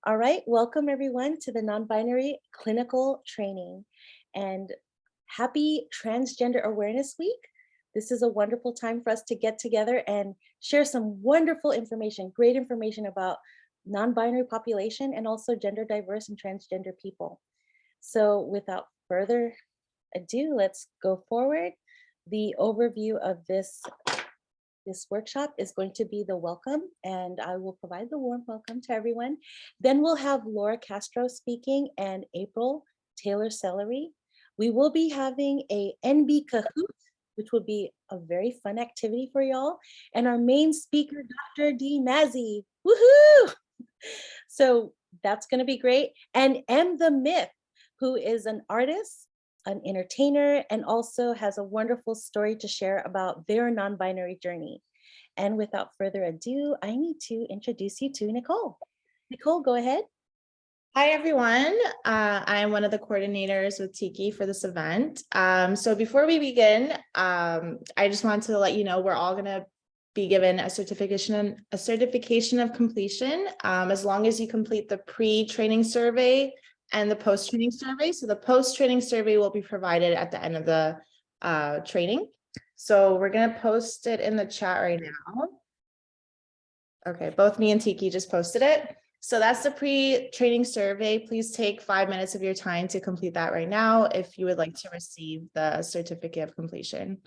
All right, welcome everyone to the non-binary clinical training and happy Transgender Awareness Week. This is a wonderful time for us to get together and share some wonderful information, great information about non-binary population and also gender diverse and transgender people. So without further ado, let's go forward. The overview of this workshop is going to be the welcome, and I will provide the warm welcome to everyone. Then we'll have Laura Castro speaking and April Taylor-Salery. We will be having a NB Kahoot, which will be a very fun activity for y'all. And our main speaker, Dr. Dee Masci. Woohoo! So that's going to be great. And M the Myth, who is an artist, an entertainer, and also has a wonderful story to share about their non-binary journey. And without further ado, I need to introduce you to Nicole. Nicole, go ahead. Hi, everyone. I am one of the coordinators with Tiki for this event. So before we begin, I just want to let you know we're all going to be given a certification of completion as long as you complete the pre-training survey and the post-training survey. So the post-training survey will be provided at the end of the training. So we're going to post it in the chat right now. Okay, both me and Tiki just posted it. So that's the pre-training survey. Please take 5 minutes of your time to complete that right now if you would like to receive the certificate of completion.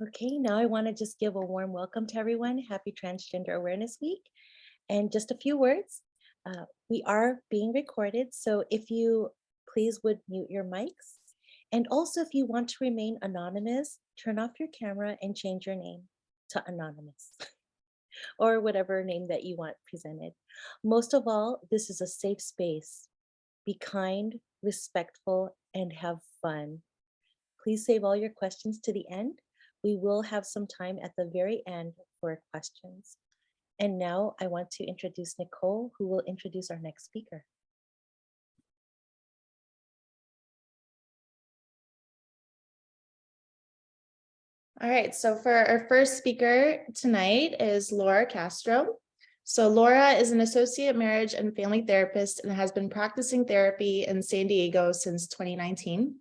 Okay, now I want to just give a warm welcome to everyone. Happy Transgender Awareness Week. And just a few words. We are being recorded, so if you please would mute your mics. And also, if you want to remain anonymous, turn off your camera and change your name to anonymous or whatever name that you want presented. Most of all, this is a safe space. Be kind, respectful, and have fun. Please save all your questions to the end. We will have some time at the very end for questions. And now I want to introduce Nicole, who will introduce our next speaker. All right, so for our first speaker tonight is Laura Castro. So Laura is an associate marriage and family therapist and has been practicing therapy in San Diego since 2019.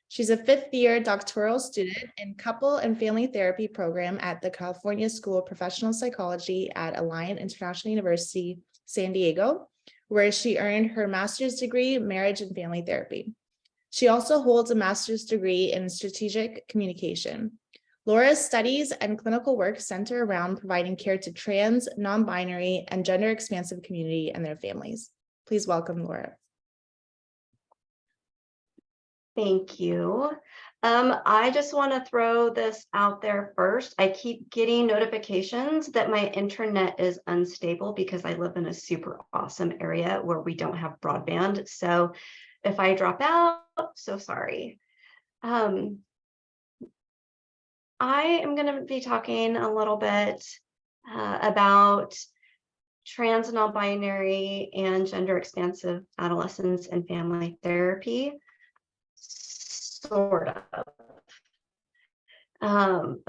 She's a fifth-year doctoral student in couple and family therapy program at the California School of Professional Psychology at Alliant International University, San Diego, where she earned her master's degree in marriage and family therapy. She also holds a master's degree in strategic communication. Laura's studies and clinical work center around providing care to trans, non-binary, and gender-expansive community and their families. Please welcome Laura. Thank you. I just want to throw this out there first. I keep getting notifications that my internet is unstable because I live in a super awesome area where we don't have broadband. So if I drop out, so sorry. I am going to be talking a little bit about trans, non-binary, and gender-expansive adolescents and family therapy. Sort of. I'm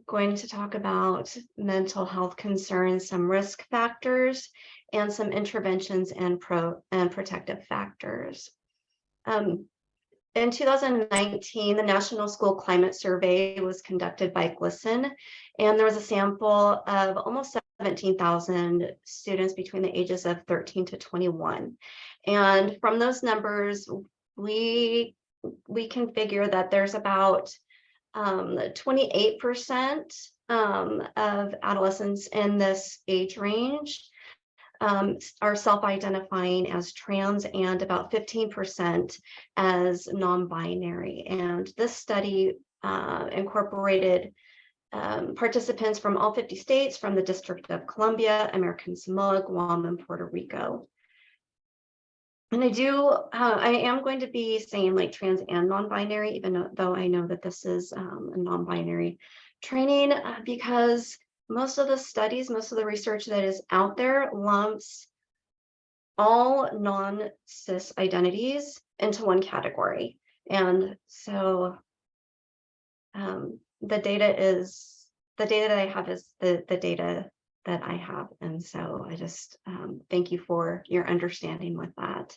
going to talk about mental health concerns, some risk factors, and some interventions and protective factors. In 2019, the National School Climate Survey was conducted by GLSEN, and there was a sample of almost 17,000 students between the ages of 13 to 21. And from those numbers, we can figure that there's about 28% of adolescents in this age range are self-identifying as trans, and about 15% as non-binary. And this study incorporated participants from all 50 states, from the District of Columbia, American Samoa, Guam, and Puerto Rico. And I am going to be saying like trans and non-binary, even though I know that this is a non-binary training, because most of the studies, most of the research that is out there lumps all non-cis identities into one category. And so the data that I have is the data that I have. And so I just thank you for your understanding with that.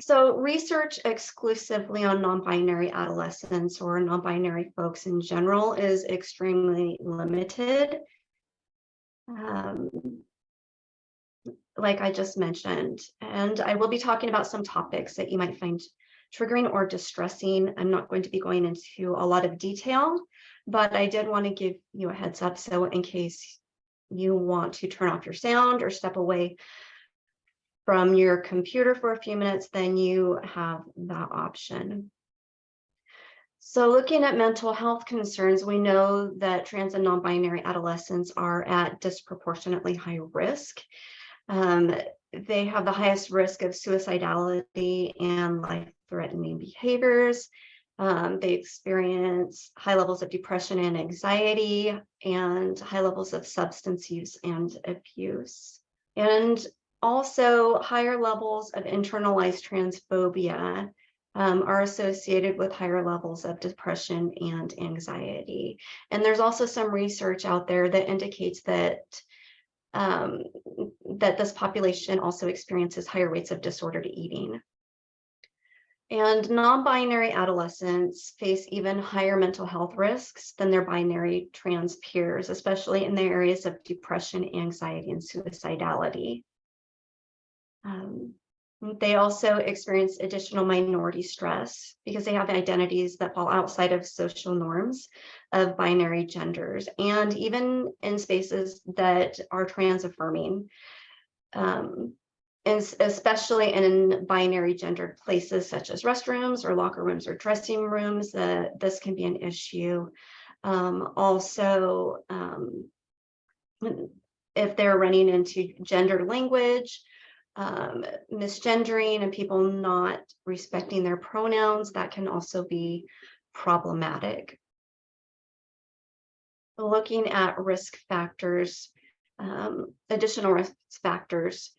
So research exclusively on non-binary adolescents or non-binary folks in general is extremely limited. Like I just mentioned, and I will be talking about some topics that you might find triggering or distressing. I'm not going to be going into a lot of detail, but I did want to give you a heads up. So in case you want to turn off your sound or step away from your computer for a few minutes, then you have that option. So looking at mental health concerns, we know that trans and non-binary adolescents are at disproportionately high risk. They have the highest risk of suicidality and life-threatening behaviors. They experience high levels of depression and anxiety, and high levels of substance use and abuse. And also, higher levels of internalized transphobia are associated with higher levels of depression and anxiety. And there's also some research out there that indicates that that this population also experiences higher rates of disordered eating. And non-binary adolescents face even higher mental health risks than their binary trans peers, especially in the areas of depression, anxiety, and suicidality. They also experience additional minority stress because they have identities that fall outside of social norms of binary genders, and even in spaces that are trans affirming, and especially in binary gendered places such as restrooms or locker rooms or dressing rooms. This can be an issue. Also, if they're running into gendered language, misgendering, and people not respecting their pronouns, that can also be problematic. Looking at risk factors, additional risk factors,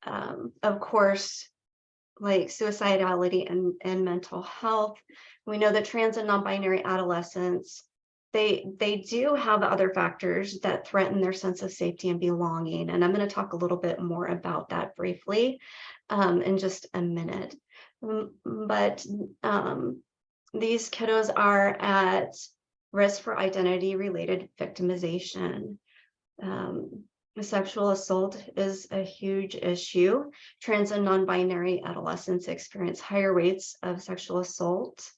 of course, like suicidality and mental health. We know that trans and non-binary adolescents, they do have other factors that threaten their sense of safety and belonging. And I'm going to talk a little bit more about that briefly in just a minute. But these kiddos are at risk for identity-related victimization. Sexual assault is a huge issue. Trans and non-binary adolescents experience higher rates of sexual assault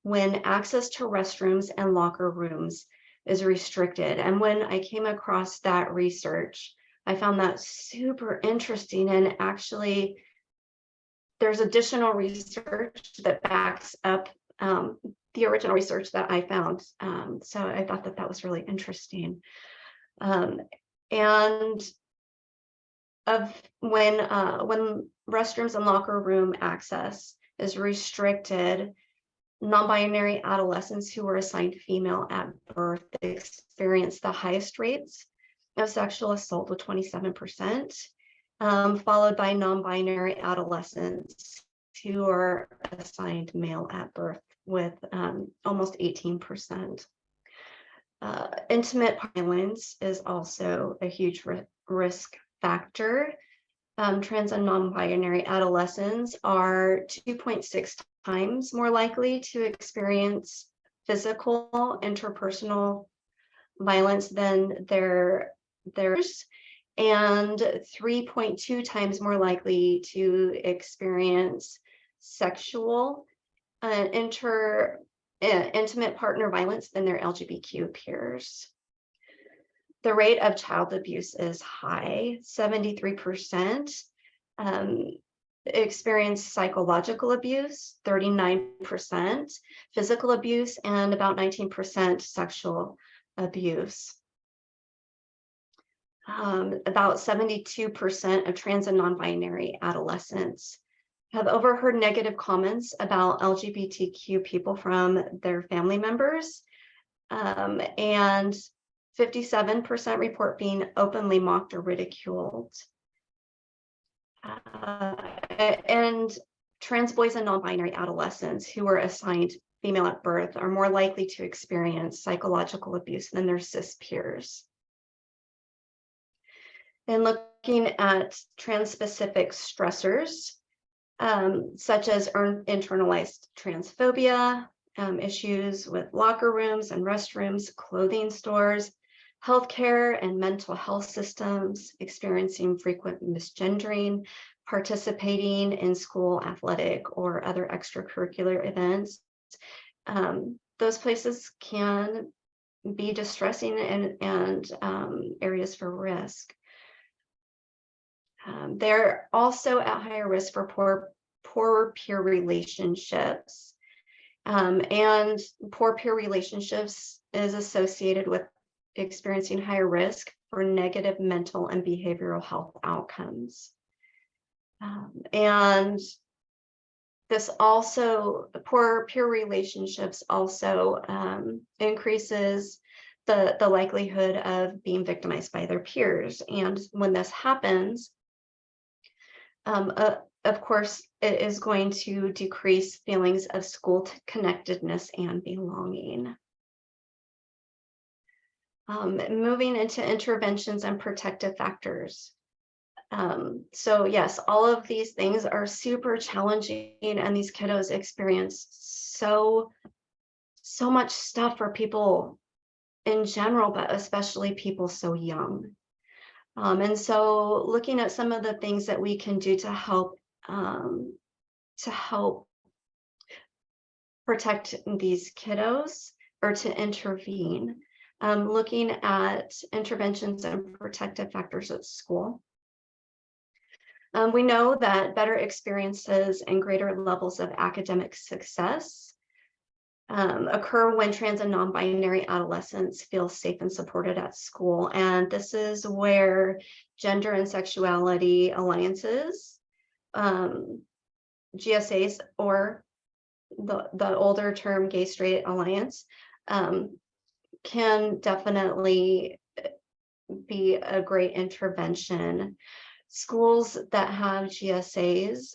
when access to restrooms and locker rooms is restricted. And when I came across that research, I found that super interesting. And actually, there's additional research that backs up the original research that I found. So I thought that that was really interesting. And when restrooms and locker room access is restricted, non-binary adolescents who were assigned female at birth experience the highest rates of sexual assault with 27%, followed by non-binary adolescents who are assigned male at birth with almost 18%. Intimate violence is also a huge risk factor. Trans and non-binary adolescents are 2.6 times more likely to experience physical interpersonal violence than their peers, and 3.2 times more likely to experience sexual intimate partner violence than their LGBTQ peers. The rate of child abuse is high. 73% experience psychological abuse, 39% physical abuse, and about 19% sexual abuse. About 72% of trans and non-binary adolescents have overheard negative comments about LGBTQ people from their family members, and 57% report being openly mocked or ridiculed. And trans boys and non-binary adolescents who were assigned female at birth are more likely to experience psychological abuse than their cis peers. And looking at trans-specific stressors, such as internalized transphobia, issues with locker rooms and restrooms, clothing stores, healthcare and mental health systems, experiencing frequent misgendering, participating in school athletic or other extracurricular events. Those places can be distressing and areas for risk. They're also at higher risk for poor peer relationships. And poor peer relationships is associated with experiencing higher risk for negative mental and behavioral health outcomes. And this also, poor peer relationships also increases the likelihood of being victimized by their peers. And when this happens, of course, it is going to decrease feelings of school connectedness and belonging. Moving into interventions and protective factors. So yes, all of these things are super challenging, and these kiddos experience so much stuff for people in general, but especially people so young. And so looking at some of the things that we can do to help to help protect these kiddos or to intervene, looking at interventions and protective factors at school. We know that better experiences and greater levels of academic success occur when trans and non-binary adolescents feel safe and supported at school. And this is where gender and sexuality alliances, GSAs, or the older term Gay Straight Alliance, can definitely be a great intervention. Schools that have GSAs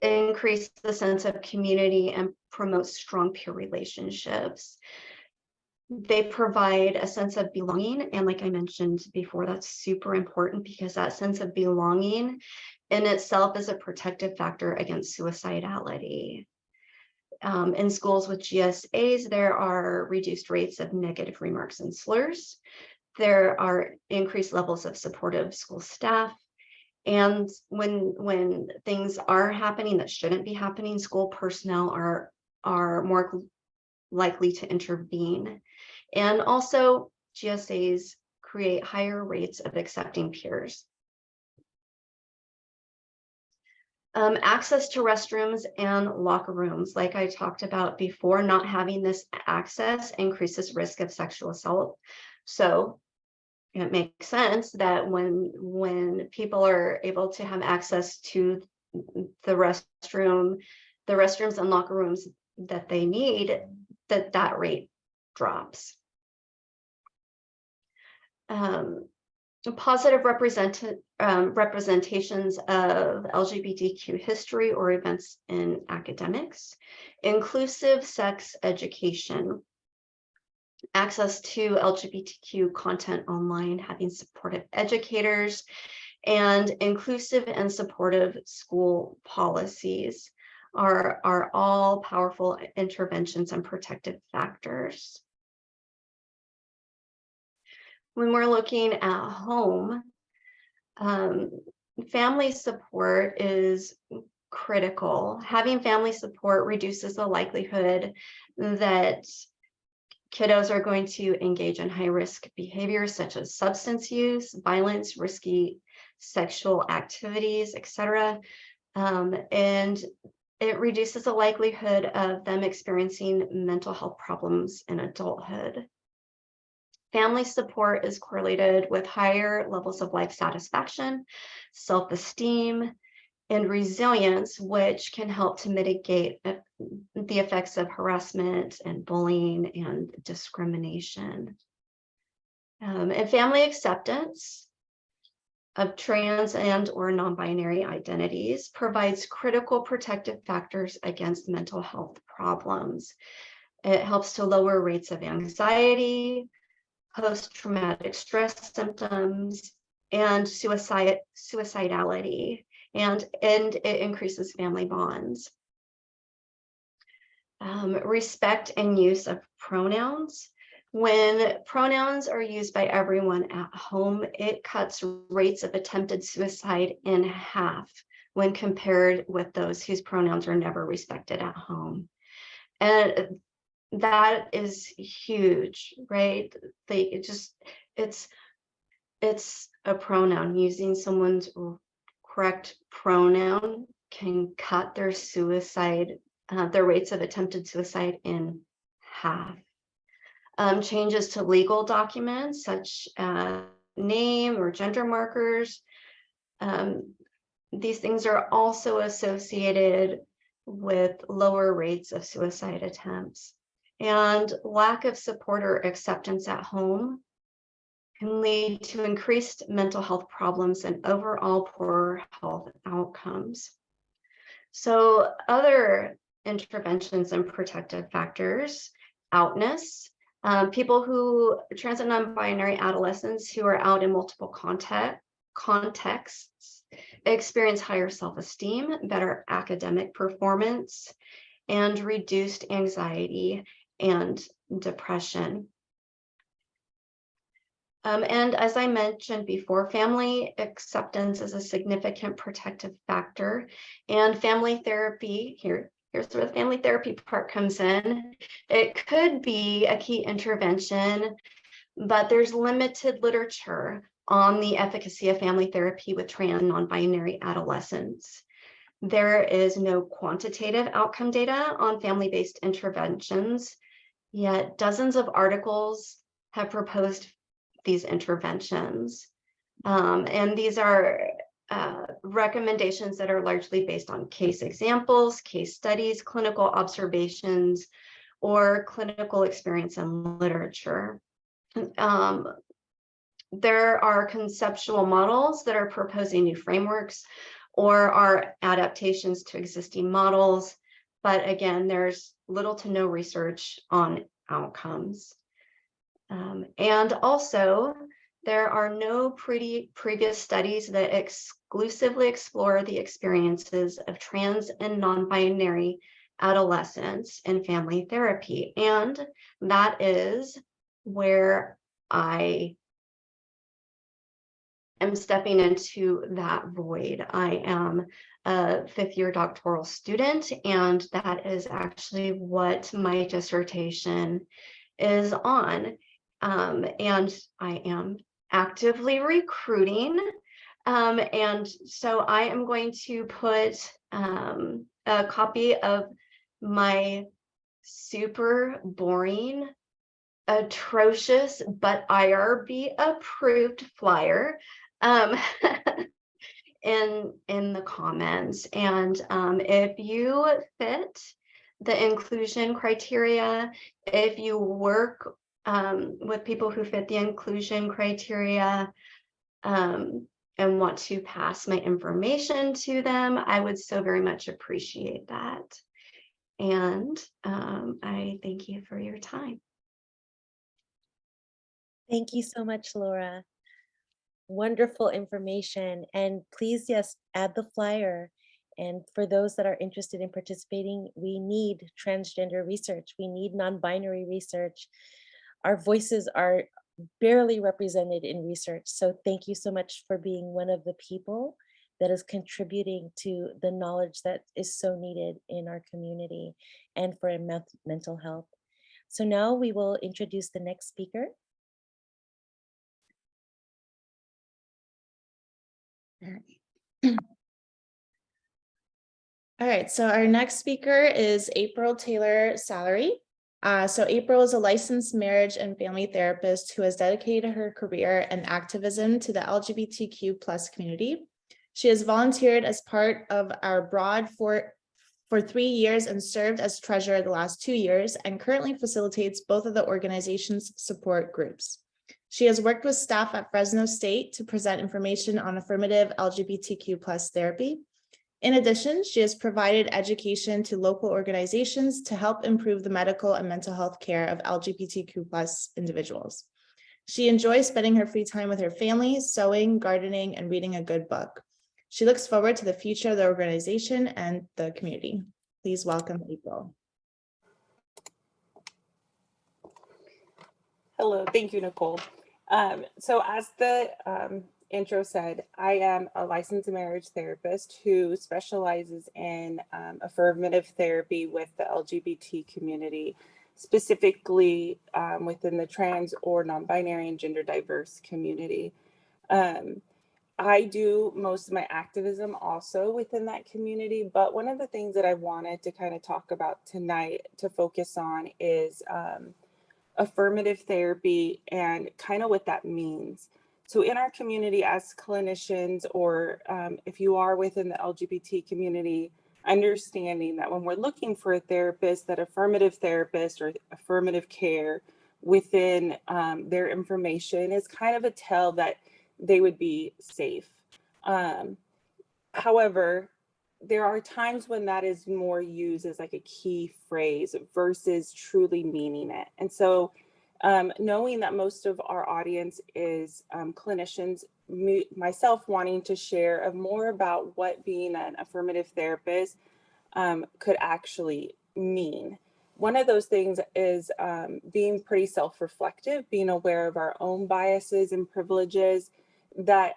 increase the sense of community and promote strong peer relationships. They provide a sense of belonging. And like I mentioned before, that's super important because that sense of belonging in itself is a protective factor against suicidality. In schools with GSAs, there are reduced rates of negative remarks and slurs. There are increased levels of supportive school staff. And when things are happening that shouldn't be happening, school personnel are more likely to intervene. And also, GSAs create higher rates of accepting peers. Access to restrooms and locker rooms, like I talked about before, not having this access increases risk of sexual assault. So it makes sense that when people are able to have access to the restrooms and locker rooms that they need, that rate drops. Positive representations of LGBTQ history or events in academics, inclusive sex education, access to LGBTQ content online, having supportive educators, and inclusive and supportive school policies are all powerful interventions and protective factors. When we're looking at home, family support is critical. Having family support reduces the likelihood that kiddos are going to engage in high-risk behaviors such as substance use, violence, risky sexual activities, etc. And it reduces the likelihood of them experiencing mental health problems in adulthood. Family support is correlated with higher levels of life satisfaction, self-esteem, and resilience, which can help to mitigate the effects of harassment and bullying and discrimination. And family acceptance of trans and or non-binary identities provides critical protective factors against mental health problems. It helps to lower rates of anxiety, post-traumatic stress symptoms, and suicidality, and it increases family bonds. Respect and use of pronouns. When pronouns are used by everyone at home, it cuts rates of attempted suicide in half when compared with those whose pronouns are never respected at home. And that is huge, right? It's a pronoun. Using someone's correct pronoun can cut their their rates of attempted suicide in half. Changes to legal documents such as name or gender markers. These things are also associated with lower rates of suicide attempts. And lack of support or acceptance at home can lead to increased mental health problems and overall poor health outcomes. So other interventions and protective factors, outness, trans and non-binary adolescents who are out in multiple contexts experience higher self-esteem, better academic performance, and reduced anxiety and depression. And as I mentioned before, family acceptance is a significant protective factor, and family therapy, here's where the family therapy part comes in. It could be a key intervention, but there's limited literature on the efficacy of family therapy with trans and non-binary adolescents. There is no quantitative outcome data on family-based interventions, yet dozens of articles have proposed these interventions. And these are recommendations that are largely based on case examples, case studies, clinical observations, or clinical experience and literature. There are conceptual models that are proposing new frameworks or are adaptations to existing models. But again, there's little to no research on outcomes. And also, there are no previous studies that exclusively explore the experiences of trans and non-binary adolescents in family therapy. And that is where I am stepping into that void. I am a fifth-year doctoral student, and that is actually what my dissertation is on. And I am actively recruiting. And so I am going to put a copy of my super boring, atrocious, but IRB approved flyer in the comments. And if you fit the inclusion criteria, if you work with people who fit the inclusion criteria and want to pass my information to them, I would so very much appreciate that. And I thank you for your time. Thank you so much, Laura. Wonderful information. And please, yes, add the flyer. And for those that are interested in participating, we need transgender research. We need non-binary research. Our voices are barely represented in research. So thank you so much for being one of the people that is contributing to the knowledge that is so needed in our community and for mental health. So now we will introduce the next speaker. All right, so our next speaker is April Taylor-Salery. So April is a licensed marriage and family therapist who has dedicated her career and activism to the LGBTQ+ community. She has volunteered as part of our broad for 3 years and served as treasurer the last 2 years, and currently facilitates both of the organization's support groups. She has worked with staff at Fresno State to present information on affirmative LGBTQ+ therapy. In addition, she has provided education to local organizations to help improve the medical and mental health care of LGBTQ+ individuals. She enjoys spending her free time with her family, sewing, gardening, and reading a good book. She looks forward to the future of the organization and the community. Please welcome April. Hello, thank you, Nicole. So as the intro said, I am a licensed marriage therapist who specializes in affirmative therapy with the LGBT community, specifically within the trans or non-binary and gender diverse community. I do most of my activism also within that community, but one of the things that I wanted to kind of talk about tonight to focus on is affirmative therapy and kind of what that means. So in our community as clinicians, or if you are within the LGBT community, understanding that when we're looking for a therapist, that affirmative therapist or affirmative care within their information is kind of a tell that they would be safe. However, there are times when that is more used as like a key phrase versus truly meaning it. And so knowing that most of our audience is clinicians, myself wanting to share of more about what being an affirmative therapist could actually mean. one of those things is being pretty self-reflective, being aware of our own biases and privileges that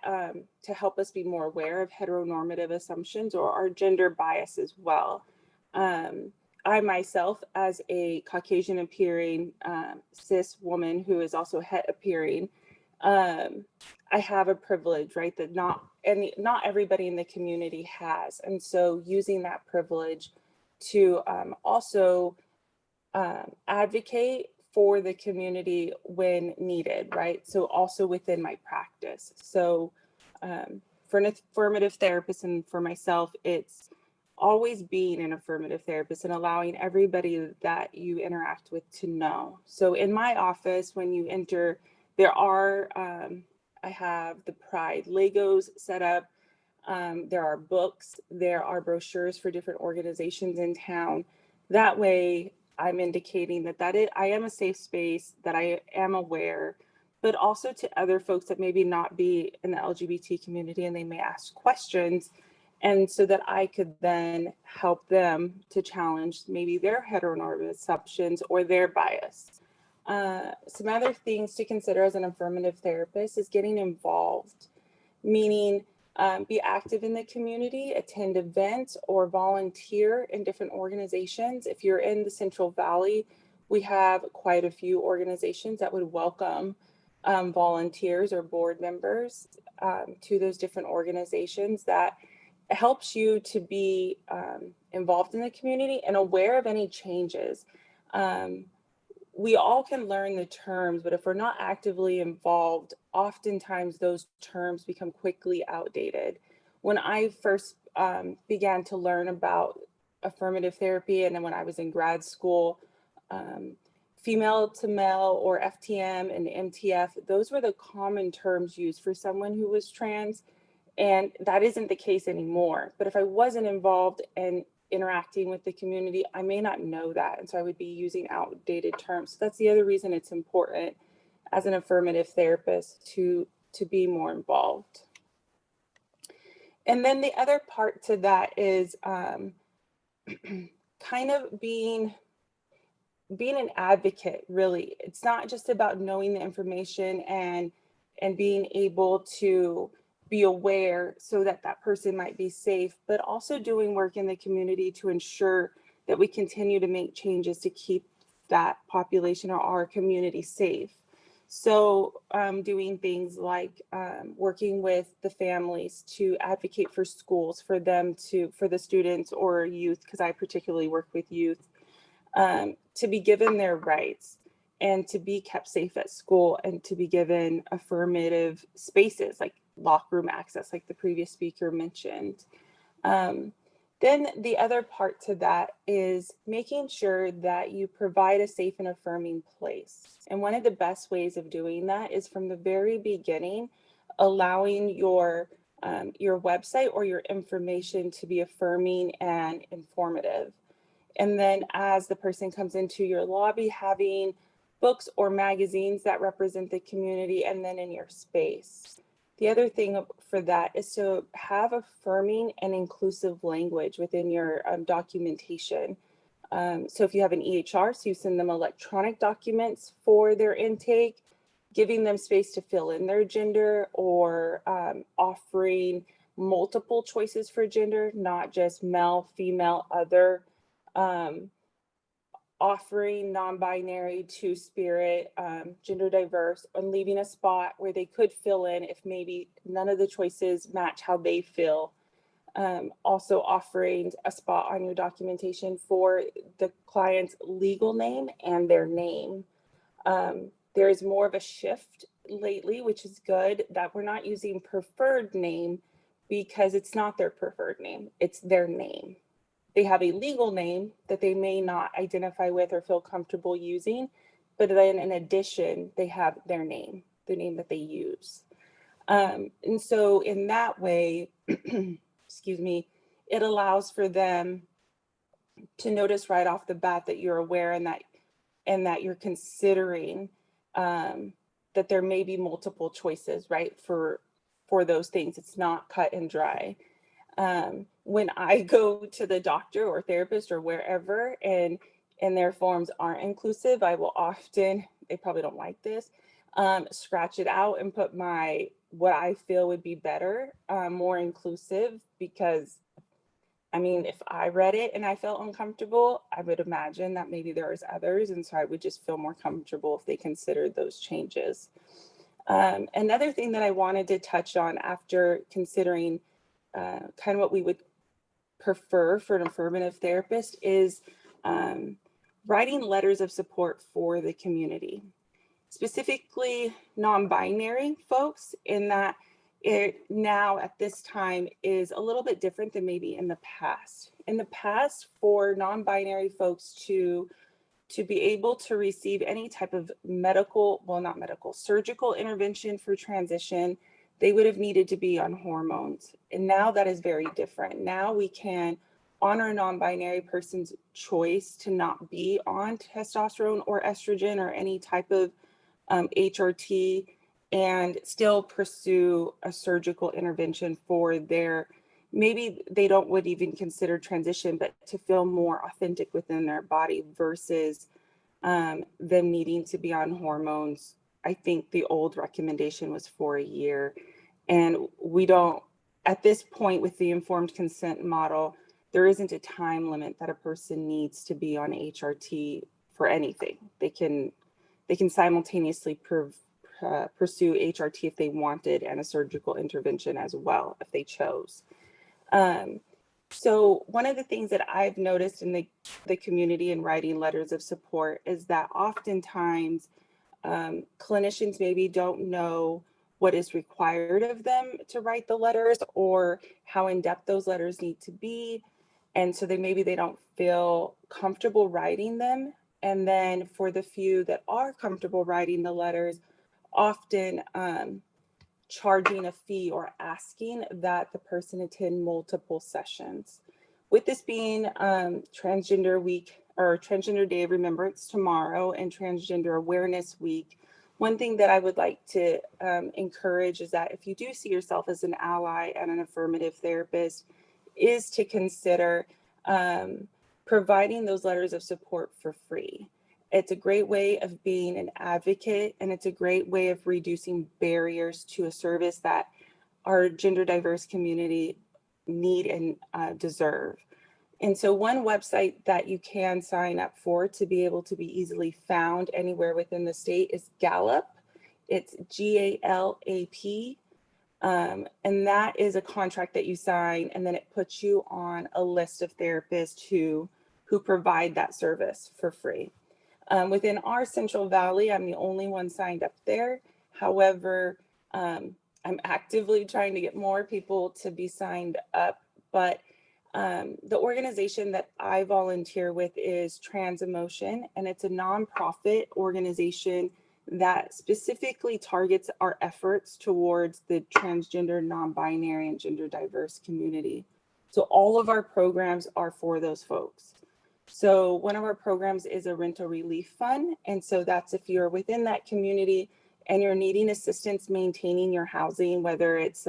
to help us be more aware of heteronormative assumptions or our gender bias as well. I myself, as a Caucasian appearing cis woman who is also het appearing, I have a privilege, right, that not everybody in the community has. And so using that privilege to also advocate for the community when needed, right? So also within my practice. So for an affirmative therapist and for myself, it's always being an affirmative therapist and allowing everybody that you interact with to know. So in my office, when you enter, there are, I have the Pride Legos set up. There are books, there are brochures for different organizations in town. That way I'm indicating that I am a safe space, that I am aware, but also to other folks that maybe not be in the LGBT community and they may ask questions. And so that I could then help them to challenge maybe their heteronormative assumptions or their bias. Some other things to consider as an affirmative therapist is getting involved, meaning be active in the community, attend events or volunteer in different organizations. If you're in the Central Valley, we have quite a few organizations that would welcome volunteers or board members to those different organizations. That helps you to be involved in the community and aware of any changes. We all can learn the terms, but if we're not actively involved, oftentimes those terms become quickly outdated. When I first began to learn about affirmative therapy, and then when I was in grad school, female to male or FTM and MTF, those were the common terms used for someone who was trans. And that isn't the case anymore. But if I wasn't involved and interacting with the community, I may not know that. And so I would be using outdated terms. So that's the other reason it's important as an affirmative therapist to be more involved. And then the other part to that is kind of being an advocate, really. It's not just about knowing the information and being able to be aware so that that person might be safe, but also doing work in the community to ensure that we continue to make changes to keep that population or our community safe. So doing things like working with the families to advocate for schools, for the students or youth, because I particularly work with youth, to be given their rights and to be kept safe at school and to be given affirmative spaces like locker room access, like the previous speaker mentioned. Then the other part to that is making sure that you provide a safe and affirming place. And one of the best ways of doing that is from the very beginning, allowing your website or your information to be affirming and informative. And then as the person comes into your lobby, having books or magazines that represent the community, and then in your space. The other thing for that is to have affirming and inclusive language within your documentation. So if you have an EHR, so you send them electronic documents for their intake, giving them space to fill in their gender, or offering multiple choices for gender, not just male, female, other, offering non-binary, two-spirit, gender diverse, and leaving a spot where they could fill in if maybe none of the choices match how they feel. Also offering a spot on your documentation for the client's legal name and their name. There is more of a shift lately, which is good, that we're not using preferred name because it's not their preferred name, it's their name. They have a legal name that they may not identify with or feel comfortable using, but then in addition, they have their name, the name that they use. And so in that way, excuse me, it allows for them to notice right off the bat that you're aware and that you're considering that there may be multiple choices, right, for those things. It's not cut and dry. When I go to the doctor or therapist or wherever, and and their forms aren't inclusive, I will often, they probably don't like this, scratch it out and put what I feel would be better, more inclusive, because I mean, if I read it and I felt uncomfortable, I would imagine that maybe there's others. And so I would just feel more comfortable if they considered those changes. Another thing that I wanted to touch on after considering kind of what we would prefer for an affirmative therapist is writing letters of support for the community, specifically non-binary folks, in that it now at this time is a little bit different than maybe in the past. In the past, for non-binary folks to be able to receive any type of medical, well, not medical, surgical intervention for transition, they would have needed to be on hormones. And now that is very different. Now we can honor a non-binary person's choice to not be on testosterone or estrogen or any type of HRT, and still pursue a surgical intervention for their, maybe they would even consider transition, but to feel more authentic within their body versus them needing to be on hormones. I think the old recommendation was for a year, and we don't, at this point with the informed consent model, there isn't a time limit that a person needs to be on HRT for anything. They can simultaneously pursue HRT if they wanted, and a surgical intervention as well if they chose. So one of the things that I've noticed in the community in writing letters of support is that oftentimes clinicians maybe don't know what is required of them to write the letters or how in-depth those letters need to be. And so maybe they don't feel comfortable writing them. And then for the few that are comfortable writing the letters, often charging a fee or asking that the person attend multiple sessions. With this being Transgender Week or Transgender Day of Remembrance tomorrow and Transgender Awareness Week, one thing that I would like to encourage is that if you do see yourself as an ally and an affirmative therapist, is to consider providing those letters of support for free. It's a great way of being an advocate, and it's a great way of reducing barriers to a service that our gender diverse community need and deserve. And so one website that you can sign up for to be able to be easily found anywhere within the state is Gallup. It's GALAP. And that is a contract that you sign, and then it puts you on a list of therapists who provide that service for free. Within our Central Valley, I'm the only one signed up there. However, I'm actively trying to get more people to be signed up, but the organization that I volunteer with is Trans Emotion, and it's a nonprofit organization that specifically targets our efforts towards the transgender, non-binary, and gender diverse community. So all of our programs are for those folks. So one of our programs is a rental relief fund. And so that's if you're within that community and you're needing assistance maintaining your housing, whether it's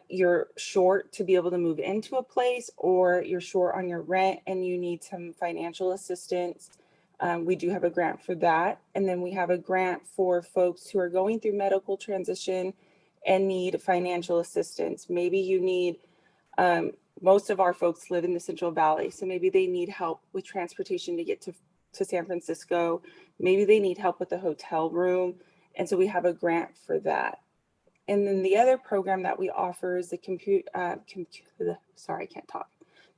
you're short to be able to move into a place, or you're short on your rent and you need some financial assistance. We do have a grant for that. And then we have a grant for folks who are going through medical transition and need financial assistance. Maybe you need, most of our folks live in the Central Valley, so maybe they need help with transportation to get to San Francisco. Maybe they need help with a hotel room. And so we have a grant for that. And then the other program that we offer is the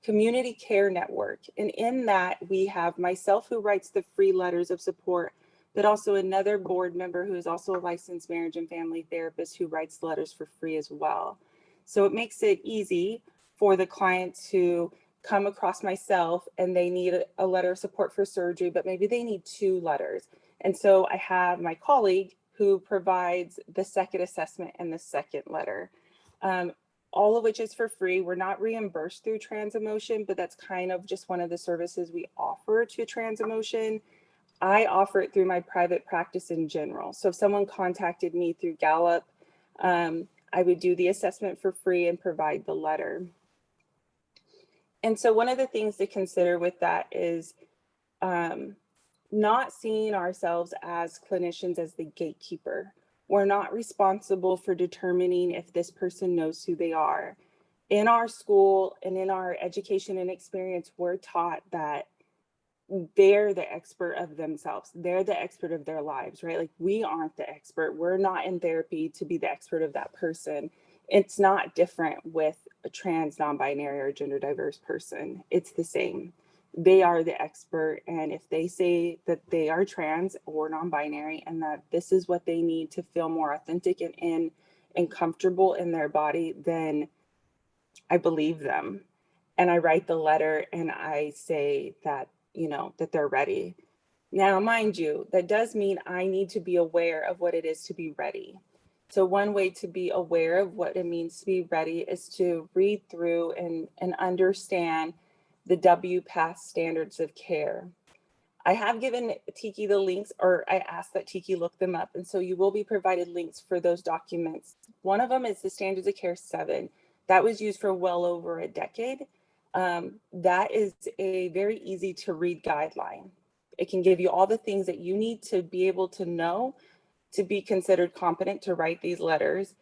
Community Care Network. And in that, we have myself, who writes the free letters of support, but also another board member who is also a licensed marriage and family therapist who writes letters for free as well. So it makes it easy for the client to come across myself and they need a letter of support for surgery, but maybe they need 2 letters. And so I have my colleague who provides the second assessment and the second letter, all of which is for free. We're not reimbursed through Trans Emotion, but that's kind of just one of the services we offer to Trans Emotion. I offer it through my private practice in general. So if someone contacted me through Gallup, I would do the assessment for free and provide the letter. And so one of the things to consider with that is not seeing ourselves as clinicians as the gatekeeper. We're not responsible for determining if this person knows who they are. In our school and in our education and experience, we're taught that they're the expert of themselves. They're the expert of their lives, right? Like, we aren't the expert. We're not in therapy to be the expert of that person. It's not different with a trans, non-binary, or gender diverse person. It's the same. They are the expert. And if they say that they are trans or non-binary and that this is what they need to feel more authentic and comfortable in their body, then I believe them. And I write the letter and I say that, that they're ready. Now, mind you, that does mean I need to be aware of what it is to be ready. So one way to be aware of what it means to be ready is to read through and understand the WPATH standards of care. I have given Tiki the links, or I asked that Tiki look them up. And so you will be provided links for those documents. One of them is the Standards of Care 7. That was used for well over a decade. That is a very easy to read guideline. It can give you all the things that you need to be able to know to be considered competent to write these letters.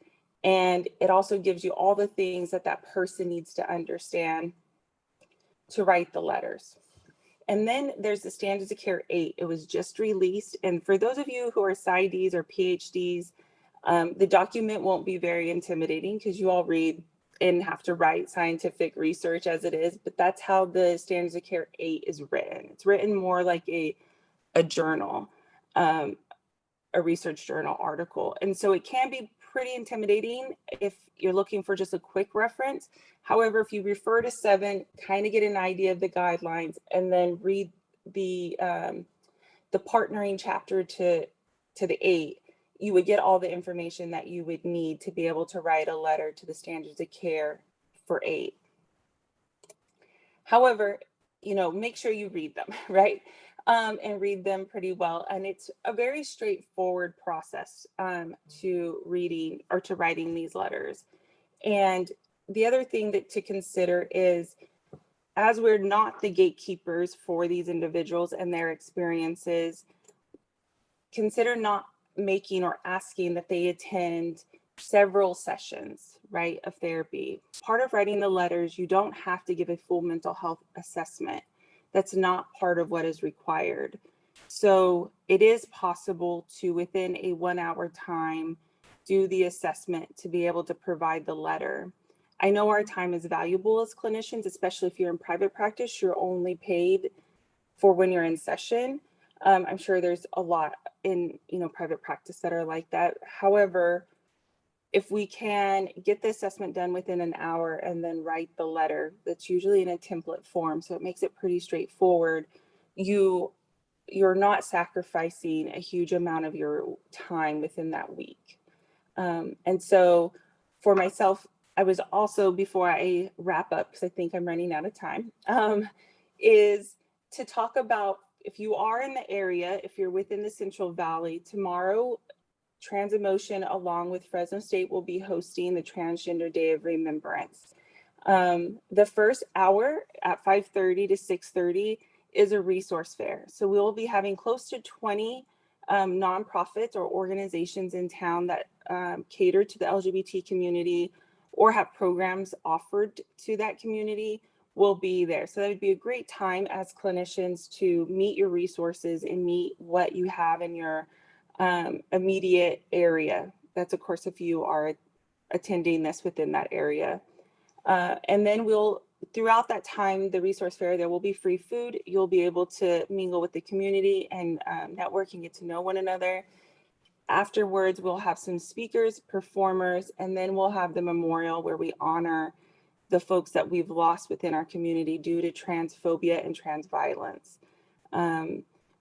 And it also gives you all the things that that person needs to understand to write the letters. And then there's the Standards of Care 8. It was just released. And for those of you who are PsyDs or PhDs, the document won't be very intimidating because you all read and have to write scientific research as it is, but that's how the Standards of Care 8 is written. It's written more like a journal, a research journal article. And so it can be pretty intimidating if you're looking for just a quick reference. However, if you refer to 7, kind of get an idea of the guidelines, and then read the partnering chapter to the 8, you would get all the information that you would need to be able to write a letter to the Standards of Care for 8. However, make sure you read them, right? And read them pretty well. And it's a very straightforward process to reading or to writing these letters. And the other thing to consider is, as we're not the gatekeepers for these individuals and their experiences, consider not making or asking that they attend several sessions, right, of therapy. Part of writing the letters, you don't have to give a full mental health assessment. That's not part of what is required. So it is possible to, within a 1-hour time, do the assessment to be able to provide the letter. I know our time is valuable as clinicians, especially if you're in private practice. You're only paid for when you're in session. I'm sure there's a lot in private practice that are like that. However, if we can get the assessment done within an hour and then write the letter, that's usually in a template form, so it makes it pretty straightforward. You're not sacrificing a huge amount of your time within that week. And so for myself, I was also, before I wrap up, because I think I'm running out of time, is to talk about, if you are in the area, if you're within the Central Valley, tomorrow, Trans Emotion, along with Fresno State, will be hosting the Transgender Day of Remembrance. The first hour at 5:30 to 6:30 is a resource fair. So we'll be having close to 20 nonprofits or organizations in town that cater to the LGBT community or have programs offered to that community will be there. So that would be a great time as clinicians to meet your resources and meet what you have in your immediate area. That's, of course, if you are attending this within that area. And then throughout that time, the resource fair, there will be free food. You'll be able to mingle with the community and network and get to know one another. Afterwards, we'll have some speakers, performers, and then we'll have the memorial where we honor the folks that we've lost within our community due to transphobia and trans violence.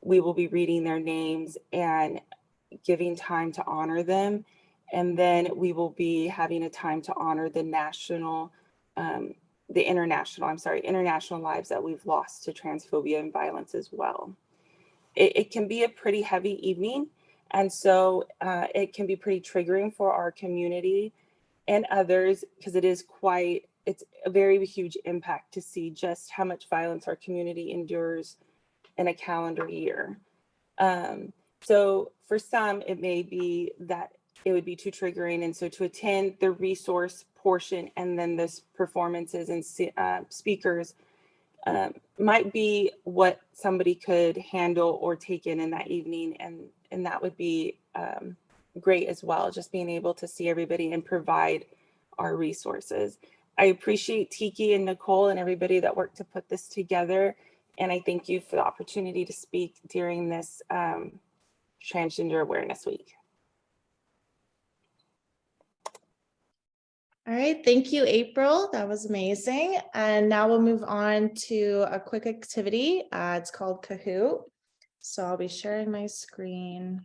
We will be reading their names and giving time to honor them. And then we will be having a time to honor the international lives that we've lost to transphobia and violence as well. It can be a pretty heavy evening. And so it can be pretty triggering for our community and others, because it's a very huge impact to see just how much violence our community endures in a calendar year. So for some, it may be that it would be too triggering. And so to attend the resource portion and then this performances and speakers might be what somebody could handle or take in that evening. And that would be great as well, just being able to see everybody and provide our resources. I appreciate Tiki and Nicole and everybody that worked to put this together. And I thank you for the opportunity to speak during this Transgender Awareness Week. All right, thank you, April. That was amazing. And now we'll move on to a quick activity. It's called Kahoot. So I'll be sharing my screen.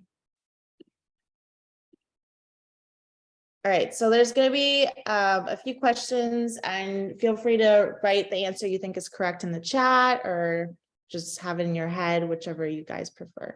All right, so there's going to be a few questions, and feel free to write the answer you think is correct in the chat or just have it in your head, whichever you guys prefer.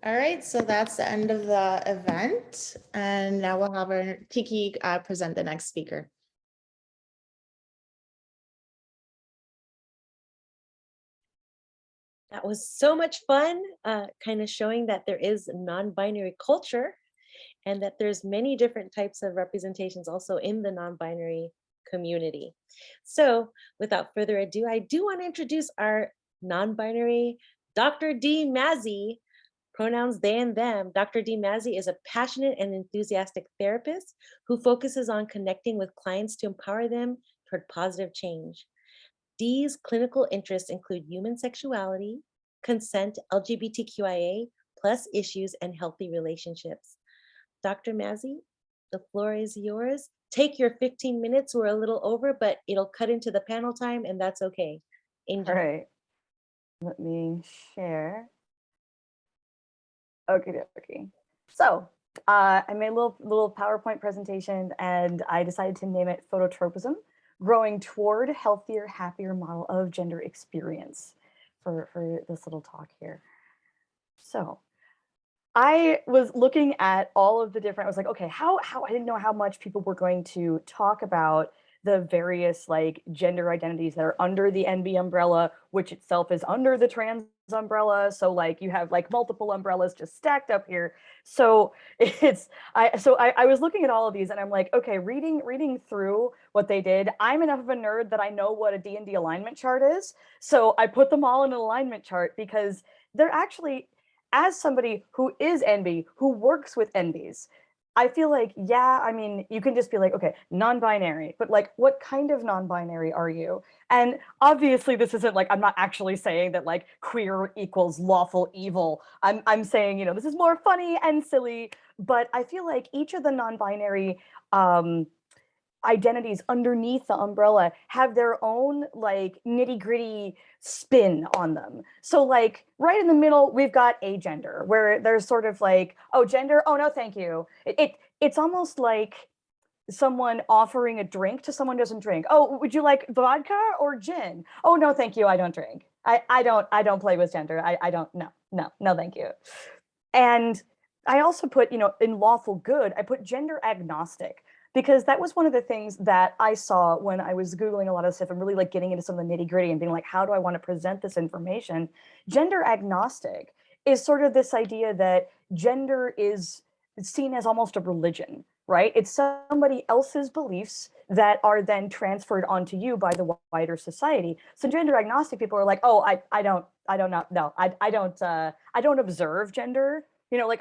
All right, so that's the end of the event. And now we'll have our Tiki present the next speaker. That was so much fun, kind of showing that there is non-binary culture and that there's many different types of representations also in the non-binary community. So without further ado, I do want to introduce our non-binary Dr. Dee Masci, pronouns they and them. Dr. Dee Masci is a passionate and enthusiastic therapist who focuses on connecting with clients to empower them toward positive change. Dee's clinical interests include human sexuality, consent, LGBTQIA, plus issues, and healthy relationships. Dr. Masci, the floor is yours. Take your 15 minutes. We're a little over, but it'll cut into the panel time, and that's okay. Enjoy. All right, let me share. Okay. So I made a little PowerPoint presentation, and I decided to name it Phototropism, growing toward healthier, happier model of gender experience for this little talk here. So I was looking at all of the different, I was like, okay, how I didn't know how much people were going to talk about the various like gender identities that are under the NB umbrella, which itself is under the trans umbrella. So like you have like multiple umbrellas just stacked up here. So I was looking at all of these and I'm like, okay, reading through what they did, I'm enough of a nerd that I know what a D&D alignment chart is. So I put them all in an alignment chart because they're actually, as somebody who is NB, who works with NBs, I feel like, yeah, I mean, you can just be like, okay, non-binary, but like, what kind of non-binary are you? And obviously this isn't like, I'm not actually saying that like queer equals lawful evil. I'm saying, you know, this is more funny and silly, but I feel like each of the non-binary identities underneath the umbrella have their own like nitty gritty spin on them. So like right in the middle, we've got agender, where there's sort of like, oh, gender, oh no, thank you. It's almost like someone offering a drink to someone who doesn't drink. Oh, would you like vodka or gin? Oh no, thank you, I don't drink. I don't play with gender. I don't, no, thank you. And I also put, you know, in lawful good, I put gender agnostic, because that was one of the things that I saw when I was Googling a lot of stuff and really like getting into some of the nitty gritty and being like, how do I want to present this information? Gender agnostic is sort of this idea that gender is seen as almost a religion, right? It's somebody else's beliefs that are then transferred onto you by the wider society. So gender agnostic people are like, oh, I don't observe gender. You know, like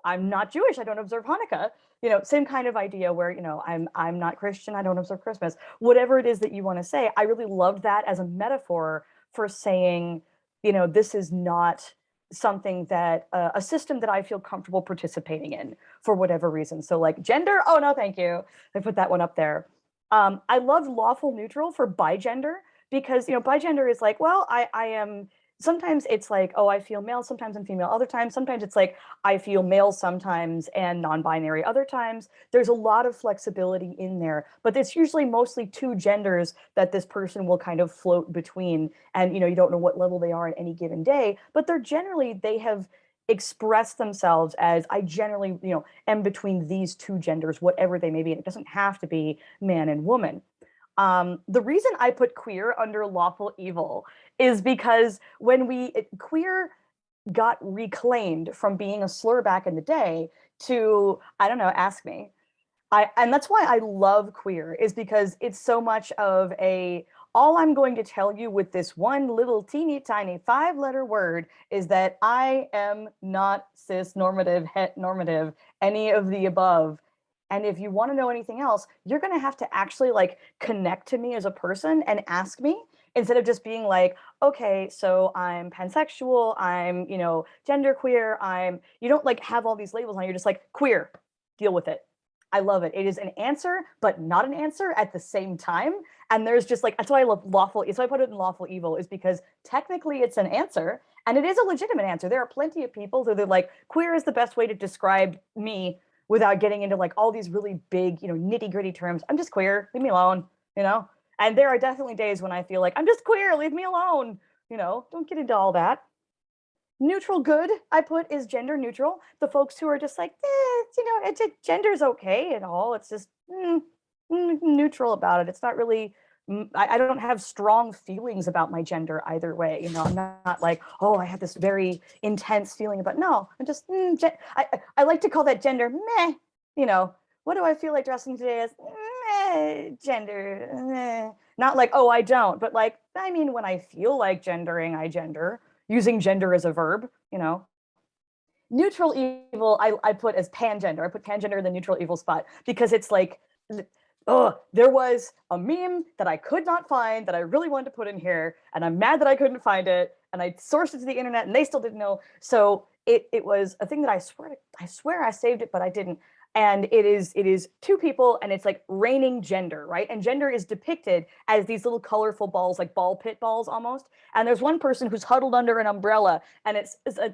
I'm not Jewish, I don't observe Hanukkah. You know, same kind of idea where, you know, I'm not Christian, I don't observe Christmas. Whatever it is that you want to say, I really loved that as a metaphor for saying, you know, this is not something that a system that I feel comfortable participating in for whatever reason. So like gender, oh no, thank you. I put that one up there. I love lawful neutral for bigender, because, you know, bigender is like, well, I am, sometimes it's like, oh, I feel male, sometimes I'm female. Sometimes it's like, I feel male sometimes and non-binary other times. There's a lot of flexibility in there, but it's usually mostly two genders that this person will kind of float between. And, you know, you don't know what level they are on any given day, but they're generally, they have expressed themselves as, I generally, you know, am between these two genders, whatever they may be. And it doesn't have to be man and woman. The reason I put queer under lawful evil is because when queer got reclaimed from being a slur back in the day to, I don't know, ask me. And that's why I love queer, is because it's so much of a, all I'm going to tell you with this one little teeny tiny 5-letter word is that I am not cis normative, het normative, any of the above. And if you want to know anything else, you're going to have to actually like connect to me as a person and ask me, instead of just being like, okay, so I'm pansexual, I'm, you know, genderqueer, you don't like have all these labels on, you're just like queer, deal with it. I love it. It is an answer, but not an answer at the same time. And there's just like, that's why I love lawful. It's why I put it in lawful evil, is because technically it's an answer and it is a legitimate answer. There are plenty of people who are like, queer is the best way to describe me without getting into like all these really big, nitty gritty terms. I'm just queer, leave me alone, And there are definitely days when I feel like I'm just queer, leave me alone, don't get into all that. Neutral good, I put, is gender neutral. The folks who are just like, gender's okay and all. It's just neutral about it. It's not really, I don't have strong feelings about my gender either way. I'm not like, oh, I have this very intense feeling about, no, I'm just, I like to call that gender meh. What do I feel like dressing today as? Meh, gender, meh. Not like, oh, I don't, but like, I mean, when I feel like gendering, I gender. Using gender as a verb, Neutral evil, I put as pangender. I put pangender in the neutral evil spot because it's like, oh, there was a meme that I could not find that I really wanted to put in here, and I'm mad that I couldn't find it, and I sourced it to the internet, and they still didn't know. So it was a thing that I swear I saved it, but I didn't. And it is two people, and it's like raining gender, right? And gender is depicted as these little colorful balls, like ball pit balls almost. And there's one person who's huddled under an umbrella, and it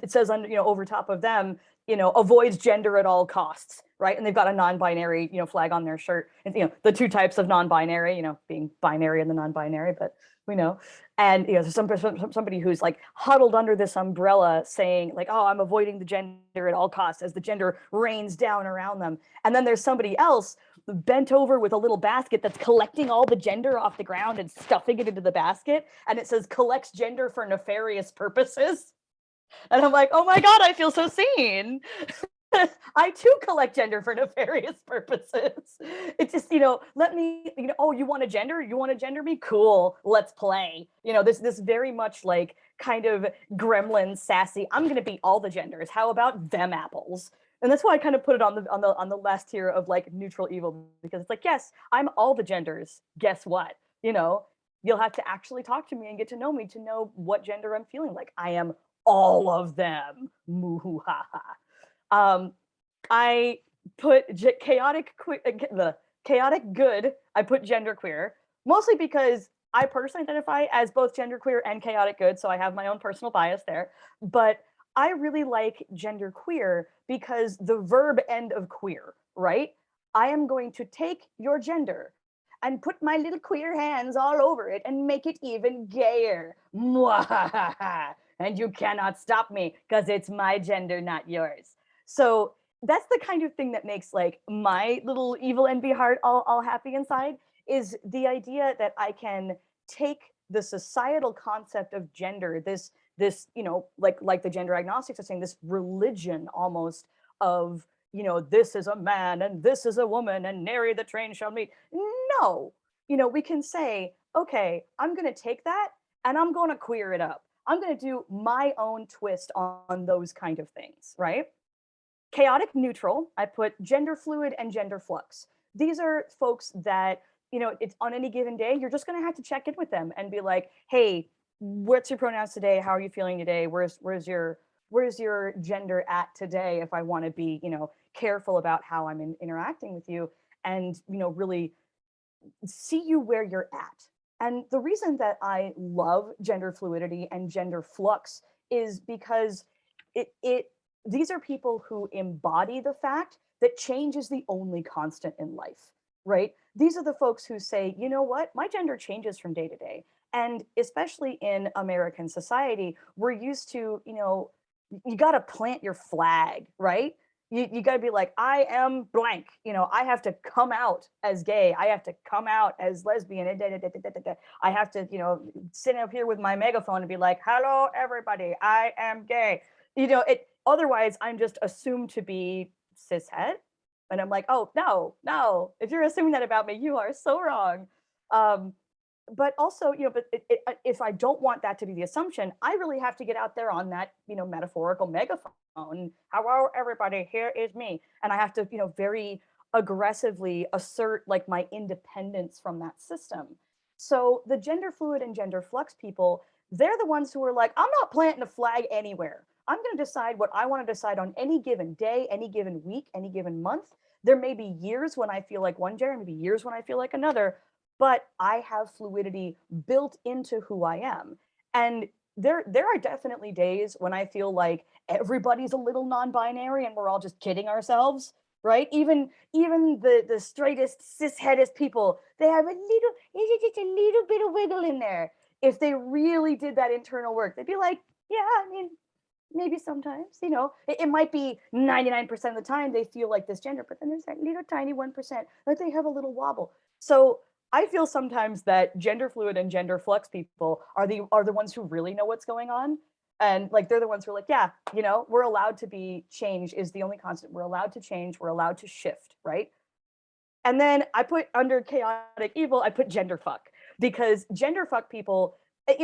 says under, over top of them, avoids gender at all costs, right? And they've got a non-binary, flag on their shirt. And the two types of non-binary, being binary and the non-binary, but we know. And there's somebody who's like huddled under this umbrella saying like, oh, I'm avoiding the gender at all costs as the gender rains down around them. And then there's somebody else bent over with a little basket that's collecting all the gender off the ground and stuffing it into the basket. And it says collects gender for nefarious purposes. And I'm like, oh my God, I feel so seen. I too collect gender for nefarious purposes. It's just, let me, oh, you want to gender? You want to gender me? Cool, let's play. This very much like kind of gremlin sassy. I'm gonna be all the genders. How about them apples? And that's why I kind of put it on the last tier of like neutral evil, because it's like, yes, I'm all the genders. Guess what? You'll have to actually talk to me and get to know me to know what gender I'm feeling like. I am all of them. I put chaotic good. I put genderqueer, mostly because I personally identify as both genderqueer and chaotic good, so I have my own personal bias there. But I really like genderqueer because the verb end of queer, right? I am going to take your gender and put my little queer hands all over it and make it even gayer. And you cannot stop me because it's my gender, not yours. So that's the kind of thing that makes like my little evil envy heart all happy inside, is the idea that I can take the societal concept of gender, this like the gender agnostics are saying, this religion almost of, this is a man and this is a woman and nary the train shall meet. No, we can say, okay, I'm going to take that and I'm going to queer it up. I'm going to do my own twist on those kind of things, right? Chaotic neutral, I put gender fluid and gender flux. These are folks that, it's on any given day, you're just going to have to check in with them and be like, hey, what's your pronouns today? How are you feeling today? Where's your gender at today? If I want to be, careful about how I'm interacting with you and, really see you where you're at. And the reason that I love gender fluidity and gender flux is because these are people who embody the fact that change is the only constant in life, right? These are the folks who say, you know what, my gender changes from day to day. And especially in American society, we're used to, you got to plant your flag, right? You got to be like, I am blank. I have to come out as gay. I have to come out as lesbian. I have to, sit up here with my megaphone and be like, hello, everybody, I am gay. Otherwise, I'm just assumed to be cishet. And I'm like, oh, no. If you're assuming that about me, you are so wrong. But also, if I don't want that to be the assumption, I really have to get out there on that, metaphorical megaphone. Hello, everybody, here is me. And I have to, very aggressively assert like my independence from that system. So the gender fluid and gender flux people, they're the ones who are like, I'm not planting a flag anywhere. I'm going to decide what I want to decide on any given day, any given week, any given month. There may be years when I feel like one gender, maybe years when I feel like another, but I have fluidity built into who I am. And there are definitely days when I feel like everybody's a little non-binary and we're all just kidding ourselves. right? Even the straightest, cis-headest people, they have just a little bit of wiggle in there. If they really did that internal work, they'd be like, yeah, I mean, maybe sometimes, it might be 99% of the time they feel like this gender, but then there's that little tiny 1% that they have a little wobble. So I feel sometimes that gender fluid and gender flux people are the ones who really know what's going on. And like, they're the ones who are like, yeah, we're allowed to be, change is the only constant. We're allowed to change. We're allowed to shift, right? And then I put under chaotic evil, I put gender fuck, because gender fuck people,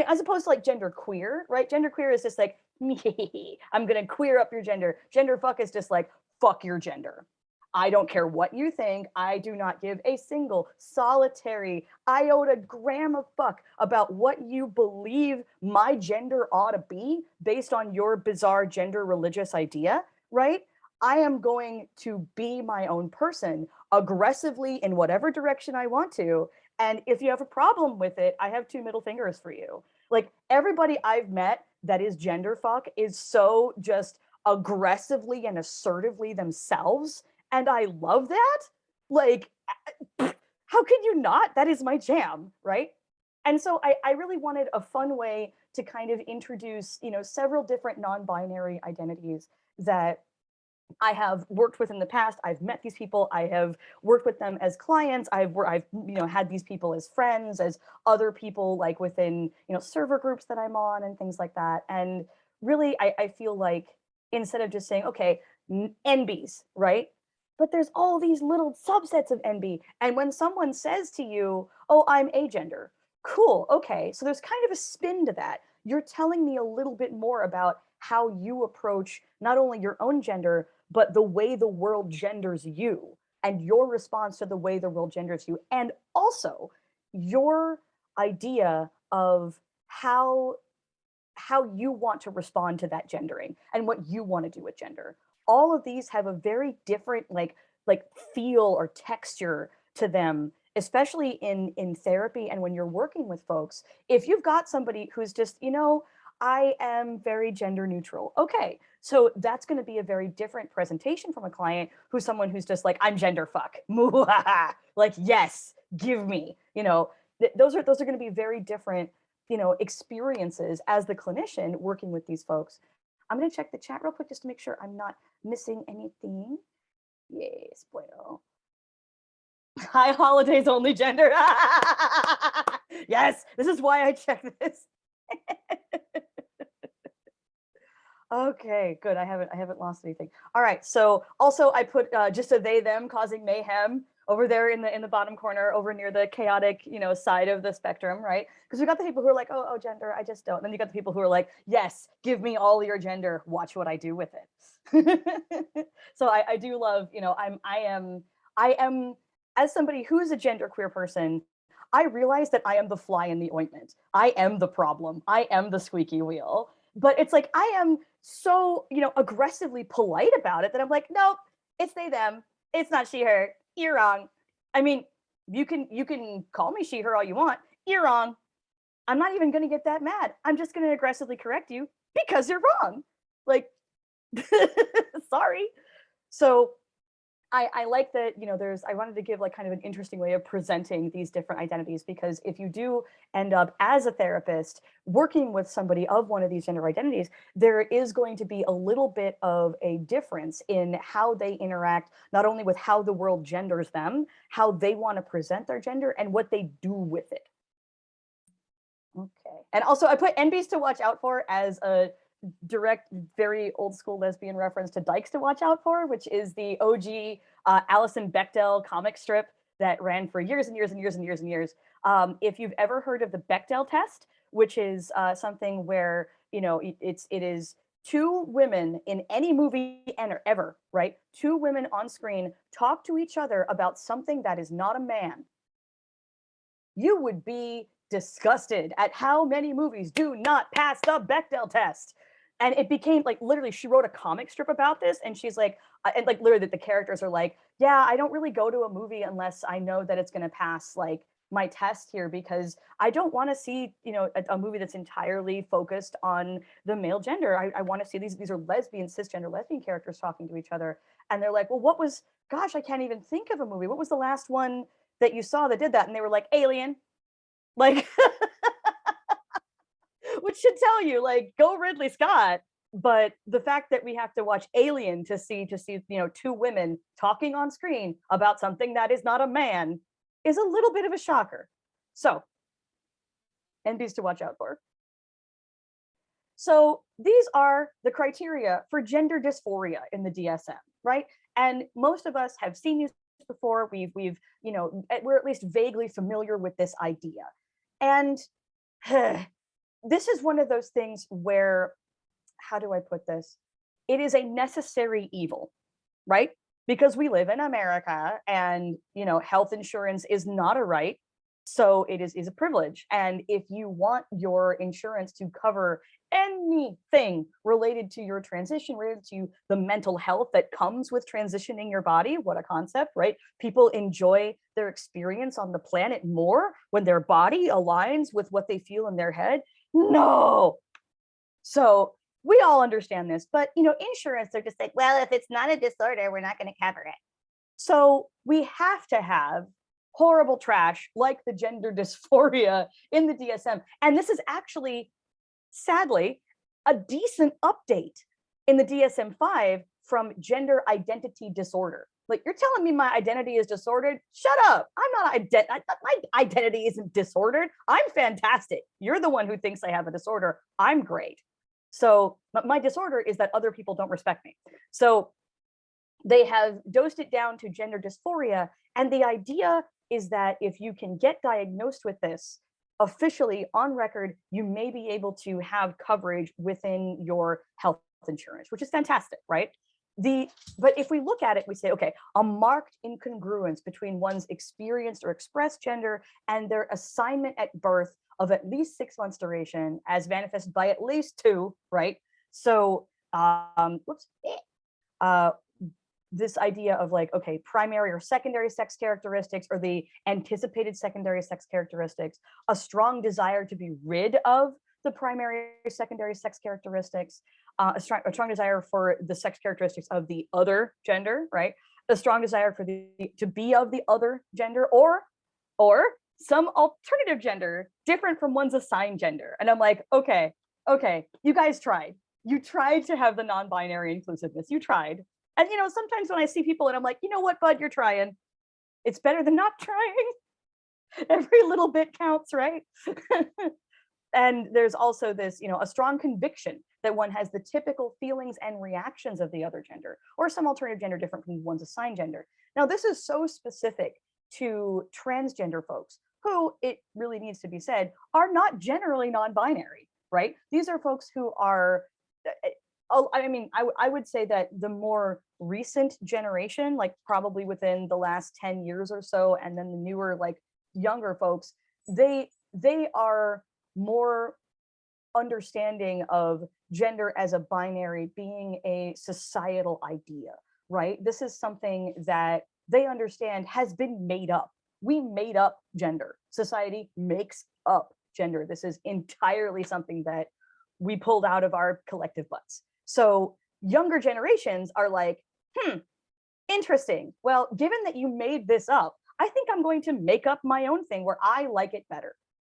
as opposed to like gender queer, right? Gender queer is just like, I'm going to queer up your gender. Gender fuck is just like, fuck your gender. I don't care what you think. I do not give a single solitary iota gram of fuck about what you believe my gender ought to be based on your bizarre gender religious idea, right? I am going to be my own person aggressively in whatever direction I want to. And if you have a problem with it, I have two middle fingers for you. Like, everybody I've met that is gender fuck is so just aggressively and assertively themselves. And I love that. Like, how could you not? That is my jam, right? And so I really wanted a fun way to kind of introduce, several different non-binary identities that I have worked with in the past. I've met these people. I have worked with them as clients. I've had these people as friends, as other people, like within server groups that I'm on and things like that. And really, I feel like instead of just saying, okay, NBs, right? But there's all these little subsets of NB. And when someone says to you, oh, I'm agender, cool, okay. So there's kind of a spin to that. You're telling me a little bit more about how you approach not only your own gender, but the way the world genders you and your response to the way the world genders you. And also your idea of how you want to respond to that gendering and what you want to do with gender. All of these have a very different like feel or texture to them, especially in therapy and when you're working with folks. If you've got somebody who's just, I am very gender neutral. Okay, so that's going to be a very different presentation from a client who's someone who's just like, I'm gender fuck. Like, yes, give me. Those are going to be very different, experiences as the clinician working with these folks. I'm going to check the chat real quick just to make sure I'm not missing anything. Yes, bueno. High holidays only gender. Yes, this is why I check this. Okay, good. I haven't lost anything. All right. So also I put just a they them causing mayhem over there in the bottom corner over near the chaotic side of the spectrum, right? Because we got the people who are like, oh gender, I just don't. And then you got the people who are like, yes, give me all your gender. Watch what I do with it. So I do love, I am as somebody who's a genderqueer person, I realize that I am the fly in the ointment. I am the problem. I am the squeaky wheel. But it's like I am so, aggressively polite about it that I'm like, nope, it's they, them. It's not she, her. You're wrong. I mean, you can call me she, her all you want. You're wrong. I'm not even going to get that mad. I'm just going to aggressively correct you because you're wrong. Like, sorry. So I like that, I wanted to give like kind of an interesting way of presenting these different identities, because if you do end up as a therapist working with somebody of one of these gender identities, there is going to be a little bit of a difference in how they interact, not only with how the world genders them, how they want to present their gender, and what they do with it. Okay. And also I put NBs to watch out for as a direct, very old school lesbian reference to Dykes to watch out for, which is the OG Alison Bechdel comic strip that ran for years and years and years and years and years. If you've ever heard of the Bechdel test, which is something where it is two women in any movie ever, right? Two women on screen talk to each other about something that is not a man. You would be disgusted at how many movies do not pass the Bechdel test. And it became like, literally, she wrote a comic strip about this, and she's like, and like literally the characters are like, yeah, I don't really go to a movie unless I know that it's going to pass like my test here, because I don't want to see, a movie that's entirely focused on the male gender. I want to see these are lesbian, cisgender lesbian characters talking to each other. And they're like, well, what was gosh, I can't even think of a movie. What was the last one that you saw that did that? And they were like, Alien. Like, which should tell you, like, go Ridley Scott. But the fact that we have to watch Alien to see, two women talking on screen about something that is not a man is a little bit of a shocker. So, NBs to watch out for. So these are the criteria for gender dysphoria in the DSM, right? And most of us have seen these before. We're at least vaguely familiar with this idea. And this is one of those things where, how do I put this? It is a necessary evil, right? Because we live in America and, health insurance is not a right. So it is a privilege. And if you want your insurance to cover anything related to your transition, related to the mental health that comes with transitioning your body, what a concept, right? People enjoy their experience on the planet more when their body aligns with what they feel in their head. No. So we all understand this, but insurance, they're just like, well, if it's not a disorder, we're not going to cover it. So we have to have horrible trash like the gender dysphoria in the DSM. And this is actually, sadly, a decent update in the DSM-5 from gender identity disorder. Like, you're telling me my identity is disordered? Shut up. My identity isn't disordered. I'm fantastic. You're the one who thinks I have a disorder. I'm great. So my disorder is that other people don't respect me. So they have dosed it down to gender dysphoria. And the idea is that if you can get diagnosed with this officially on record, you may be able to have coverage within your health insurance, which is fantastic, right? But if we look at it, we say, okay, a marked incongruence between one's experienced or expressed gender and their assignment at birth of at least 6 months duration, as manifested by at least 2, right? So, this idea of like, okay, primary or secondary sex characteristics or the anticipated secondary sex characteristics, a strong desire to be rid of the primary or secondary sex characteristics, a strong desire for the sex characteristics of the other gender, right? A strong desire for to be of the other gender, or some alternative gender different from one's assigned gender. And I'm like, okay, you guys tried. You tried to have the non-binary inclusiveness. You tried. And sometimes when I see people and I'm like, you know what, bud, you're trying. It's better than not trying. Every little bit counts, right? And there's also this, a strong conviction that one has the typical feelings and reactions of the other gender, or some alternative gender different from one's assigned gender. Now, this is so specific to transgender folks who, it really needs to be said, are not generally non-binary, right? These are folks who are, I would say that the more recent generation, like probably within the last 10 years or so, and then the newer, like younger folks, they are more understanding of gender as a binary being a societal idea, right? This is something that they understand has been made up. We made up gender. Society makes up gender. This is entirely something that we pulled out of our collective butts. So younger generations are like, interesting. Well, given that you made this up, I think I'm going to make up my own thing where I like it better.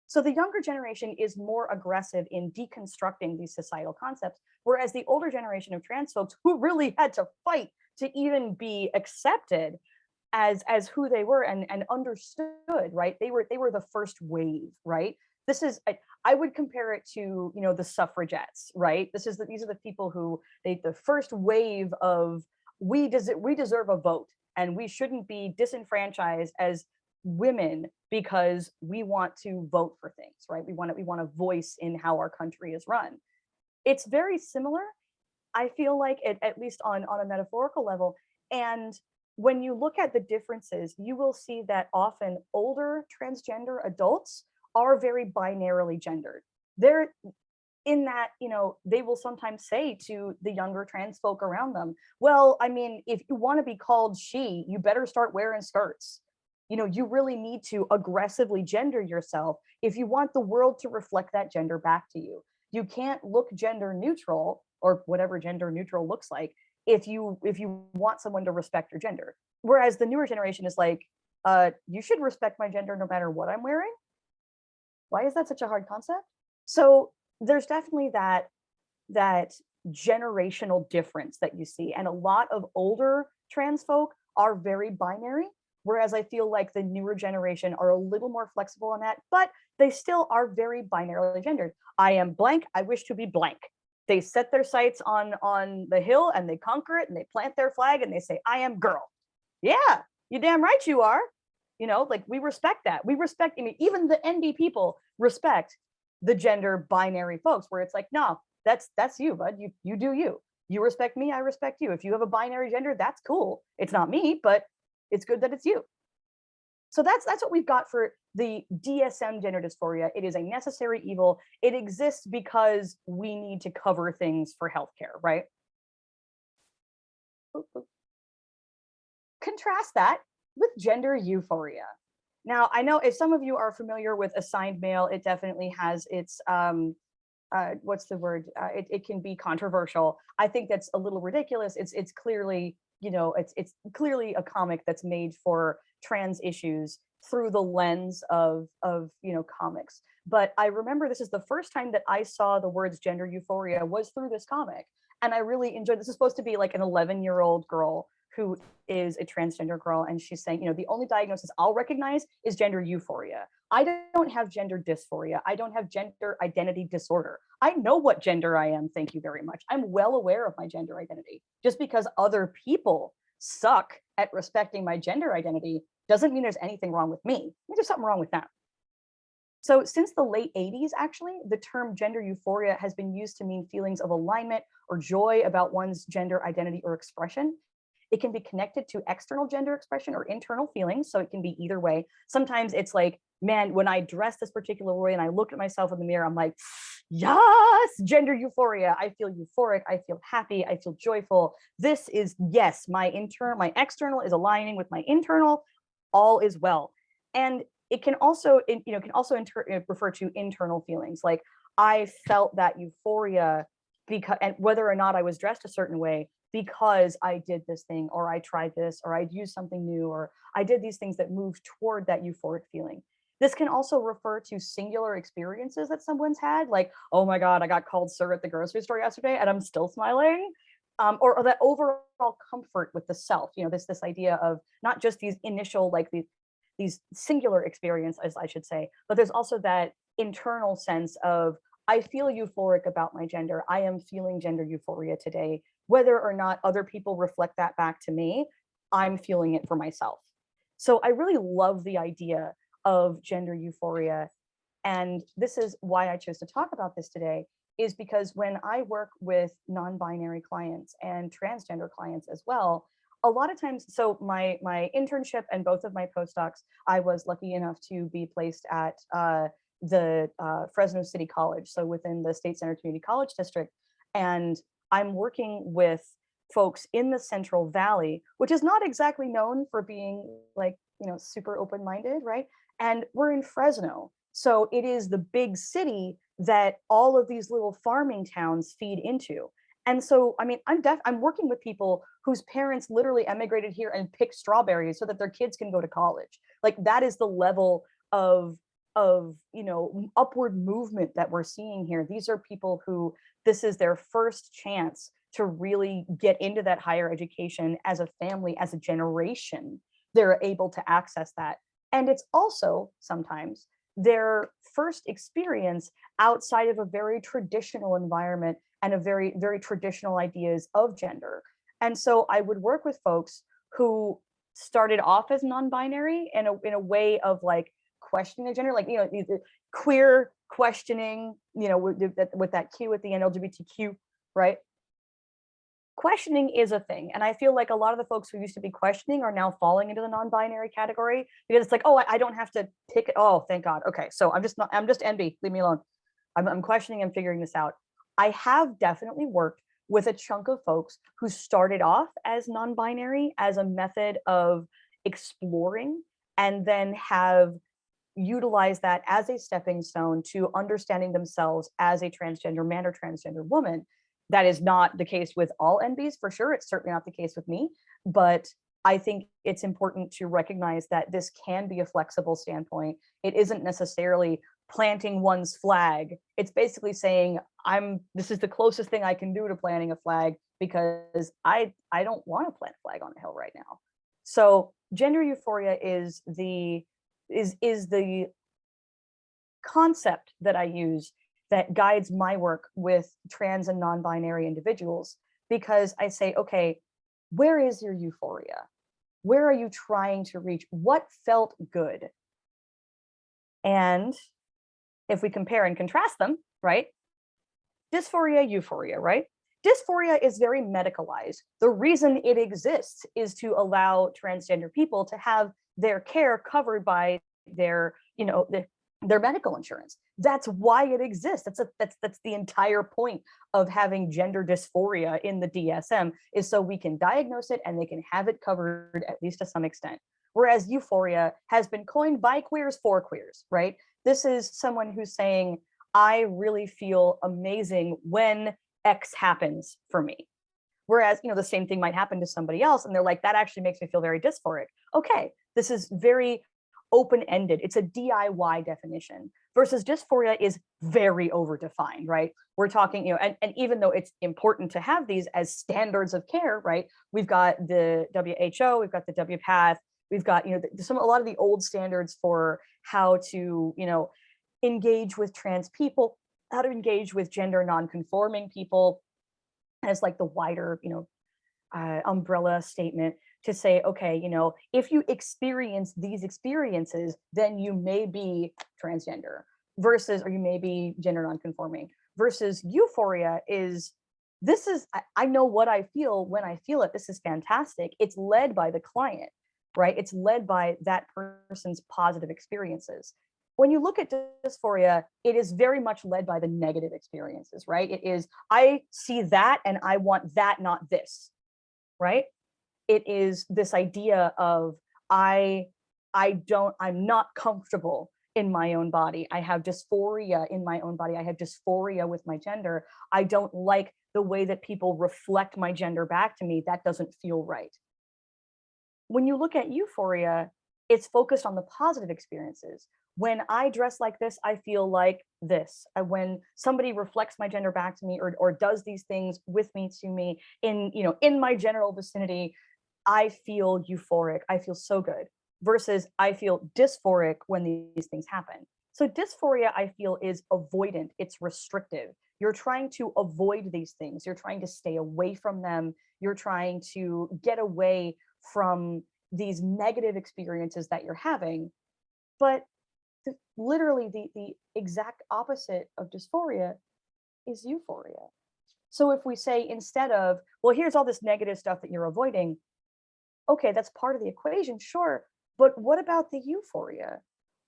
So the younger generation is more aggressive in deconstructing these societal concepts, whereas the older generation of trans folks who really had to fight to even be accepted as who they were and understood, right? They were the first wave, right? This is, I would compare it to, the suffragettes, right? These are the people who the first wave of we deserve a vote and we shouldn't be disenfranchised as women because we want to vote for things, right? We want a voice in how our country is run. It's very similar, I feel like, at least on a metaphorical level. And when you look at the differences, you will see that often older transgender adults are very binarily gendered. They're in that, they will sometimes say to the younger trans folk around them, well, I mean, if you want to be called she, you better start wearing skirts. You really need to aggressively gender yourself if you want the world to reflect that gender back to you. You can't look gender neutral, or whatever gender neutral looks like, if you want someone to respect your gender. Whereas the newer generation is like, you should respect my gender no matter what I'm wearing. Why is that such a hard concept? So there's definitely that generational difference that you see. And a lot of older trans folk are very binary, whereas I feel like the newer generation are a little more flexible on that, but they still are very binarily gendered. I am blank, I wish to be blank. They set their sights on the hill and they conquer it and they plant their flag and they say, I am girl. Yeah, you damn right you are. You know, like we respect that. We respect, I mean, even the NB people respect the gender binary folks where it's like, no, that's you, bud. You do you. You respect me, I respect you. If you have a binary gender, that's cool. It's not me, but it's good that it's you. So that's what we've got for the DSM gender dysphoria. It is a necessary evil. It exists because we need to cover things for healthcare, right? Contrast that with gender euphoria. Now, I know if some of you are familiar with assigned male, it definitely has its what's the word? It can be controversial. I think that's a little ridiculous. It's clearly, you know, it's clearly a comic that's made for trans issues through the lens of you know, comics. But I remember this is the first time that I saw the words gender euphoria was through this comic, and I really enjoyed. This is supposed to be like an 11-year-old girl who is a transgender girl, and she's saying, you know, the only diagnosis I'll recognize is gender euphoria. I don't have gender dysphoria. I don't have gender identity disorder. I know what gender I am, thank you very much. I'm well aware of my gender identity. Just because other people suck at respecting my gender identity doesn't mean there's anything wrong with me. There's something wrong with them. So since the late 80s, actually, the term gender euphoria has been used to mean feelings of alignment or joy about one's gender identity or expression. It can be connected to external gender expression or internal feelings, so it can be either way. Sometimes it's like, man, when I dress this particular way and I look at myself in the mirror, I'm like, yes, gender euphoria. I feel euphoric, I feel happy, I feel joyful. This is, yes, my external is aligning with my internal, all is well. And it can also, refer to internal feelings. Like I felt that euphoria because, and whether or not I was dressed a certain way, because I did this thing, or I tried this, or I used something new, or I did these things that moved toward that euphoric feeling. This can also refer to singular experiences that someone's had, like, oh my God, I got called sir at the grocery store yesterday and I'm still smiling. Or that overall comfort with the self, you know, this idea of not just these initial, like these singular experiences, I should say, but there's also that internal sense of, I feel euphoric about my gender. I am feeling gender euphoria today. Whether or not other people reflect that back to me, I'm feeling it for myself. So I really love the idea of gender euphoria. And this is why I chose to talk about this today, is because when I work with non-binary clients and transgender clients as well, a lot of times, so my internship and both of my postdocs, I was lucky enough to be placed at the Fresno City College, so within the State Center Community College District. And I'm working with folks in the Central Valley, which is not exactly known for being like, you know, super open-minded, right? And we're in Fresno. So it is the big city that all of these little farming towns feed into. And so, I mean, I'm working with people whose parents literally emigrated here and picked strawberries so that their kids can go to college. Like that is the level of you know, upward movement that we're seeing here. These are people who this is their first chance to really get into that higher education as a family, as a generation. They're able to access that. And it's also sometimes their first experience outside of a very traditional environment and a very, very traditional ideas of gender. And so I would work with folks who started off as non-binary in a way of like questioning their gender, like, you know, queer questioning, you know, with that Q at the end, LGBTQ, right? Questioning is a thing. And I feel like a lot of the folks who used to be questioning are now falling into the non-binary category because it's like, oh, I don't have to pick it. Oh, thank God. Okay. So I'm just NB, leave me alone. I'm questioning and figuring this out. I have definitely worked with a chunk of folks who started off as non-binary as a method of exploring and then have utilized that as a stepping stone to understanding themselves as a transgender man or transgender woman. That is not the case with all NBs, for sure. It's certainly not the case with me, but I think it's important to recognize that this can be a flexible standpoint. It isn't necessarily planting one's flag. It's basically saying, this is the closest thing I can do to planting a flag, because I don't want to plant a flag on a hill right now. So gender euphoria is the concept that I use that guides my work with trans and non-binary individuals, because I say, okay, where is your euphoria? Where are you trying to reach? What felt good? And if we compare and contrast them, right? Dysphoria, euphoria, right? Dysphoria is very medicalized. The reason it exists is to allow transgender people to have their care covered by their, their medical insurance. That's why it exists. That's the entire point of having gender dysphoria in the DSM, is so we can diagnose it and they can have it covered, at least to some extent. Whereas euphoria has been coined by queers for queers, right? This is someone who's saying, I really feel amazing when X happens for me. Whereas, the same thing might happen to somebody else, and they're like, that actually makes me feel very dysphoric. Okay, this is very open-ended. It's a DIY definition, versus dysphoria is very overdefined, right? We're talking, and even though it's important to have these as standards of care, right? We've got the WHO, we've got the WPATH, we've got, a lot of the old standards for how to, engage with trans people, how to engage with gender non-conforming people, as like the wider, umbrella statement to say, okay, if you experience these experiences, then you may be transgender, versus, or you may be gender non-conforming, versus euphoria is, I know what I feel when I feel it. This is fantastic. It's led by the client, right? It's led by that person's positive experiences. When you look at dysphoria, it is very much led by the negative experiences, right? It is, I see that and I want that, not this, right? It is this idea of, I'm not comfortable in my own body. I have dysphoria in my own body. I have dysphoria with my gender. I don't like the way that people reflect my gender back to me. That doesn't feel right. When you look at euphoria, it's focused on the positive experiences. When I dress like this, I feel like this. When somebody reflects my gender back to me, or does these things with me, to me, in my general vicinity, I feel euphoric. I feel so good. Versus I feel dysphoric when these things happen. So dysphoria, I feel, is avoidant. It's restrictive. You're trying to avoid these things. You're trying to stay away from them. You're trying to get away from these negative experiences that you're having. But literally the exact opposite of dysphoria is euphoria. So if we say, instead of, well, here's all this negative stuff that you're avoiding, okay, that's part of the equation, sure, but what about the euphoria?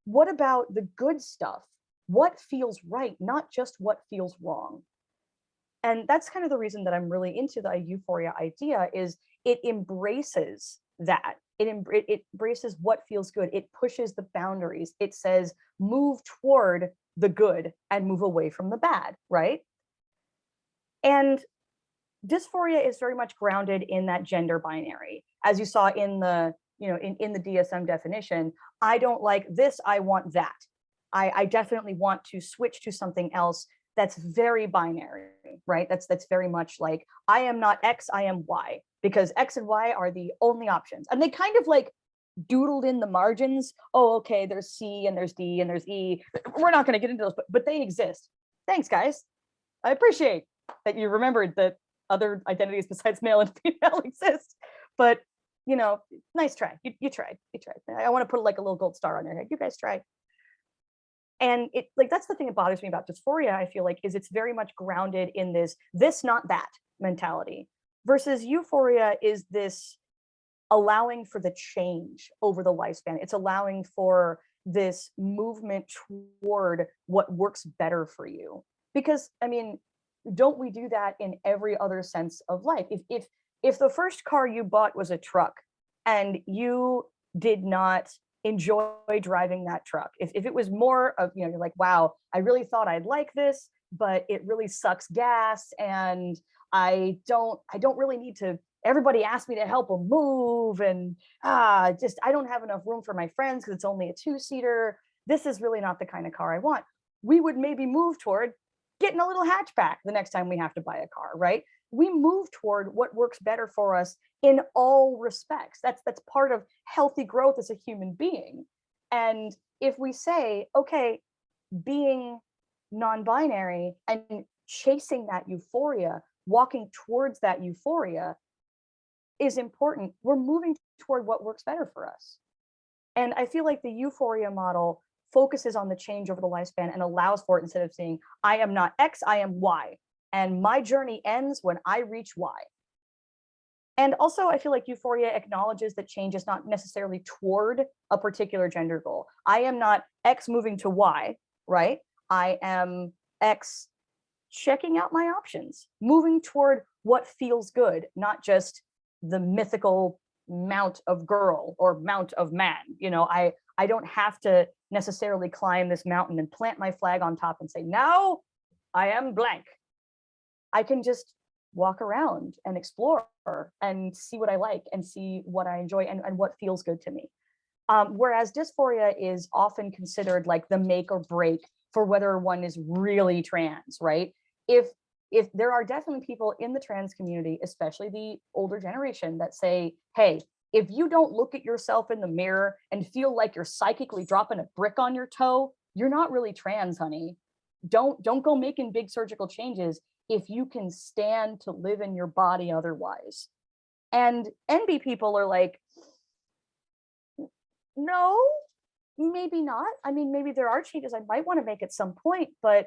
What about the good stuff? What feels right, not just what feels wrong? And that's kind of the reason that I'm really into the euphoria idea, is it embraces that. It embraces what feels good. It pushes the boundaries. It says, move toward the good and move away from the bad, right? And dysphoria is very much grounded in that gender binary. As you saw in the, in the DSM definition, I don't like this, I want that. I definitely want to switch to something else that's very binary, right? That's very much like, I am not X, I am Y, because X and Y are the only options. And they kind of like doodled in the margins. Oh, okay, there's C and there's D and there's E. We're not going to get into those, but they exist. Thanks, guys. I appreciate that you remembered that other identities besides male and female exist. But, nice try. You tried. I want to put like a little gold star on your head. You guys tried. And it, like, that's the thing that bothers me about dysphoria, I feel like, is it's very much grounded in this not that mentality, versus euphoria is this allowing for the change over the lifespan. It's allowing for this movement toward what works better for you. Because, I mean, don't we do that in every other sense of life? If the first car you bought was a truck and you did not enjoy driving that truck, if it was more of, you're like, wow, I really thought I'd like this, but it really sucks gas, and I don't really need to everybody asked me to help them move, and just I don't have enough room for my friends because it's only a 2-seater. This is really not the kind of car I want. We would maybe move toward getting a little hatchback the next time we have to buy a car, right? We move toward what works better for us in all respects. That's part of healthy growth as a human being. And if we say, okay, being non-binary and chasing that euphoria, walking towards that euphoria is important, we're moving toward what works better for us. And I feel like the euphoria model focuses on the change over the lifespan and allows for it, instead of saying, I am not X, I am Y. And my journey ends when I reach Y. And also, I feel like euphoria acknowledges that change is not necessarily toward a particular gender goal. I am not X moving to Y, right? I am X checking out my options, moving toward what feels good, not just the mythical mount of girl or mount of man. You know, I don't have to necessarily climb this mountain and plant my flag on top and say, now I am blank. I can just walk around and explore and see what I like and see what I enjoy and what feels good to me. Whereas dysphoria is often considered like the make or break for whether one is really trans, right? If there are definitely people in the trans community, especially the older generation, that say, hey, if you don't look at yourself in the mirror and feel like you're psychically dropping a brick on your toe, you're not really trans, honey. Don't go making big surgical changes if you can stand to live in your body otherwise. And NB people are like, no, maybe not. I mean, maybe there are changes I might want to make at some point, but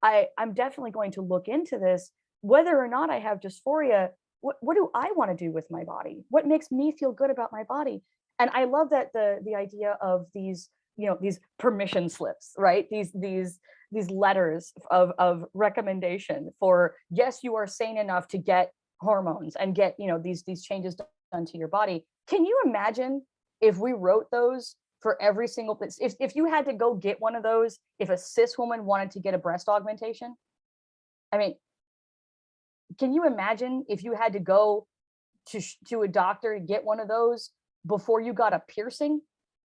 I'm definitely going to look into this. Whether or not I have dysphoria, what do I want to do with my body? What makes me feel good about my body? And I love that the idea of these, you know, these permission slips, right? These letters of recommendation for, yes, you are sane enough to get hormones and get, you know, these changes done to your body. Can you imagine if we wrote those for every single place? If you had to go get one of those, if a cis woman wanted to get a breast augmentation, I mean, can you imagine if you had to go to a doctor to get one of those before you got a piercing,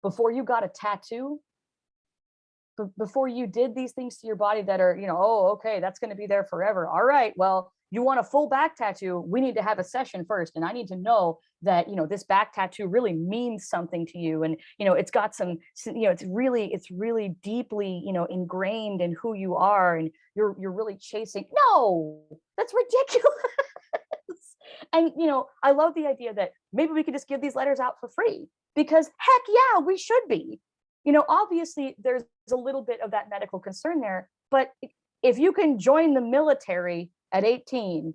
before you got a tattoo, before you did these things to your body that are, you know, oh, okay, that's going to be there forever. All right, well, you want a full back tattoo, we need to have a session first. And I need to know that, you know, this back tattoo really means something to you. And, you know, it's got some, you know, it's really deeply, you know, ingrained in who you are. And you're really chasing. No, that's ridiculous. And, you know, I love the idea that maybe we could just give these letters out for free, because heck yeah, we should be. You know, obviously there's a little bit of that medical concern there, but if you can join the military at 18,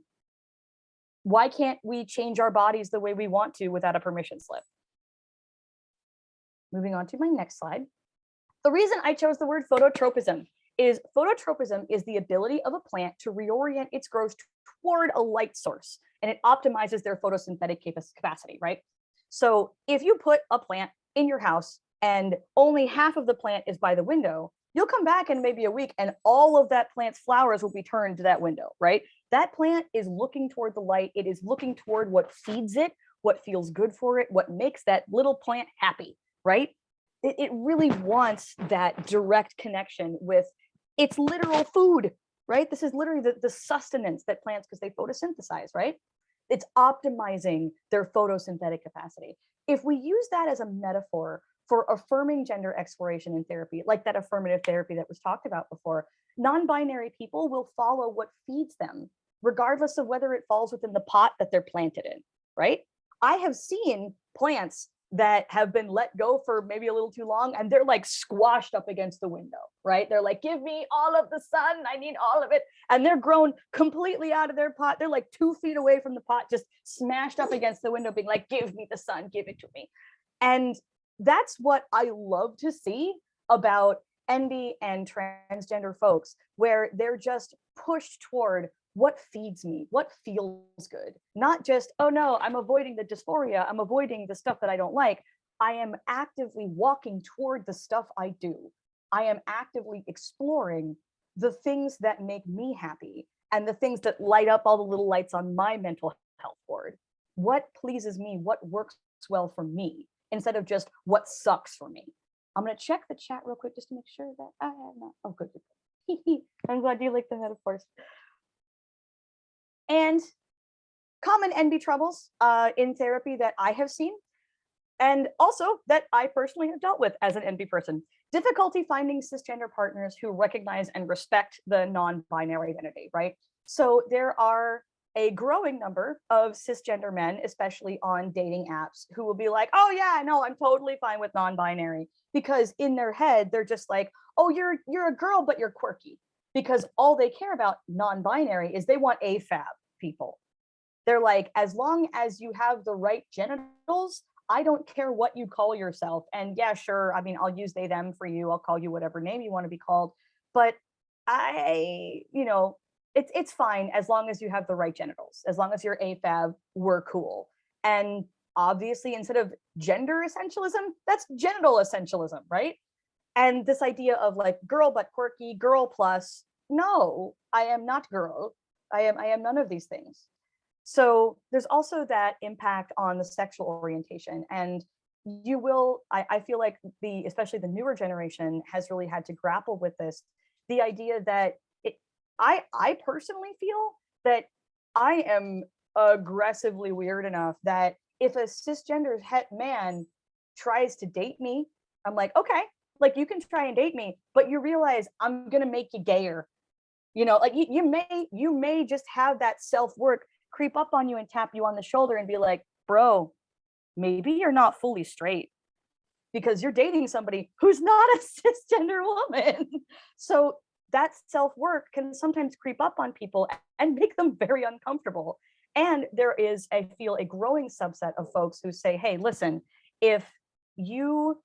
why can't we change our bodies the way we want to without a permission slip? Moving on to my next slide. The reason I chose the word phototropism is the ability of a plant to reorient its growth toward a light source, and it optimizes their photosynthetic capacity, right? So if you put a plant in your house and only half of the plant is by the window, you'll come back in maybe a week and all of that plant's flowers will be turned to that window, right? That plant is looking toward the light. It is looking toward what feeds it, what feels good for it, what makes that little plant happy, right? It really wants that direct connection with its literal food, right? This is literally the sustenance that plants, because they photosynthesize, right? It's optimizing their photosynthetic capacity. If we use that as a metaphor for affirming gender exploration in therapy, like that affirmative therapy that was talked about before, non-binary people will follow what feeds them, regardless of whether it falls within the pot that they're planted in, right? I have seen plants that have been let go for maybe a little too long and they're like squashed up against the window, right? They're like, give me all of the sun, I need all of it. And they're grown completely out of their pot. They're like 2 feet away from the pot, just smashed up against the window, being like, give me the sun, give it to me. And that's what I love to see about NB and transgender folks, where they're just pushed toward what feeds me, what feels good, not just, oh no, I'm avoiding the dysphoria, I'm avoiding the stuff that I don't like. I am actively walking toward the stuff I do. I am actively exploring the things that make me happy and the things that light up all the little lights on my mental health board. what pleases me, what works well for me, instead of just what sucks for me. I'm going to check the chat real quick just to make sure that I have not. Oh, good. I'm glad you like the metaphors. And common NB troubles in therapy that I have seen, and also that I personally have dealt with as an NB person. Difficulty finding cisgender partners who recognize and respect the non-binary identity, right? So there are a growing number of cisgender men, especially on dating apps, who will be like, oh yeah, no, I'm totally fine with non-binary, because in their head, they're just like, oh, you're a girl, but you're quirky, because all they care about non-binary is they want AFAB people. They're like, as long as you have the right genitals, I don't care what you call yourself. And yeah, sure, I mean, I'll use they, them for you. I'll call you whatever name you want to be called. But it's fine as long as you have the right genitals. As long as you're AFAB, we're cool. And obviously, instead of gender essentialism, that's genital essentialism, right? And this idea of like girl but quirky, girl plus, no, I am not girl. I am none of these things. So there's also that impact on the sexual orientation. And you will, I feel like especially the newer generation has really had to grapple with this. The idea that I personally feel that I am aggressively weird enough that if a cisgender het man tries to date me, I'm like, okay, like you can try and date me, but you realize I'm gonna make you gayer. You know, like you may just have that self-work creep up on you and tap you on the shoulder and be like, bro, maybe you're not fully straight because you're dating somebody who's not a cisgender woman. So that self-work can sometimes creep up on people and make them very uncomfortable. And there is, I feel, a growing subset of folks who say, hey, listen, if you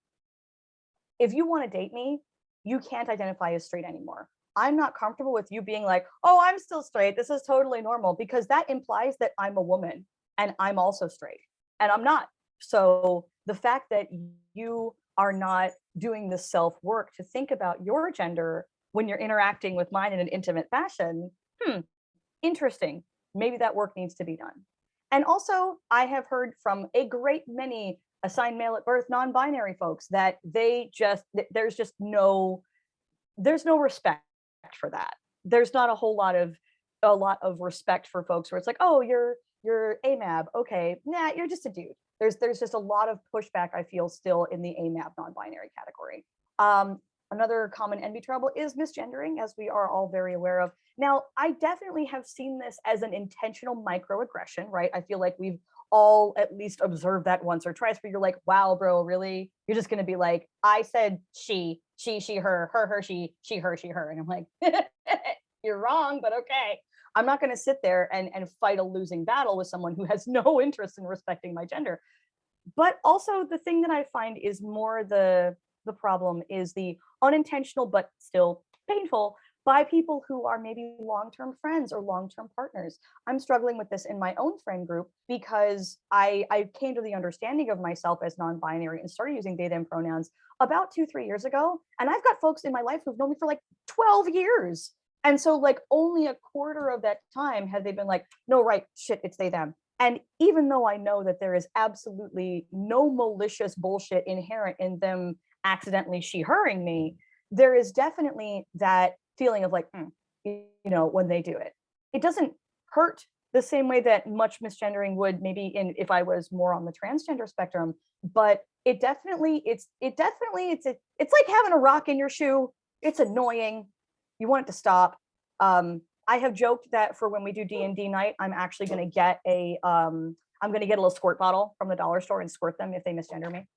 want to date me, you can't identify as straight anymore. I'm not comfortable with you being like, oh, I'm still straight, this is totally normal, because that implies that I'm a woman and I'm also straight, and I'm not. So the fact that you are not doing the self-work to think about your gender when you're interacting with mine in an intimate fashion, interesting. Maybe that work needs to be done. And also, I have heard from a great many assigned male at birth non-binary folks that there's no respect for that. There's not a lot of respect for folks where it's like, oh, you're AMAB, okay, nah, you're just a dude. There's just a lot of pushback, I feel, still in the AMAB non-binary category. Another common NB trouble is misgendering, as we are all very aware of. Now, I definitely have seen this as an intentional microaggression, right? I feel like we've all at least observed that once or twice, where you're like, wow, bro, really? You're just gonna be like, I said she, her, she, her, her. And I'm like, you're wrong, but okay. I'm not gonna sit there and fight a losing battle with someone who has no interest in respecting my gender. But also the thing that I find is more the problem is the unintentional but still painful by people who are maybe long-term friends or long-term partners. I'm struggling with this in my own friend group because I came to the understanding of myself as non-binary and started using they, them pronouns about 2-3 years ago. And I've got folks in my life who've known me for like 12 years. And so like only a quarter of that time have they been like, no, right, shit, it's they, them. And even though I know that there is absolutely no malicious bullshit inherent in them accidentally she-herring me, there is definitely that feeling of like, when they do it. It doesn't hurt the same way that much misgendering would maybe if I was more on the transgender spectrum, but it's like having a rock in your shoe. It's annoying. You want it to stop. I have joked that for when we do D&D night, I'm actually going to get I'm going to get a little squirt bottle from the dollar store and squirt them if they misgender me.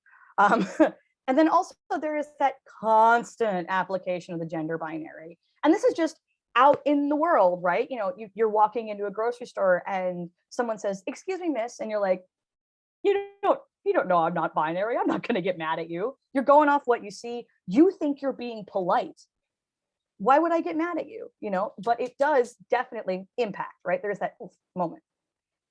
And then also there is that constant application of the gender binary. And this is just out in the world, right? You're walking into a grocery store and someone says, excuse me, miss. And you're like, you don't know I'm not binary. I'm not going to get mad at you. You're going off what you see. You think you're being polite. Why would I get mad at you? But it does definitely impact, right? There's that moment.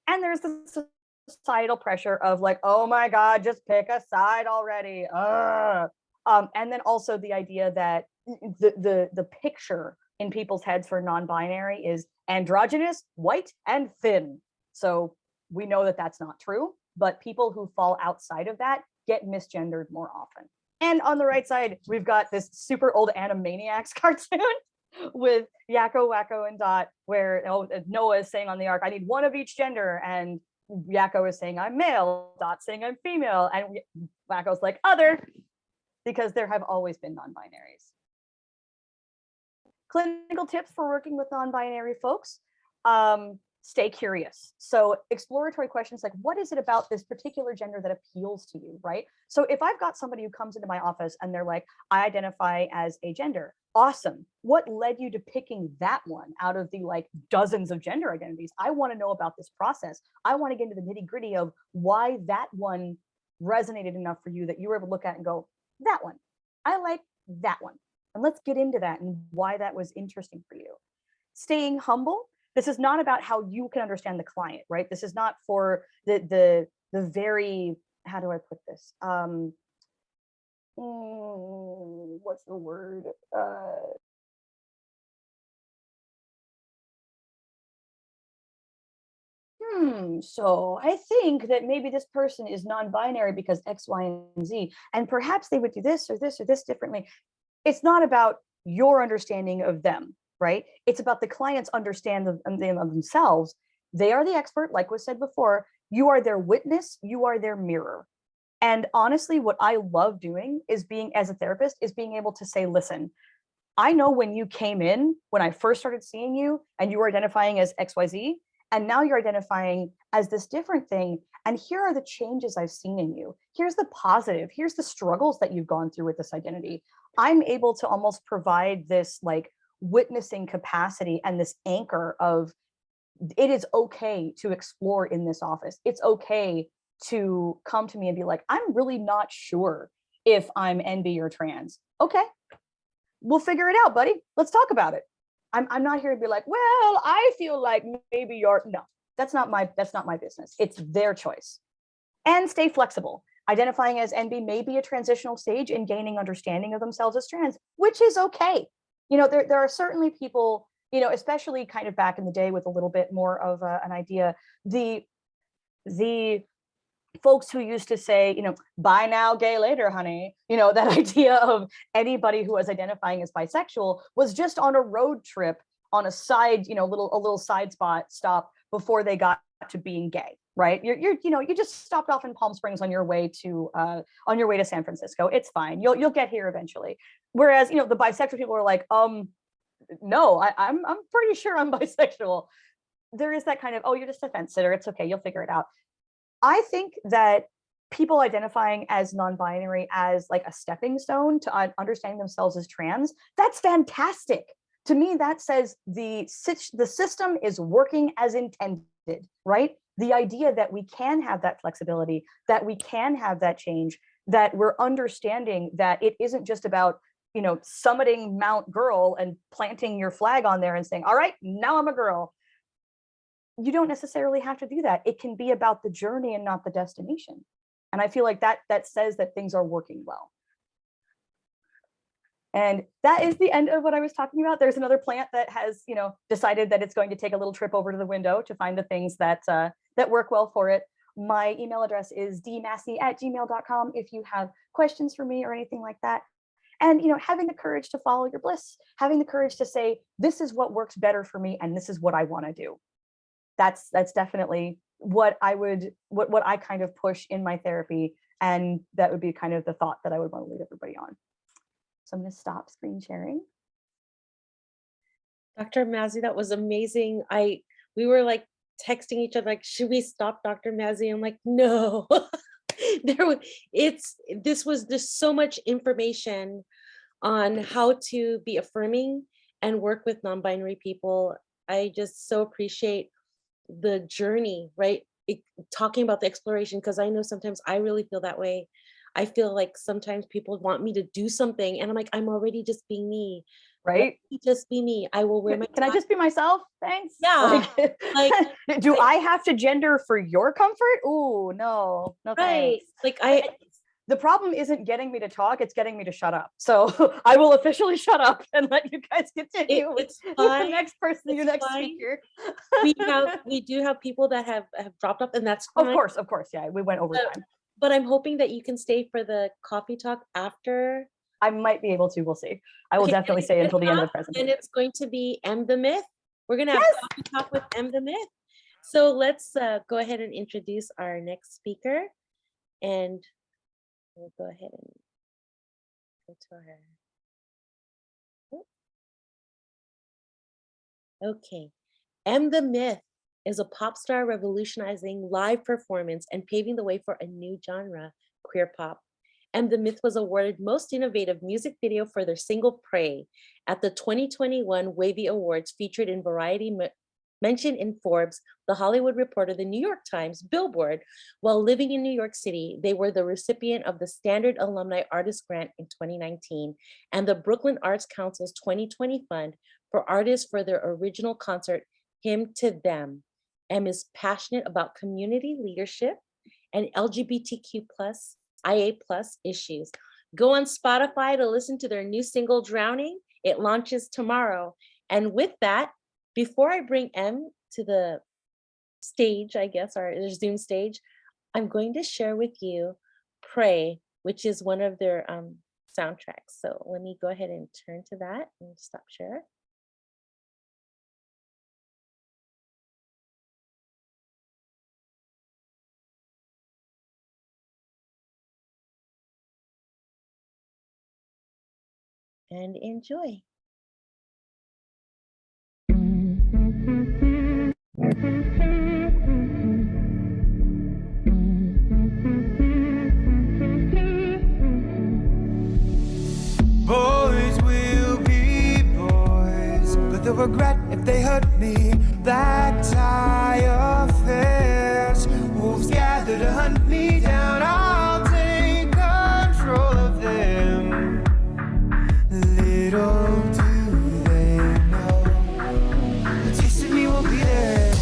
And there's the societal pressure of like, oh my God, just pick a side already. And then also the idea that the picture in people's heads for non-binary is androgynous, white, and thin. So we know that that's not true, but people who fall outside of that get misgendered more often. And on the right side, we've got this super old Animaniacs cartoon with Yakko, Wacko, and Dot, where Noah is saying on the ark, I need one of each gender, and Yakko is saying I'm male, Dot saying I'm female, and Wacko's like other, because there have always been non-binaries. Clinical tips for working with non-binary folks. Stay curious. So exploratory questions like, what is it about this particular gender that appeals to you, right? So if I've got somebody who comes into my office and they're like, I identify as a gender, awesome. What led you to picking that one out of the like dozens of gender identities? I want to know about this process. I want to get into the nitty gritty of why that one resonated enough for you that you were able to look at and go, that one, I like that one. And let's get into that and why that was interesting for you. Staying humble. This is not about how you can understand the client, right? This is not for the very, how do I put this? What's the word? So I think that maybe this person is non-binary because X, Y, and Z, and perhaps they would do this or this or this differently. It's not about your understanding of them, right? It's about the client's understanding of themselves. They are the expert, like was said before. You are their witness, you are their mirror. And honestly, what I love doing is being, as a therapist, is being able to say, listen, I know when you came in, when I first started seeing you and you were identifying as XYZ, and now you're identifying as this different thing. And here are the changes I've seen in you. Here's the positive, here's the struggles that you've gone through with this identity. I'm able to almost provide this like witnessing capacity and this anchor of, it is okay to explore in this office. It's okay to come to me and be like, I'm really not sure if I'm NB or trans. Okay, we'll figure it out, buddy. Let's talk about it. I'm not here to be like, well, I feel like maybe you're, no, that's not my business. It's their choice. And stay flexible. Identifying as NB may be a transitional stage in gaining understanding of themselves as trans, which is okay. You know, there are certainly people, you know, especially kind of back in the day with a little bit more of an idea, the folks who used to say, you know, bye now, gay later, honey, you know, that idea of anybody who was identifying as bisexual was just on a road trip on a side, you know, a little side stop before they got to being gay, right? You know, you just stopped off in Palm Springs on your way to San Francisco. It's fine. You'll get here eventually. Whereas, you know, the bisexual people are like, no, I'm pretty sure I'm bisexual. There is that kind of, oh, you're just a fence sitter. It's okay. You'll figure it out. I think that people identifying as non-binary as like a stepping stone to understanding themselves as trans, that's fantastic. To me, that says the system is working as intended, right? The idea that we can have that flexibility, that we can have that change, that we're understanding that it isn't just about, you know, summiting Mount Girl and planting your flag on there and saying, all right, now I'm a girl. You don't necessarily have to do that. It can be about the journey and not the destination. And I feel like that says that things are working well. And that is the end of what I was talking about. There's another plant that has, you know, decided that it's going to take a little trip over to the window to find the things that that work well for it. My email address is dmasci@gmail.com if you have questions for me or anything like that. And, you know, having the courage to follow your bliss, having the courage to say, this is what works better for me and this is what I want to do. That's definitely what I kind of push in my therapy, and that would be kind of the thought that I would want to leave everybody on. So I'm going to stop screen sharing. Dr. Masci, that was amazing. We were like texting each other, like, should we stop, Dr. Masci? I'm like, no. This was just so much information on how to be affirming and work with non-binary people. I just so appreciate the journey, right? Talking about the exploration, because I know sometimes I really feel that way. I feel like sometimes people want me to do something and I'm like, I'm already just being me. Right? Just be me. I will wear my Can I just be myself? Thanks. Yeah. Like do I have to gender for your comfort? Oh, no, right. thanks. the problem isn't getting me to talk, it's getting me to shut up. So I will officially shut up and let you guys continue with the next person, your next speaker. We do have people that have dropped off, and that's fine. Of course, yeah, we went over time. But I'm hoping that you can stay for the coffee talk after. I might be able to, we'll see. I will definitely stay until the end of the presentation. And it's going to be M the Myth. We're gonna have coffee talk with M the Myth. So let's go ahead and introduce our next speaker. And we'll go ahead and go to our. Okay. M the Myth is a pop star revolutionizing live performance and paving the way for a new genre, queer pop. M the Myth was awarded Most Innovative Music Video for their single Pray at the 2021 Wavy Awards, featured in Variety, mentioned in Forbes, The Hollywood Reporter, The New York Times, Billboard. While living in New York City, they were the recipient of the Standard Alumni Artist Grant in 2019 and the Brooklyn Arts Council's 2020 Fund for artists for their original concert, Hymn to Them. M is passionate about community leadership and LGBTQIA+ issues. Go on Spotify to listen to their new single, Drowning. It launches tomorrow. And with that, before I bring M to the stage, I guess, or their Zoom stage, I'm going to share with you Pray, which is one of their soundtracks. So let me go ahead and turn to that and stop share. And enjoy. Boys will be boys, but they'll regret if they hurt me. Black tie affairs, wolves gather to hunt me down. I'll take control of them. Little do they know, the taste of me will be there.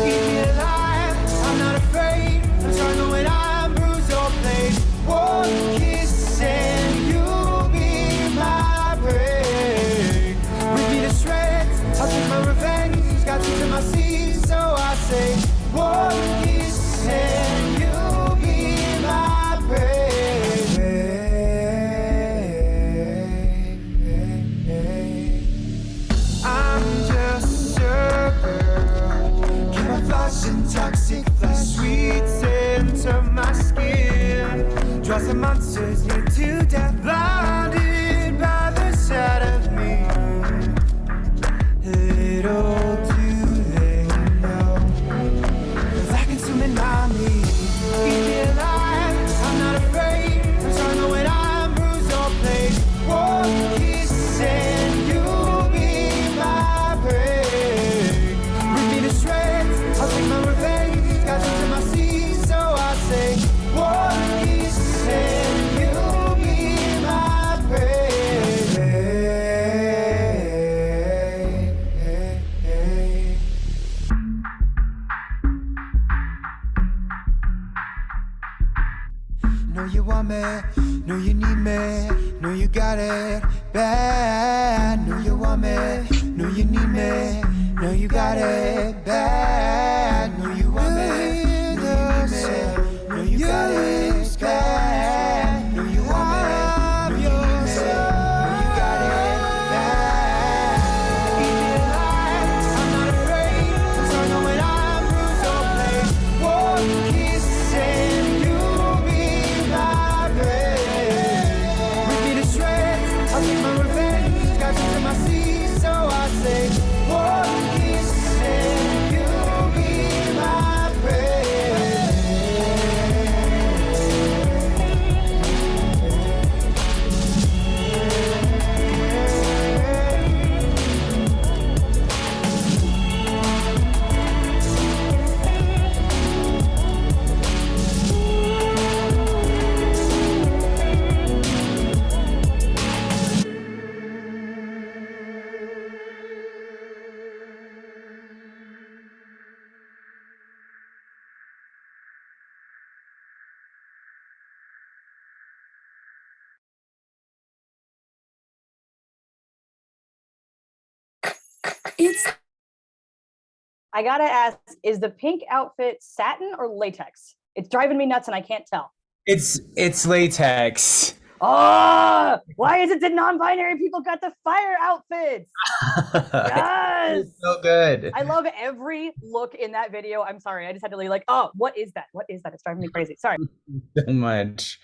Keep me alive, I'm not afraid. I'm stronger when I'm bruised or played. One kiss and you'll be my prey. Rip me to shreds, I'll take my revenge. Got you to my seas, so I say, one kiss and you'll be my prey. I'm just a girl, camouflage in toxic flesh, sweet scent of my skin. Draw some monsters near to death, blinded by the sight of me. Little do they know, if I consume and mind me, keep me alive. I'm not afraid, I'm stronger when I'm bruised or played. One kiss and you'll be my prey. Rip me to shreds, I'll take my revenge. Got you to my seas, so I say, one kiss and you'll be my prey. Know you want me, know you need me, know you got it bad. Know you want me, know you need me, know you got it bad. Know you want me, know you need me, know you got it bad. Know you want me, know you need me, know you got it bad. Keep me alive, I'm not afraid. I'm stronger when I'm bruised or played. One kiss and you'll be my prey. Rip me to shreds, I'll take my revenge. Got you to my seas, so I say, one kiss and you'll be I gotta ask, is the pink outfit satin or latex? It's driving me nuts and I can't tell. It's latex. Oh, why is it that non-binary people got the fire outfits? Yes. It's so good. I love every look in that video. I'm sorry. I just had to like, oh, what is that? What is that? It's driving me crazy. Sorry. So much.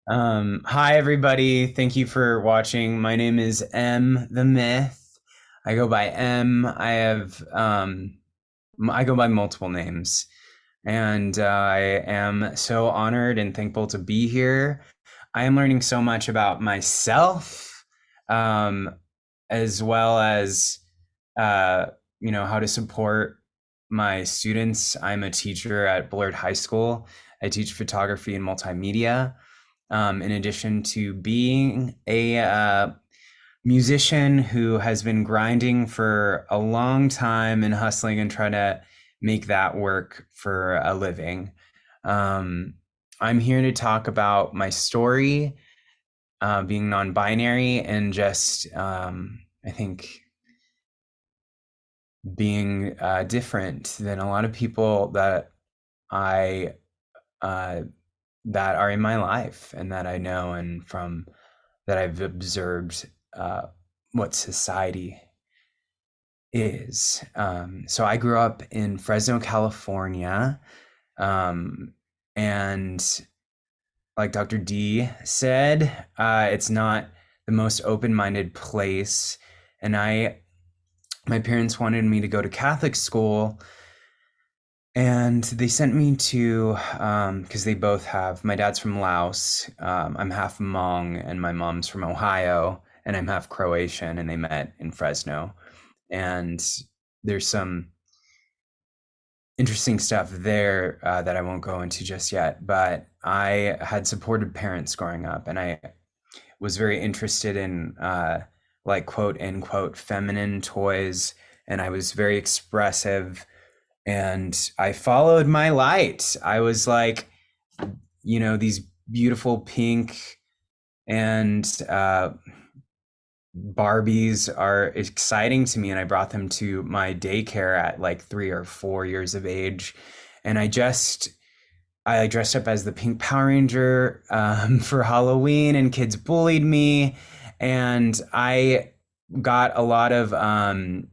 Hi, everybody. Thank you for watching. My name is M the Myth. I go by M. I go by multiple names. And I am so honored and thankful to be here. I am learning so much about myself, as well as, how to support my students. I'm a teacher at Bullard High School. I teach photography and multimedia. In addition to being a musician who has been grinding for a long time and hustling and trying to make that work for a living. I'm here to talk about my story, being non-binary, and just, I think, being different than a lot of people that that are in my life and that I know, and from that I've observed what society is. So I grew up in Fresno, California, and like Dr. Dee said, it's not the most open-minded place. And my parents wanted me to go to Catholic school, and they sent me to, because they both have, my dad's from Laos, I'm half Hmong, and my mom's from Ohio, and I'm half Croatian, and they met in Fresno. And there's some interesting stuff there that I won't go into just yet, but I had supportive parents growing up, and I was very interested in like quote unquote feminine toys, and I was very expressive, and I followed my light. I was like, these beautiful pink and Barbies are exciting to me, and I brought them to my daycare at like 3 or 4 years of age, and I dressed up as the Pink Power Ranger for Halloween, and kids bullied me, and I got a lot of a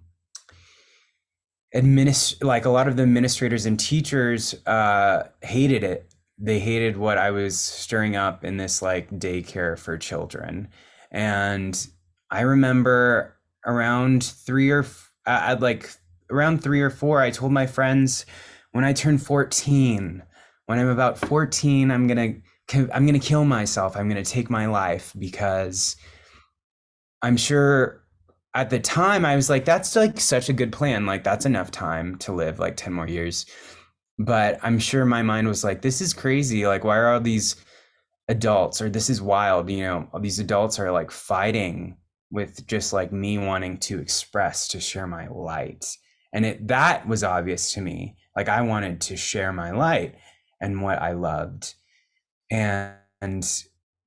lot of the administrators and teachers hated it. They hated what I was stirring up in this like daycare for children. And I remember around 3 or 4, I told my friends, when I turn 14, when I'm about 14, I'm gonna kill myself. I'm gonna take my life, because I'm sure at the time I was like, that's like such a good plan. Like, that's enough time to live like 10 more years. But I'm sure my mind was like, this is crazy. Like, why are all these adults, or this is wild, all these adults are like fighting with just like me wanting to express, to share my light. And that was obvious to me. Like, I wanted to share my light and what I loved. And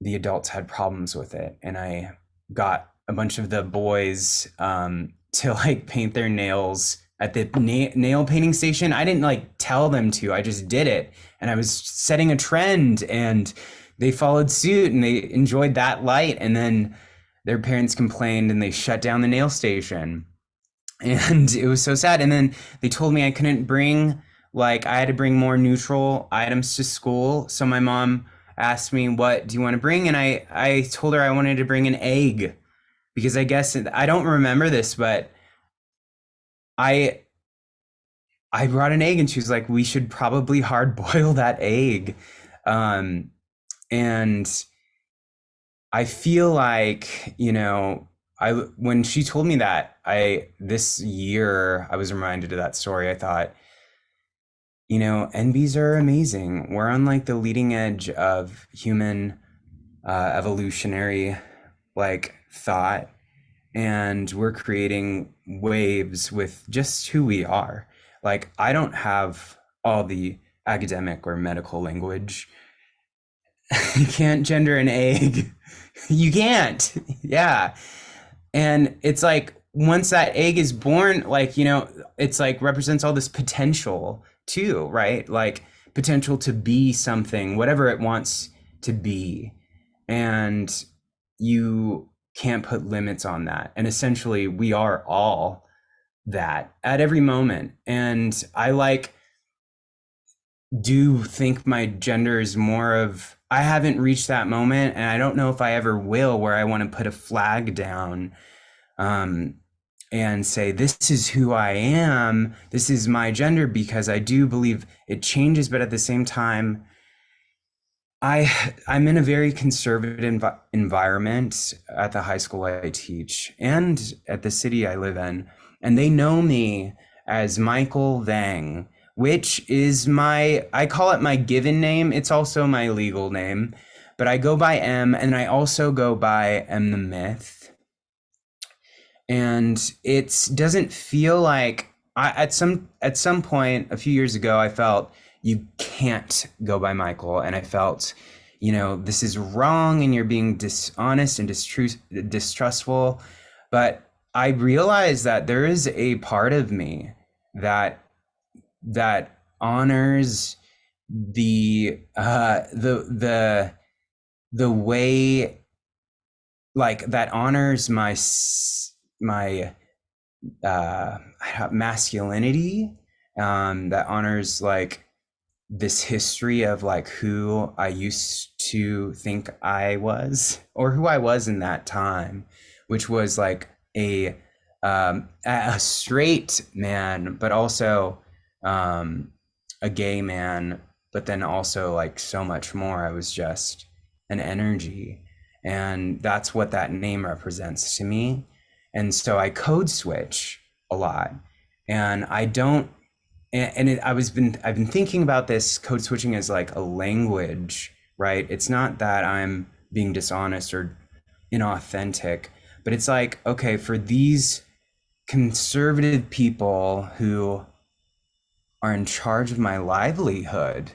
the adults had problems with it. And I got a bunch of the boys to like paint their nails at the nail painting station. I didn't like tell them to, I just did it. And I was setting a trend, and they followed suit, and they enjoyed that light. And then their parents complained, and they shut down the nail station. And it was so sad. And then they told me I couldn't bring, I had to bring more neutral items to school. So my mom asked me, what do you want to bring? And I told her I wanted to bring an egg, because I guess, I don't remember this, but I brought an egg, and she was like, we should probably hard boil that egg. And I feel like, when she told me that, this year, I was reminded of that story. I thought, NBs are amazing. We're on like the leading edge of human evolutionary thought, and we're creating waves with just who we are. Like, I don't have all the academic or medical language. You can't gender an egg. You can't. Yeah. And it's like, once that egg is born, like, you know, it's like represents all this potential too, right? Like potential to be something, whatever it wants to be. And you can't put limits on that. And essentially we are all that at every moment. And I do think my gender is more of, I haven't reached that moment, and I don't know if I ever will, where I want to put a flag down and say, this is who I am, this is my gender, because I do believe it changes. But at the same time, I'm in a very conservative environment at the high school I teach and at the city I live in. And they know me as Michael Vang, which is I call it my given name. It's also my legal name, but I go by M, and I also go by M the Myth. And it doesn't feel like, at some point a few years ago, I felt you can't go by Michael. And I felt, you know, this is wrong and you're being dishonest and distrustful. But I realized that there is a part of me that honors the way, like, that honors my masculinity, that honors like this history of like who I used to think I was, or who I was in that time, which was like a straight man, but also a gay man, but then also like so much more. I was just an energy, and that's what that name represents to me. And so I code switch a lot, and I don't. I've been thinking about this code switching as like a language, right? It's not that I'm being dishonest or inauthentic, but it's like, okay, for these conservative people who are in charge of my livelihood,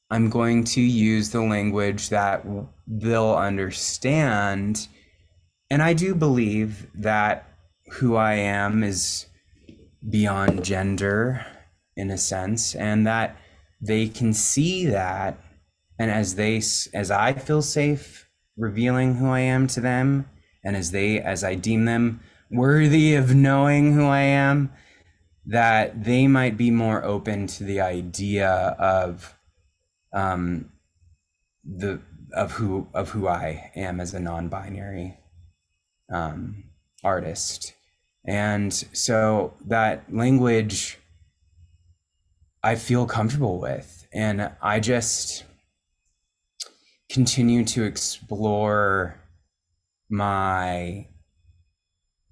I'm going to use the language that they'll understand. And I do believe that who I am is beyond gender, in a sense, and that they can see that. And as I feel safe revealing who I am to them, and as I deem them worthy of knowing who I am, that they might be more open to the idea of who I am as a non-binary artist. And so that language I feel comfortable with, and I just continue to explore I'm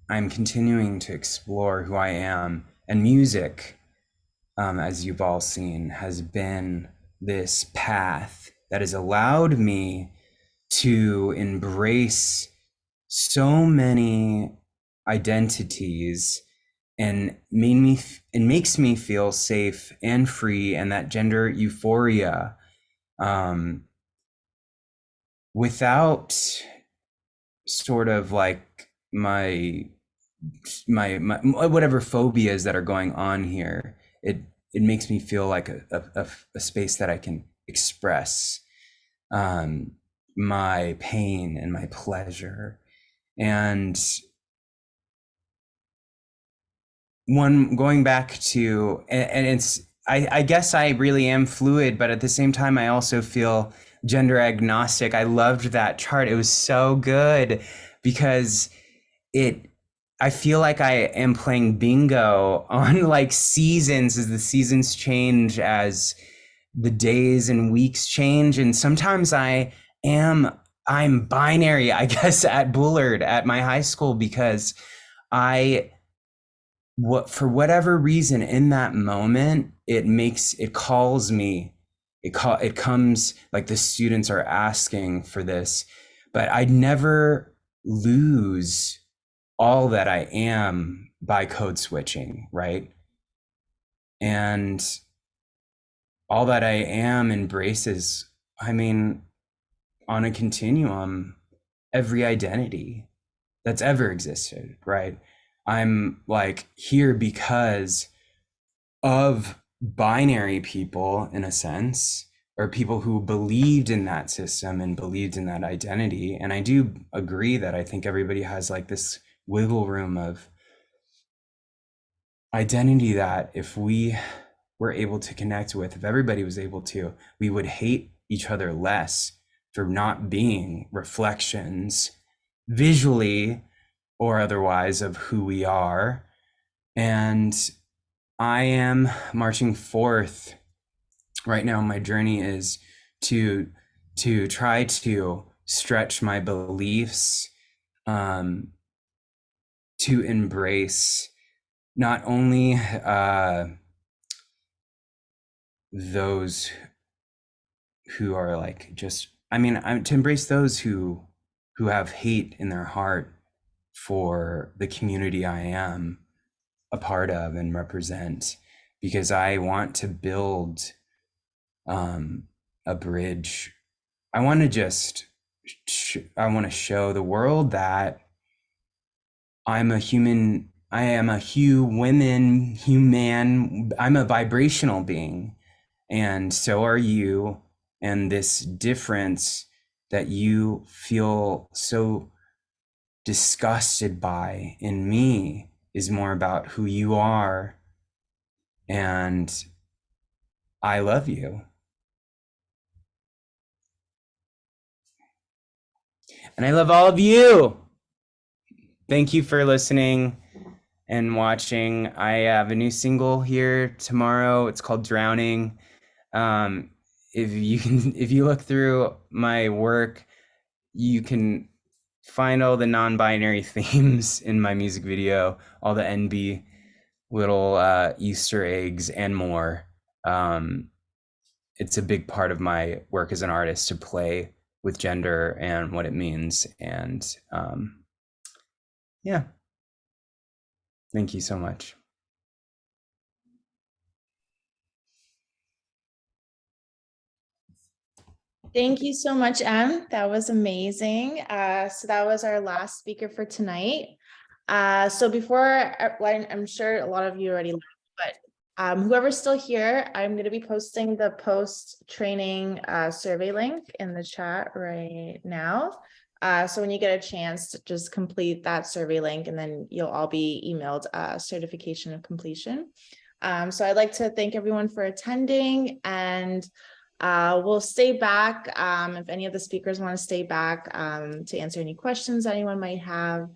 continuing to explore who I am. And music, as you've all seen, has been this path that has allowed me to embrace so many identities, and makes me feel safe and free, and that gender euphoria, without sort of like my whatever phobias that are going on here. It makes me feel like a space that I can express my pain and my pleasure. And going back to, and it's, I guess I really am fluid, but at the same time, I also feel gender agnostic. I loved that chart. It was so good because I feel like I am playing bingo on like seasons, as the seasons change, as the days and weeks change. And sometimes I'm binary, I guess, at Bullard at my high school, because for whatever reason in that moment, it calls me, it comes, like the students are asking for this, but I never lose all that I am by code switching, right? And all that I am embraces, I mean, on a continuum, every identity that's ever existed, right? I'm like here because of binary people, in a sense, or people who believed in that system and believed in that identity. And I do agree that I think everybody has like this wiggle room of identity that if we were able to connect with, if everybody was able to, we would hate each other less for not being reflections visually or otherwise of who we are. And I am marching forth right now. My journey is to try to stretch my beliefs, to embrace not only those who are like just, I mean, to embrace those who have hate in their heart for the community I am a part of and represent, because I want to build a bridge. I want to just I want to show the world that I'm a human. I am a human. I'm a vibrational being, and so are you. And this difference that you feel so disgusted by in me is more about who you are, and I love you. And I love all of you. Thank you for listening and watching. I have a new single here tomorrow. It's called Drowning. If you look through my work, you can find all the non-binary themes in my music video, all the NB little Easter eggs and more. It's a big part of my work as an artist to play with gender and what it means. And yeah, thank you so much. Thank you so much, Em. That was amazing. So that was our last speaker for tonight. So before, I'm sure a lot of you already left, but whoever's still here, I'm going to be posting the post-training survey link in the chat right now. So when you get a chance to just complete that survey link, and then you'll all be emailed certification of completion. So I'd like to thank everyone for attending, and we'll stay back if any of the speakers want to stay back to answer any questions anyone might have.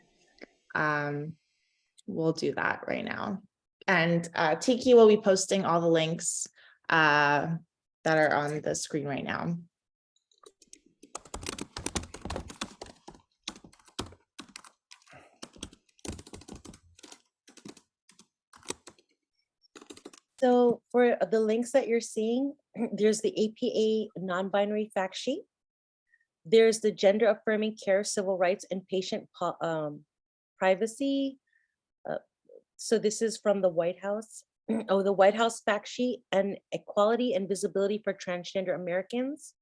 We'll do that right now. And Tiki will be posting all the links that are on the screen right now. So for the links that you're seeing, there's the APA non-binary fact sheet. There's the gender affirming care, civil rights, and patient privacy. So this is from the White House. Oh, the White House fact sheet and equality and visibility for transgender Americans.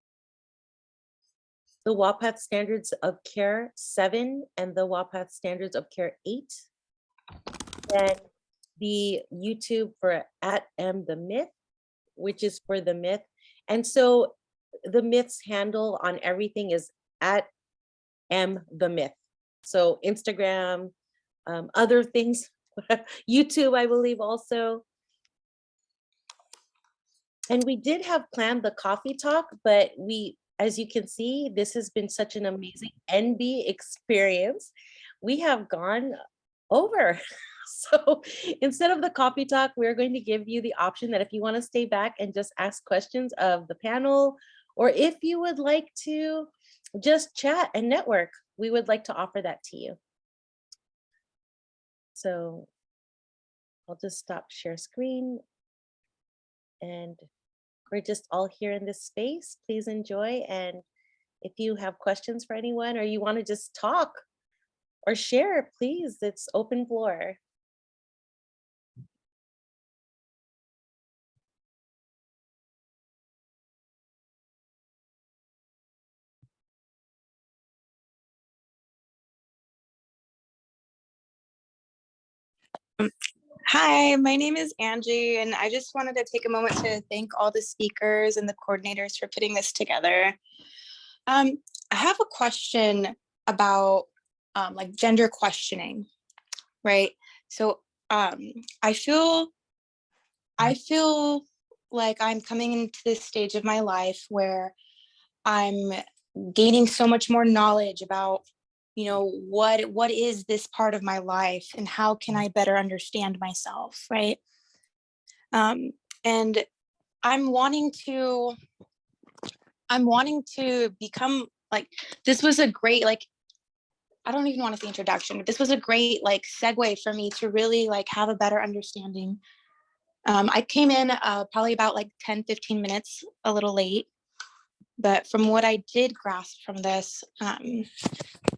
The WAPATH Standards of Care 7 and the WAPATH Standards of Care 8. Then the YouTube for @the myth, which is for the myth. And so the myth's handle on everything is @the myth. So Instagram, other things, YouTube, I believe also. And we did have planned the coffee talk, but as you can see, this has been such an amazing NB experience. We have gone over. So instead of the coffee talk, we're going to give you the option that if you want to stay back and just ask questions of the panel, or if you would like to just chat and network, we would like to offer that to you. So I'll just stop share screen, and we're just all here in this space. Please enjoy. And if you have questions for anyone, or you want to just talk or share, please, it's open floor. Hi, my name is Angie, and I just wanted to take a moment to thank all the speakers and the coordinators for putting this together. I have a question about like gender questioning, right? So I feel like I'm coming into this stage of my life where I'm gaining so much more knowledge about, what is this part of my life and how can I better understand myself, right? And I'm wanting to become like, this was a great, like, I don't even want to say introduction, but this was a great like segue for me to really like have a better understanding. I came in probably about like 10-15 minutes a little late, but from what I did grasp from this,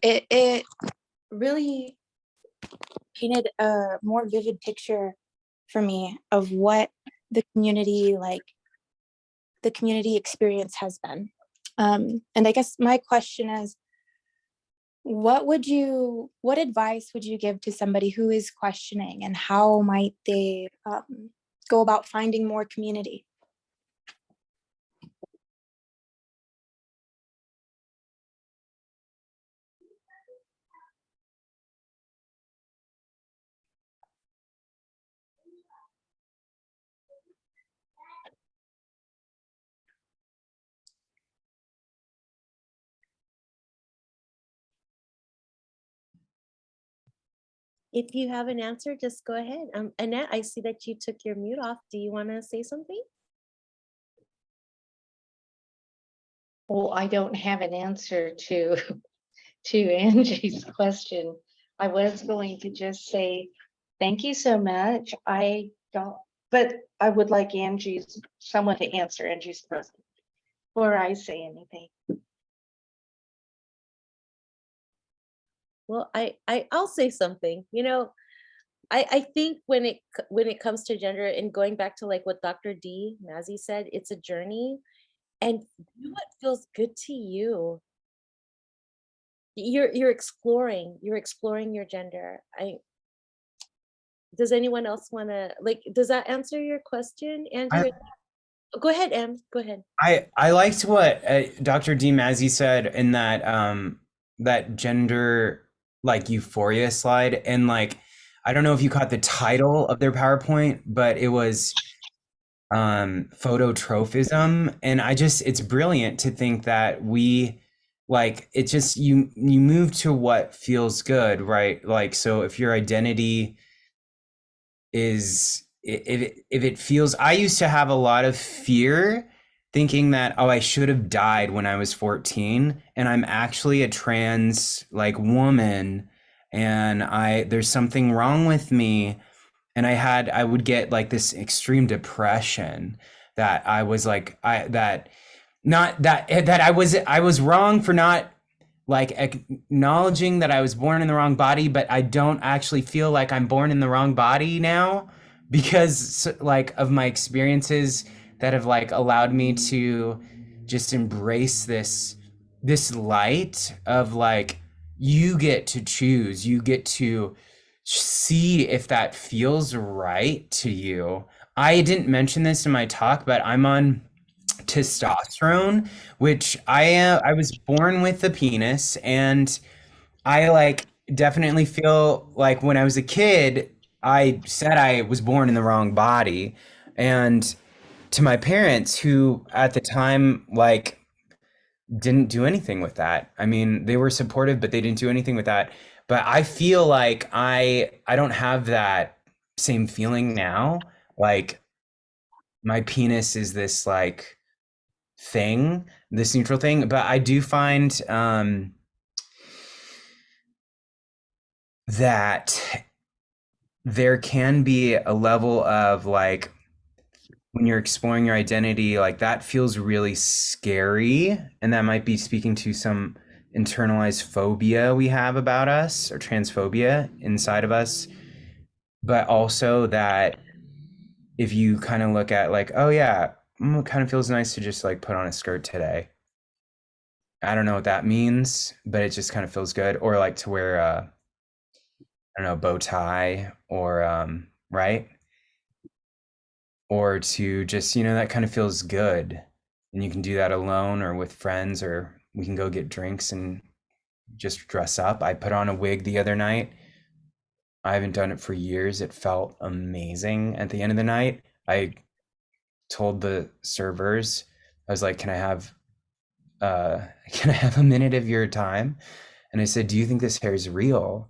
it really painted a more vivid picture for me of what the community experience has been. And I guess my question is, what advice would you give to somebody who is questioning, and how might they go about finding more community? If you have an answer, just go ahead. Annette, I see that you took your mute off. Do you want to say something? Well, I don't have an answer to Angie's question. I was going to just say thank you so much. I don't, but I would like someone to answer Angie's question before I say anything. Well, I'll say something. I think when it comes to gender, and going back to like what Dr. Dee Masci said, it's a journey, and do what feels good to you. You're exploring your gender. Does anyone else want to, like, does that answer your question, Angie? Go ahead, Em. Go ahead. I liked what Dr. Dee Masci said in that that gender like euphoria slide, and like I don't know if you caught the title of their PowerPoint, but it was phototrophism, and it's brilliant to think that we like it just you move to what feels good, right? Like, so if your identity is if it feels, I used to have a lot of fear thinking that, oh, I should have died when I was 14, and I'm actually a trans like woman, and there's something wrong with me. And I would get like this extreme depression that I was like, I was wrong for not like acknowledging that I was born in the wrong body, but I don't actually feel like I'm born in the wrong body now, because like of my experiences that have like allowed me to just embrace this light of like, you get to choose, you get to see if that feels right to you. I didn't mention this in my talk, but I'm on testosterone, which I was born with a penis, and I like definitely feel like when I was a kid, I said I was born in the wrong body. And to my parents, who at the time like didn't do anything with that. I mean, they were supportive, but they didn't do anything with that. But I feel like I don't have that same feeling now. Like my penis is this like thing, this neutral thing. But I do find that there can be a level of like, when you're exploring your identity, like that feels really scary. And that might be speaking to some internalized phobia we have about us, or transphobia inside of us. But also that if you kind of look at like, oh yeah, it kind of feels nice to just like put on a skirt today. I don't know what that means, but it just kind of feels good. Or like to wear I don't know, bow tie or right? Or to just, that kind of feels good. And you can do that alone or with friends, or we can go get drinks and just dress up. I put on a wig the other night. I haven't done it for years. It felt amazing. At the end of the night, I told the servers, I was like, can I have a minute of your time? And I said, do you think this hair is real?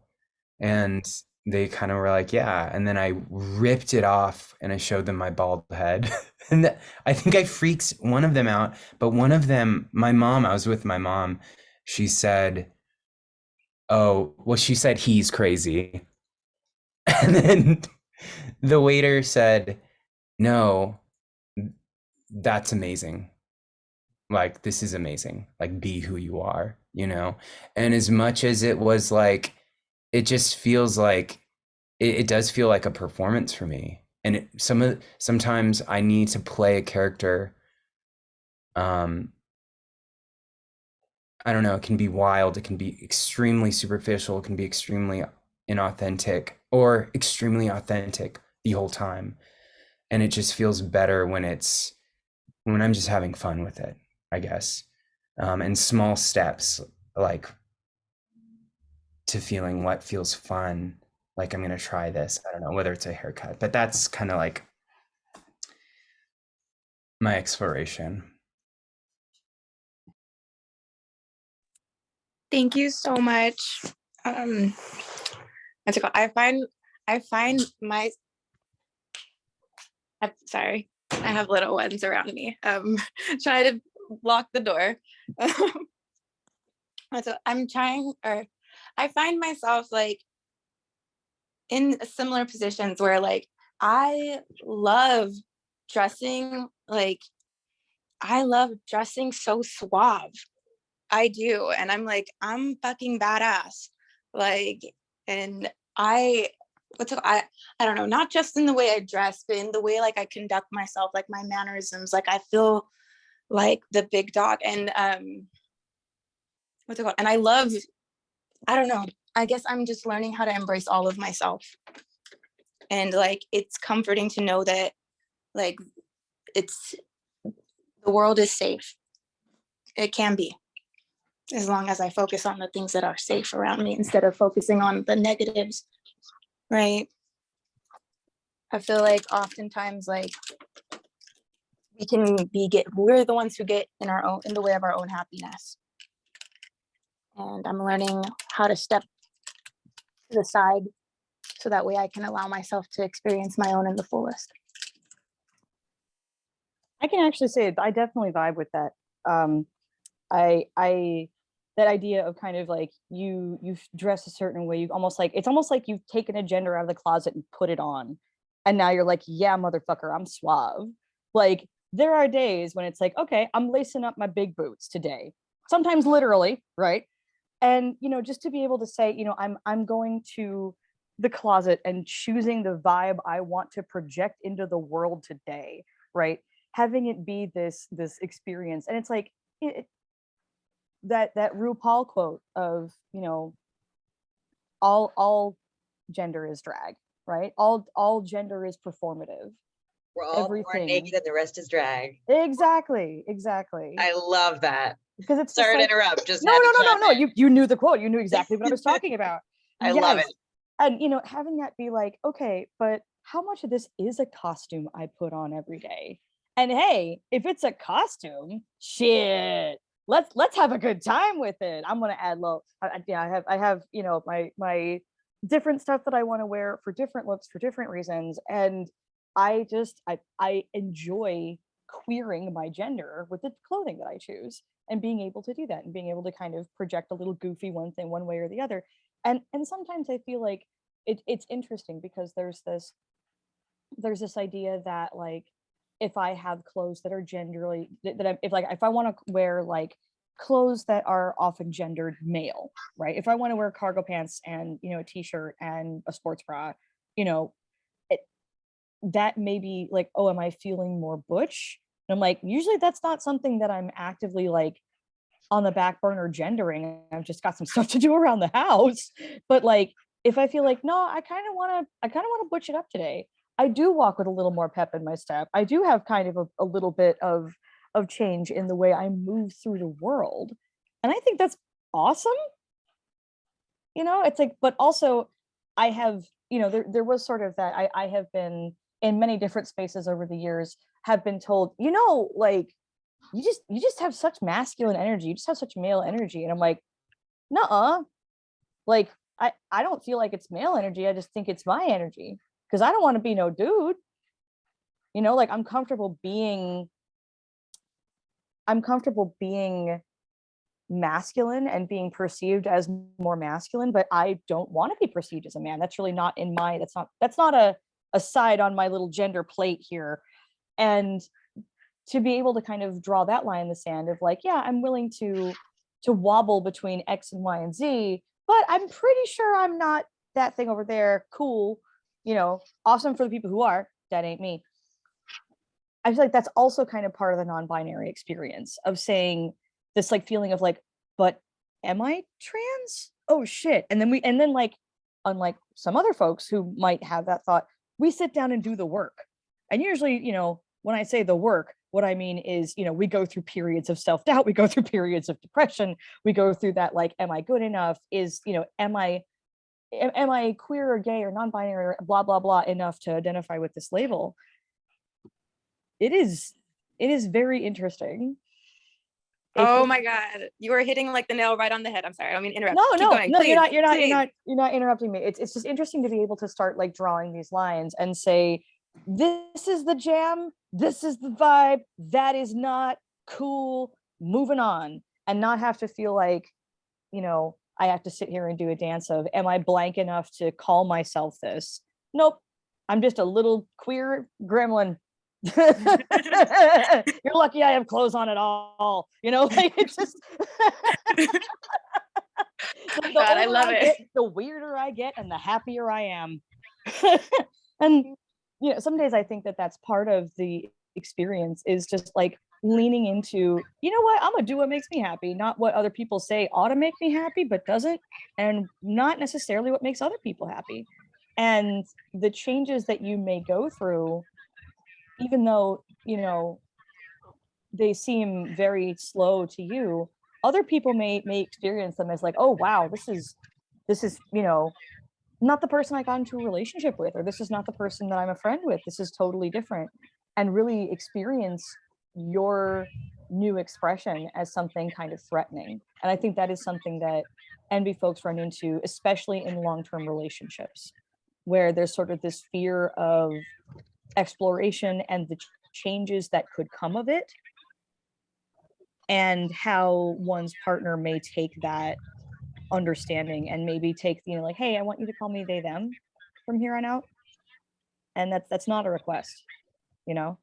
And they kind of were like, yeah. And then I ripped it off and I showed them my bald head. And I think I freaked one of them out, but one of them, my mom, I was with my mom, she said, oh, well, she said he's crazy. And then the waiter said, no, that's amazing. Like, this is amazing. Like, be who you are, And as much as it was like, it just feels like, it does feel like a performance for me. And sometimes I need to play a character. I don't know, it can be wild, it can be extremely superficial, it can be extremely inauthentic, or extremely authentic the whole time. And it just feels better when I'm just having fun with it, I guess. And small steps, like to feeling what feels fun, like I'm gonna try this. I don't know whether it's a haircut, but that's kind of like my exploration. Thank you so much. I find my, I'm sorry, I have little ones around me. Try to lock the door. So I find myself like in similar positions where like I love dressing so suave. I do. And I'm like, I'm fucking badass. Like, and I don't know, not just in the way I dress, but in the way like I conduct myself, like my mannerisms, like I feel like the big dog. And and I don't know, I guess I'm just learning how to embrace all of myself. And like, it's comforting to know that like the world is safe. It can be, as long as I focus on the things that are safe around me instead of focusing on the negatives, right? I feel like oftentimes like we're the ones who get in the way of our own happiness. And I'm learning how to step to the side so that way I can allow myself to experience my own in the fullest. I can actually say I definitely vibe with that. That idea of kind of like you dress a certain way, it's almost like you've taken a gender out of the closet and put it on, and now you're like, yeah, motherfucker, I'm suave. Like there are days when it's like, okay, I'm lacing up my big boots today, sometimes literally, right? And just to be able to say, I'm going to the closet and choosing the vibe I want to project into the world today, right? Having it be this experience. And it's like that RuPaul quote of, all gender is drag, right? All gender is performative. We're all born naked and the rest is drag. Exactly. I love that. Because it's sorry to like, interrupt. Just no. You knew the quote. You knew exactly what I was talking about. I love it. And having that be like, okay, but how much of this is a costume I put on every day? And hey, if it's a costume, shit, let's have a good time with it. I'm gonna add I have my different stuff that I want to wear for different looks for different reasons, and I enjoy queering my gender with the clothing that I choose, and being able to do that, and being able to kind of project a little goofy one thing one way or the other. And sometimes I feel like it's interesting because there's this idea that like if I have clothes that are genderly if I want to wear like clothes that are often gendered male, right? If I want to wear cargo pants and a t-shirt and a sports bra, that may be like, oh, am I feeling more butch? And I'm like, usually that's not something that I'm actively like on the back burner gendering. I've just got some stuff to do around the house. But like if I feel like, no, I kind of want to butch it up today, I do walk with a little more pep in my step. I do have kind of a little bit of change in the way I move through the world. And I think that's awesome. You know, it's like, but also I have, you know, there was sort of that I have been in many different spaces over the years, have been told, you know, like, you just have such masculine energy, you just have such male energy. And I'm like, nuh-uh. Like, I don't feel like it's male energy. I just think it's my energy, because I don't want to be no dude. You know, like I'm comfortable being masculine and being perceived as more masculine, but I don't want to be perceived as a man. That's really not in my, that's not a side on my little gender plate here. And to be able to kind of draw that line in the sand of like, yeah, I'm willing to wobble between X and Y and Z, but I'm pretty sure I'm not that thing over there. Cool, you know, awesome for the people who are. That ain't me. I feel like that's also kind of part of the non-binary experience of saying this like feeling of like, but am I trans? Oh shit. And then like, unlike some other folks who might have that thought, we sit down and do the work. And usually, you know, when I say the work, what I mean is, you know, we go through periods of self-doubt, we go through periods of depression, we go through that, like, am I good enough? Is, you know, am I queer or gay or non-binary or blah, blah, blah enough to identify with this label? It is very interesting. Oh my God, you are hitting like the nail right on the head. I'm sorry, I don't mean to interrupt. No, Keep no, going, no, please, you're not interrupting me. It's just interesting to be able to start like drawing these lines and say, this is the jam, this is the vibe, that is not cool, moving on, and not have to feel like, you know, I have to sit here and do a dance of, am I blank enough to call myself this? Nope, I'm just a little queer gremlin. You're lucky I have clothes on at all, you know, like it's just like God, I love it. The weirder I get and the happier I am. And you know, some days I think that that's part of the experience, is just like leaning into, you know what, I'm gonna do what makes me happy, not what other people say ought to make me happy but doesn't, and not necessarily what makes other people happy. And the changes that you may go through, even though, you know, they seem very slow to you, other people may experience them as like, oh wow, this is, you know, not the person I got into a relationship with, or this is not the person that I'm a friend with, this is totally different, and really experience your new expression as something kind of threatening. And I think that is something that NB folks run into, especially in long-term relationships, where there's sort of this fear of exploration and the changes that could come of it, and how one's partner may take that understanding and maybe take, you know, like, hey, I want you to call me they them from here on out. And that's not a request, you know.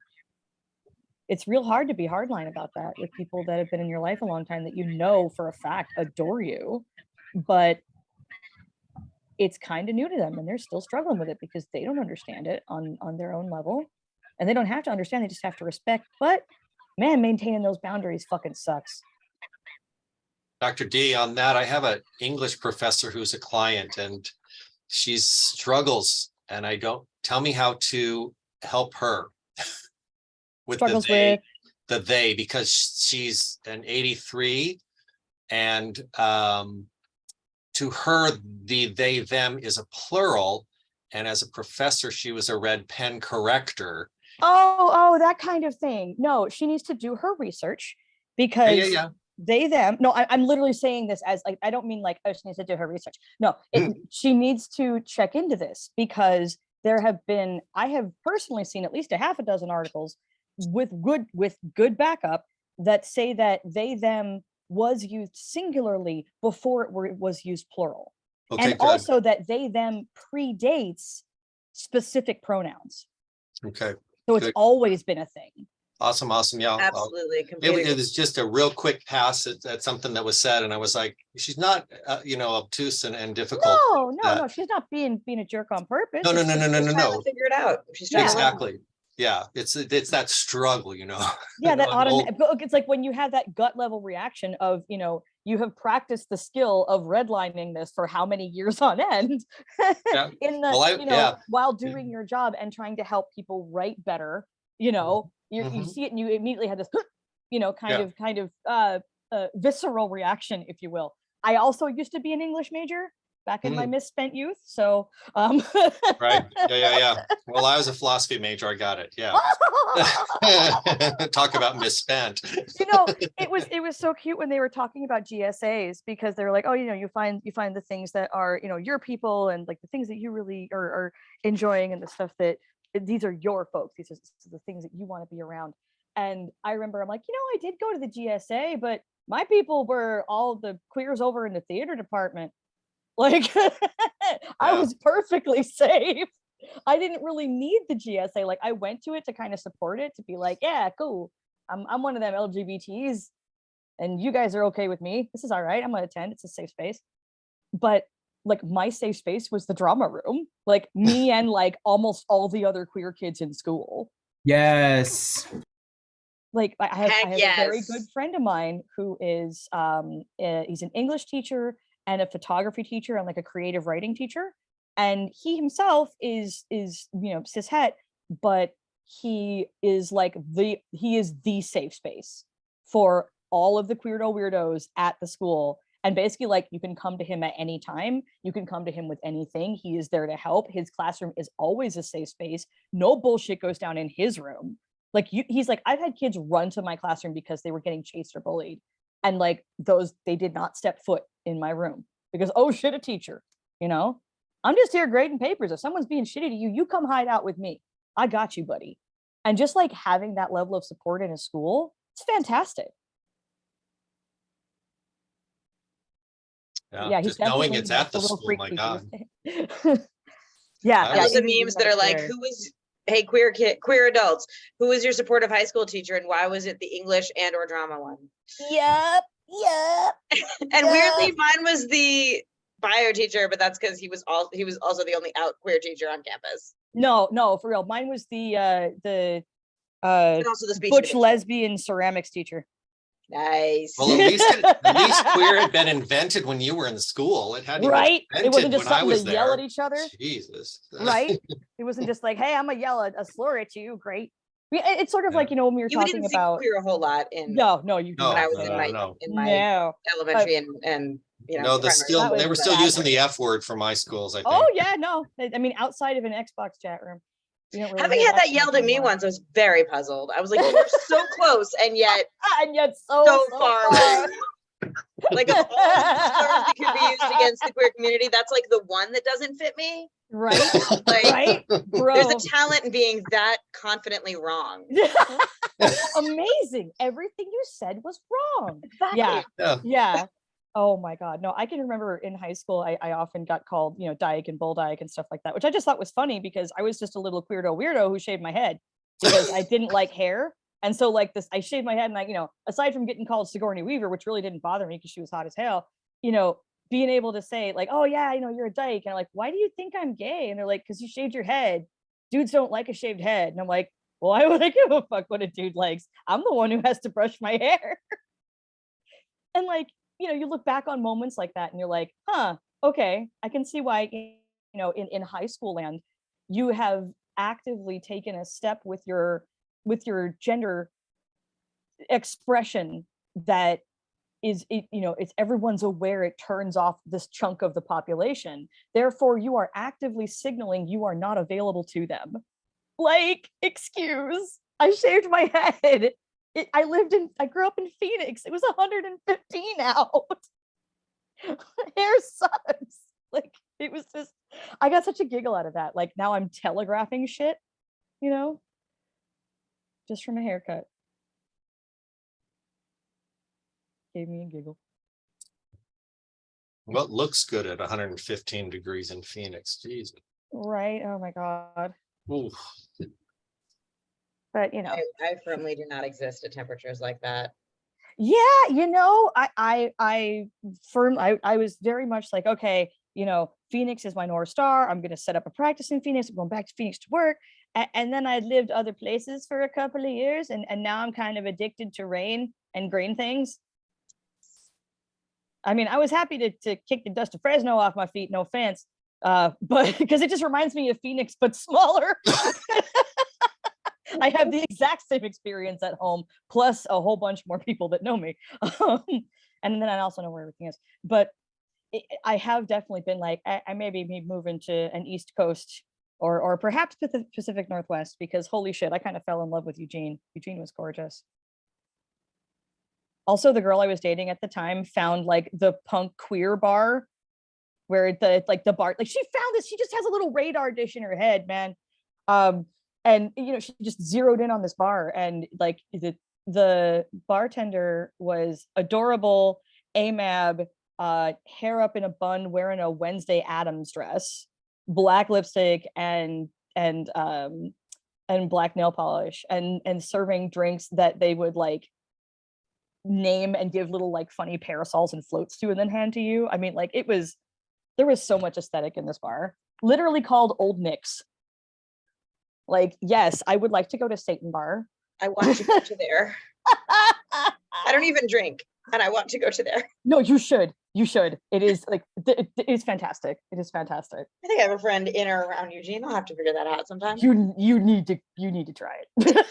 It's real hard to be hardline about that with people that have been in your life a long time, that you know for a fact adore you, but it's kind of new to them and they're still struggling with it because they don't understand it on their own level. And they don't have to understand, they just have to respect. But man, maintaining those boundaries fucking sucks. Dr. D, on that, I have an English professor who's a client and she struggles, and I don't, tell me how to help her with the they, because she's an 83 and to her, the they them is a plural. And as a professor, she was a red pen corrector. Oh, that kind of thing. No, she needs to do her research, because they them, no, I'm literally saying this as like, I don't mean like, oh, she needs to do her research. No, she needs to check into this, because I have personally seen at least a half a dozen articles with good backup that say that they them was used singularly before it was used plural. Okay, and good. Also that they them predates specific pronouns. Okay. So it's always been a thing. Awesome. Yeah. Absolutely. It was just a real quick pass at something that was said. And I was like, she's not, you know, obtuse and difficult. No. She's not being a jerk on purpose. No. Figure it out. She's trying exactly. Yeah. It's that struggle, you know. Yeah. That automatic, it's like when you have that gut level reaction of, you know, you have practiced the skill of redlining this for how many years on end Yeah. in the, Well, while doing your job and trying to help people write better, you Mhm. see it and you immediately had this, kind of visceral reaction, if you will. I also used to be an English major back in my misspent youth. So, Right. Yeah. Well, I was a philosophy major. I got it. Yeah. Talk about misspent. It was so cute when they were talking about GSAs, because they were like, oh, you find the things that are, your people, and like the things that you really are enjoying, and the stuff that these are your folks. These are the things that you want to be around. And I remember I'm like, I did go to the GSA, but my people were all the queers over in the theater department. Like, I was perfectly safe. I didn't really need the GSA. Like, I went to it to kind of support it, to be like, yeah, cool. I'm one of them LGBTs, and you guys are okay with me. This is all right. I'm gonna attend. It's a safe space. But like, my safe space was the drama room. Like, me and like almost all the other queer kids in school. Yes. Like, I have a very good friend of mine who is he's an English teacher and a photography teacher and like a creative writing teacher, and he himself is cishet, but he is the safe space for all of the queerdo weirdos at the school. And basically, like, you can come to him at any time, you can come to him with anything. He is there to help. His classroom is always a safe space. No bullshit goes down in his room. Like, he's like, I've had kids run to my classroom because they were getting chased or bullied, and like, they did not step foot in my room because, oh shit, a teacher, I'm just here grading papers. If someone's being shitty to you, you come hide out with me. I got you, buddy. And just like having that level of support in a school, it's fantastic. Yeah, just knowing it's at the school, my God. Yeah. I love the memes that are like, hey, queer adults, who was your supportive high school teacher, and why was it the English and/or drama one? Yep. And weirdly, mine was the bio teacher, but that's because he was also the only out queer teacher on campus. No, for real. Mine was the and also the speech butch lesbian ceramics teacher. Nice. Well, at least queer had been invented when you were in school. It hadn't right. Been it wasn't just when I something was to there. Yell at each other. Jesus. Right. It wasn't just like, hey, I'm gonna yell a slur at you. Great. It's sort of like, when we were talking didn't about see queer a whole lot in. No, you no, when I was in my elementary and no, they were still using the F word for my schools, I think. Oh yeah, no. I mean, outside of an Xbox chat room. Really having had that yelled at me once, I was very puzzled. I was like, you're so close and yet so far. Like, of all the slurs that could be used against the queer community, that's like the one that doesn't fit me. Right. Like, right. Bro. There's a talent in being that confidently wrong. Amazing. Everything you said was wrong. Exactly. Yeah. Oh my God. No, I can remember in high school, I often got called, dyke and bull dyke and stuff like that, which I just thought was funny because I was just a little weirdo who shaved my head because I didn't like hair. And so like this, I shaved my head and aside from getting called Sigourney Weaver, which really didn't bother me because she was hot as hell, being able to say like, oh yeah, you're a dyke. And I'm like, why do you think I'm gay? And they're like, because you shaved your head. Dudes don't like a shaved head. And I'm like, why would I give a fuck what a dude likes? I'm the one who has to brush my hair. And like, you look back on moments like that and you're like, okay, I can see why, in high school land, you have actively taken a step with your gender expression that is, it's everyone's aware it turns off this chunk of the population. Therefore, you are actively signaling you are not available to them. Like, excuse, I shaved my head. I grew up in Phoenix. It was 115 out. Hair sucks. Like, it was just, I got such a giggle out of that. Like, now I'm telegraphing shit, just from a haircut. Gave me a giggle. What looks good at 115 degrees in Phoenix? Jesus. Right. Oh my God. Oof. But I firmly do not exist at temperatures like that. Yeah, I was very much like, okay, Phoenix is my North Star. I'm gonna set up a practice in Phoenix. I'm going back to Phoenix to work. And then I lived other places for a couple of years, and now I'm kind of addicted to rain and green things. I mean, I was happy to kick the dust of Fresno off my feet, no offense. But because it just reminds me of Phoenix, but smaller. I have the exact same experience at home, plus a whole bunch more people that know me. And then I also know where everything is. But I have definitely been like, I maybe be moving to an East Coast or perhaps Pacific Northwest, because holy shit, I kind of fell in love with Eugene. Eugene was gorgeous. Also, the girl I was dating at the time found like the punk queer bar where the bar, like she found this, she just has a little radar dish in her head, man. And you know, she just zeroed in on this bar, and like the bartender was adorable, AMAB, hair up in a bun, wearing a Wednesday Addams dress, black lipstick, and black nail polish, and serving drinks that they would like name and give little like funny parasols and floats to and then hand to you. I mean, like there was so much aesthetic in this bar, literally called Old Nick's. Like, yes, I would like to go to Satan Bar. I want to go to there. I don't even drink, and I want to go to there. No, you should. You should. It is like, it is fantastic. It is fantastic. I think I have a friend in or around Eugene. I'll have to figure that out sometime. You need to try it.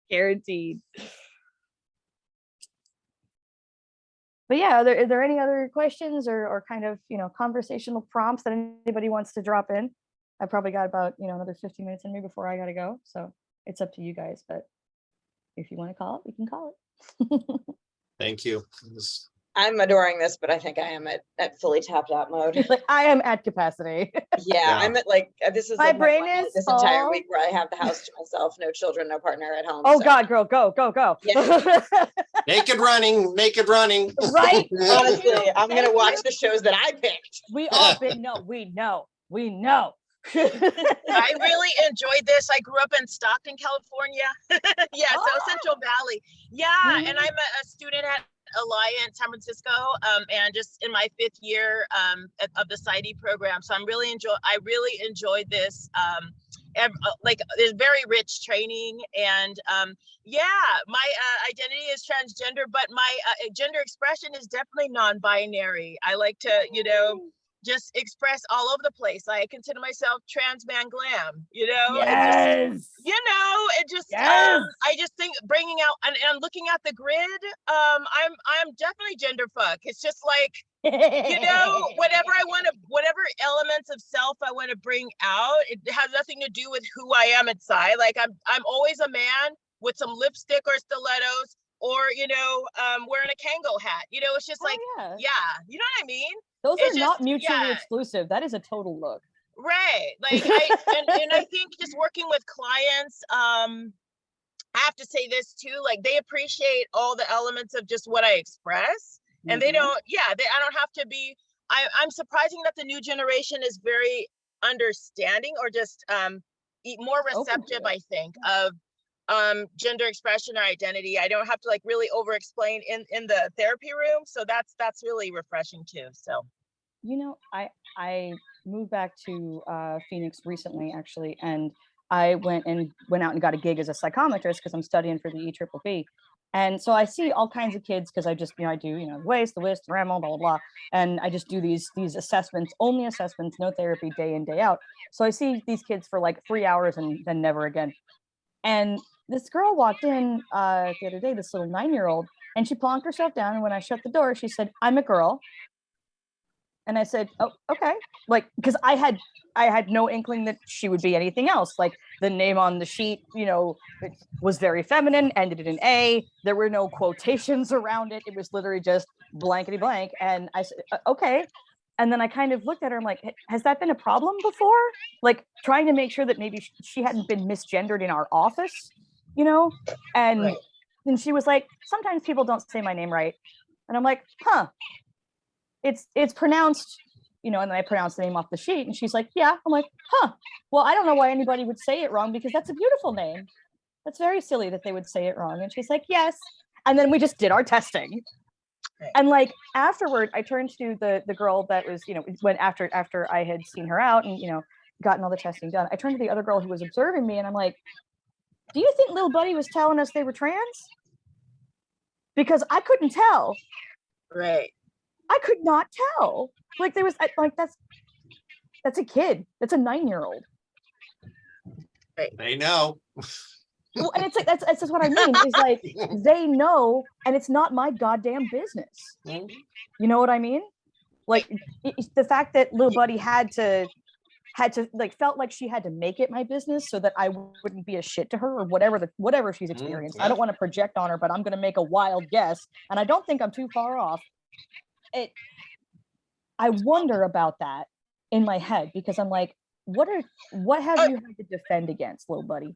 Guaranteed. But yeah, are there any other questions or kind of, you know, conversational prompts that anybody wants to drop in? I probably got about, you know, another 15 minutes in me before I got to go. So it's up to you guys. But if you want to call it, we can call it. Thank you. I'm adoring this, but I think I am at fully tapped out mode. Like I am at capacity. Yeah, I'm at like, this is my like brain is this entire week where I have the house to myself, no children, no partner at home. Oh so. God, girl, go. Yeah. Naked running. Right? Honestly, I'm going to watch the shows that I picked. We all we know. I really enjoyed this. I grew up in Stockton, California. South Central Valley. Yeah, and I'm a student at Alliant San Francisco, and just in my 5th year of the PsyD program. So I really enjoyed this. Like there's very rich training, and my identity is transgender, but my gender expression is definitely non-binary. I like to, you know, just express all over the place. I consider myself trans man glam, you know. Yes. I just think bringing out and looking at the grid, I'm definitely gender fuck. It's just like, you know, whatever elements of self I want to bring out, it has nothing to do with who I am inside. Like I'm always a man with some lipstick or stilettos, or you know, wearing a Kango hat. You know, it's just like, you know what I mean? Those are not mutually exclusive. That is a total look. Right. Like and I think just working with clients, I have to say this too, like they appreciate all the elements of just what I express. And they don't, I don't have to be, I'm surprising that the new generation is very understanding, or just more receptive, I think, of gender expression or identity. I don't have to like really over explain in the therapy room. So that's really refreshing too. So, you know, I moved back to Phoenix recently, actually, and I went out and got a gig as a psychometrist because I'm studying for the EAAA. And so I see all kinds of kids because I just, you know, I do, you know, the waist, the list, the RAML, blah, blah, blah. And I just do these assessments, only assessments, no therapy, day in, day out. So I see these kids for like 3 hours and then never again. And this girl walked in the other day, this little 9-year-old, and she plonked herself down. And when I shut the door, she said, "I'm a girl." And I said, "Oh, okay." Like, because I had no inkling that she would be anything else. Like the name on the sheet, you know, it was very feminine, ended in an A. There were no quotations around it. It was literally just blankety blank. And I said, "Okay." And then I kind of looked at her. I'm like, "Has that been a problem before?" Like trying to make sure that maybe she hadn't been misgendered in our office, you know? And then she was like, "Sometimes people don't say my name right." And I'm like, "Huh. It's pronounced," you know, and then I pronounced the name off the sheet, and she's like, "Yeah." I'm like, "Huh. Well, I don't know why anybody would say it wrong, because that's a beautiful name. That's very silly that they would say it wrong." And she's like, "Yes." And then we just did our testing. And like afterward, I turned to the girl that was, you know, when after I had seen her out and, you know, gotten all the testing done, I turned to the other girl who was observing me, and I'm like, "Do you think little buddy was telling us they were trans? Because I couldn't tell." Right. I could not tell. Like there was like that's a kid. That's a 9-year-old. They know. Well, and it's like that's just what I mean. Is like they know, and it's not my goddamn business. You know what I mean? Like the fact that little buddy had to like felt like she had to make it my business so that I wouldn't be a shit to her or whatever she's experienced. I don't want to project on her, but I'm going to make a wild guess, and I don't think I'm too far off. I wonder about that in my head because I'm like, what have you had to defend against, little buddy?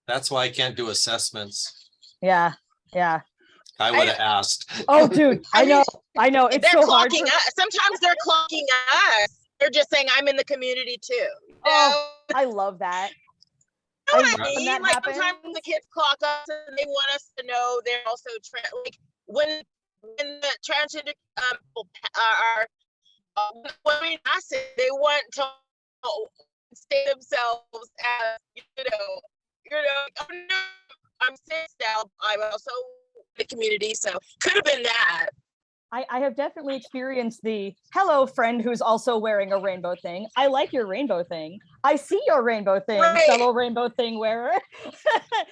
That's why I can't do assessments. Yeah. I would have asked. Oh, dude, I know. It's they're so hard. clocking us. Sometimes they're clocking us. They're just saying, I'm in the community too. Oh, I love that. You know what I mean? Like sometimes the kids clock us and they want us to know they're also like when the transgender are when we ask it, they want to stay themselves as oh no, I'm cis now. I'm also the community, so could have been that. I have definitely experienced the hello friend who's also wearing a rainbow thing. I like your rainbow thing. I see your rainbow thing, right. Fellow rainbow thing wearer.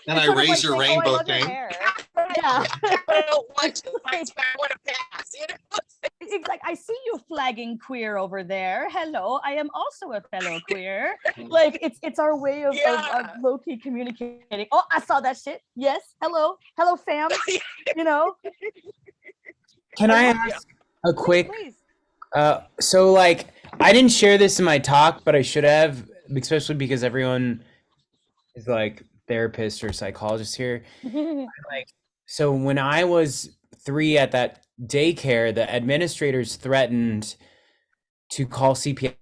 And I raise your rainbow thing. Yeah. I want to pass. It's like I see you flagging queer over there. Hello, I am also a fellow queer. Like it's our way of low-key communicating. Oh, I saw that shit. Yes. Hello, fam. You know. Can I ask a quick, so like, I didn't share this in my talk, but I should have, especially because everyone is like therapist or psychologist here. So when I was 3 at that daycare, the administrators threatened to call CPS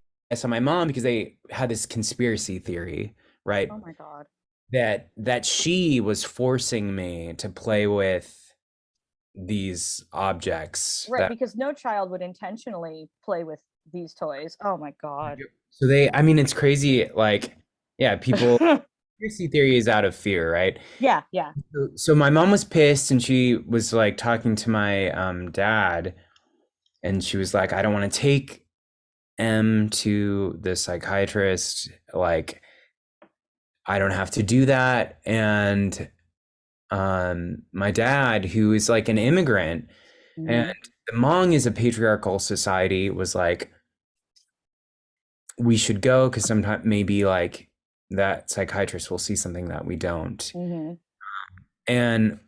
on my mom because they had this conspiracy theory, right? Oh my God. That she was forcing me to play with these objects, right? Because no child would intentionally play with these toys. Oh my God. So it's crazy. Like, yeah, people conspiracy theory is out of fear, right? Yeah. So my mom was pissed and she was like talking to my dad and she was like, I don't want to take M to the psychiatrist, like I don't have to do that. And my dad, who is like an immigrant, and the Hmong is a patriarchal society, was like, we should go because sometimes maybe like that psychiatrist will see something that we don't. And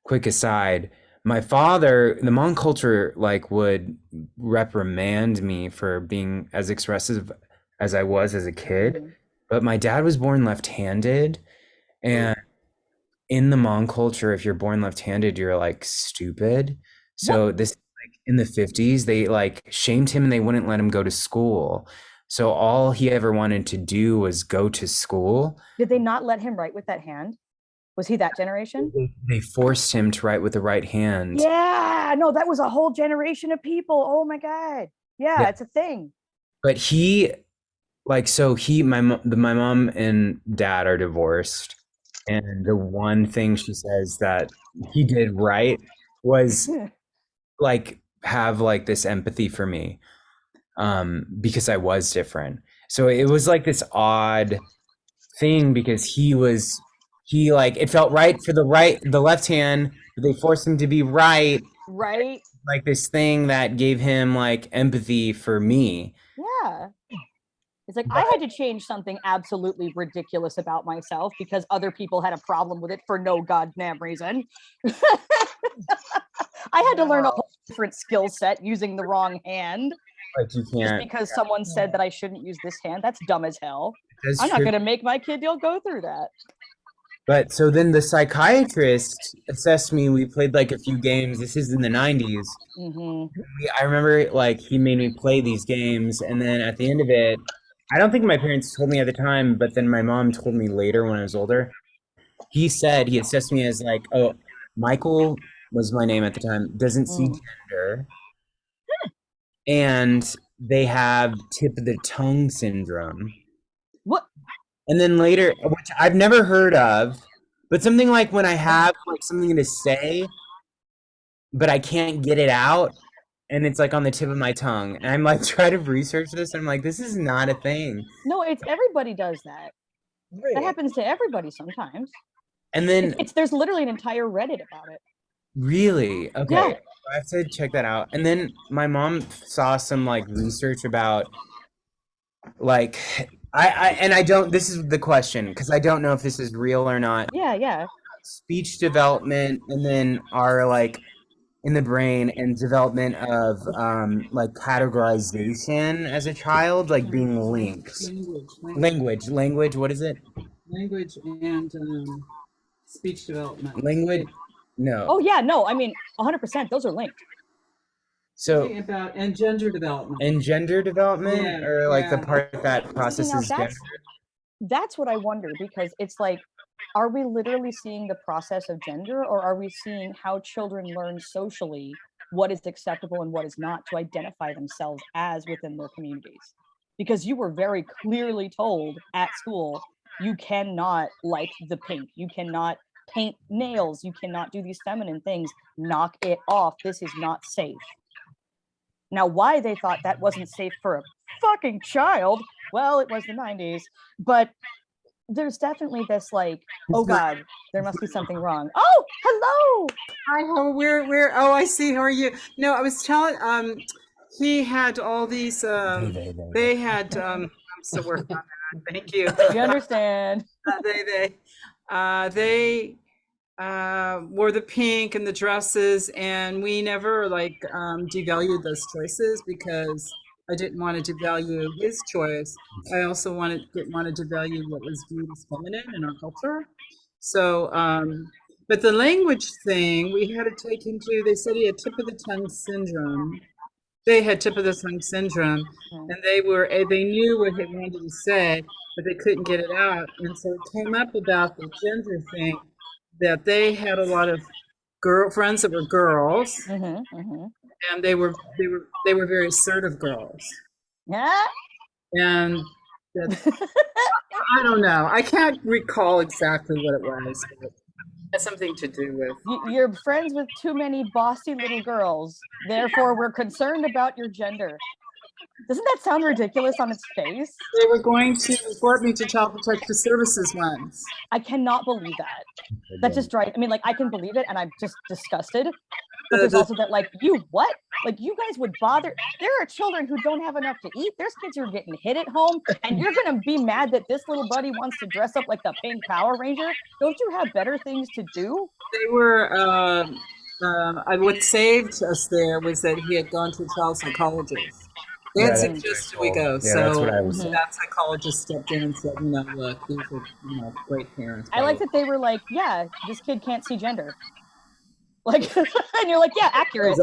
quick aside, my father, the Hmong culture like would reprimand me for being as expressive as I was as a kid, but my dad was born left-handed, and in the Hmong culture, if you're born left-handed, you're like stupid. So this, like in the 50s, they like shamed him and they wouldn't let him go to school. So all he ever wanted to do was go to school. Did they not let him write with that hand? Was he that generation? They forced him to write with the right hand. Yeah, no, that was a whole generation of people. Oh my God. Yeah, it's a thing. But he, like, so my mom and dad are divorced. And the one thing she says that he did right was like have like this empathy for me, because I was different. So it was like this odd thing because he like, it felt right for the left hand, but they forced him to be right. Like this thing that gave him like empathy for me. Yeah. It's like I had to change something absolutely ridiculous about myself because other people had a problem with it for no goddamn reason. I had to learn a whole different skill set using the wrong hand. Like you can't. Just because someone said that I shouldn't use this hand. That's dumb as hell. I'm not going to make my kid go through that. But so then the psychiatrist assessed me. We played like a few games. This is in the 90s. I remember like he made me play these games. And then at the end of it, I don't think my parents told me at the time, but then my mom told me later when I was older. He said he assessed me as like, oh, Michael was my name at the time, doesn't see gender. And they have tip of the tongue syndrome. What? And then later, which I've never heard of, but something like when I have like something to say, but I can't get it out. And it's like on the tip of my tongue. And I'm like, try to research this. And I'm like, this is not a thing. No, it's everybody does that. That happens to everybody sometimes. And then there's literally an entire Reddit about it. Really? Okay. Yeah. I have to check that out. And then my mom saw some like research about like I don't, this is the question, because I don't know if this is real or not. Yeah. Speech development, and then our like in the brain and development of like categorization as a child, like being linked. Language, what is it? Language and speech development. Language, no. Oh yeah, no, I mean 100%, those are linked. So and gender development. And gender development, or like the part that processes gender. That's what I wonder, because it's like, are we literally seeing the process of gender, or are we seeing how children learn socially what is acceptable and what is not to identify themselves as within their communities? Because you were very clearly told at school, you cannot like the pink, you cannot paint nails, you cannot do these feminine things, knock it off, this is not safe. Now, why they thought that wasn't safe for a fucking child, well, it was the 90s, but there's definitely this like, oh God, there must be something wrong. Oh, hello. Hi, where, oh, I see, how are you? No, I was telling, he had all these, they had, I'm still working on that, thank you. You understand. They wore the pink and the dresses, and we never like devalued those choices, because I didn't want to devalue his choice. I also didn't want to devalue what was viewed as feminine in our culture. So, but the language thing, we had to take into, they said he had tip of the tongue syndrome. They had tip of the tongue syndrome, and they knew what he wanted to say, but they couldn't get it out. And so it came up about the gender thing, that they had a lot of girlfriends that were girls, and they were very assertive girls. Yeah. And I don't know. I can't recall exactly what it was, but it has something to do with. You're friends with too many bossy little girls, therefore we're concerned about your gender. Doesn't that sound ridiculous on its face? They were going to report me to Child Protective Services once. I cannot believe that. That just drives, I mean, like, I can believe it, and I'm just disgusted. But there's also that, like, you what? Like, you guys would bother. There are children who don't have enough to eat. There's kids who are getting hit at home, and you're gonna be mad that this little buddy wants to dress up like the Pink Power Ranger. Don't you have better things to do? They were. What saved us there was that he had gone to a child psychologist. They had suggested we go, so that psychologist stepped in and said, look, these are, great parents. I like that they were like, yeah, this kid can't see gender. Like, and you're like, yeah, accurate.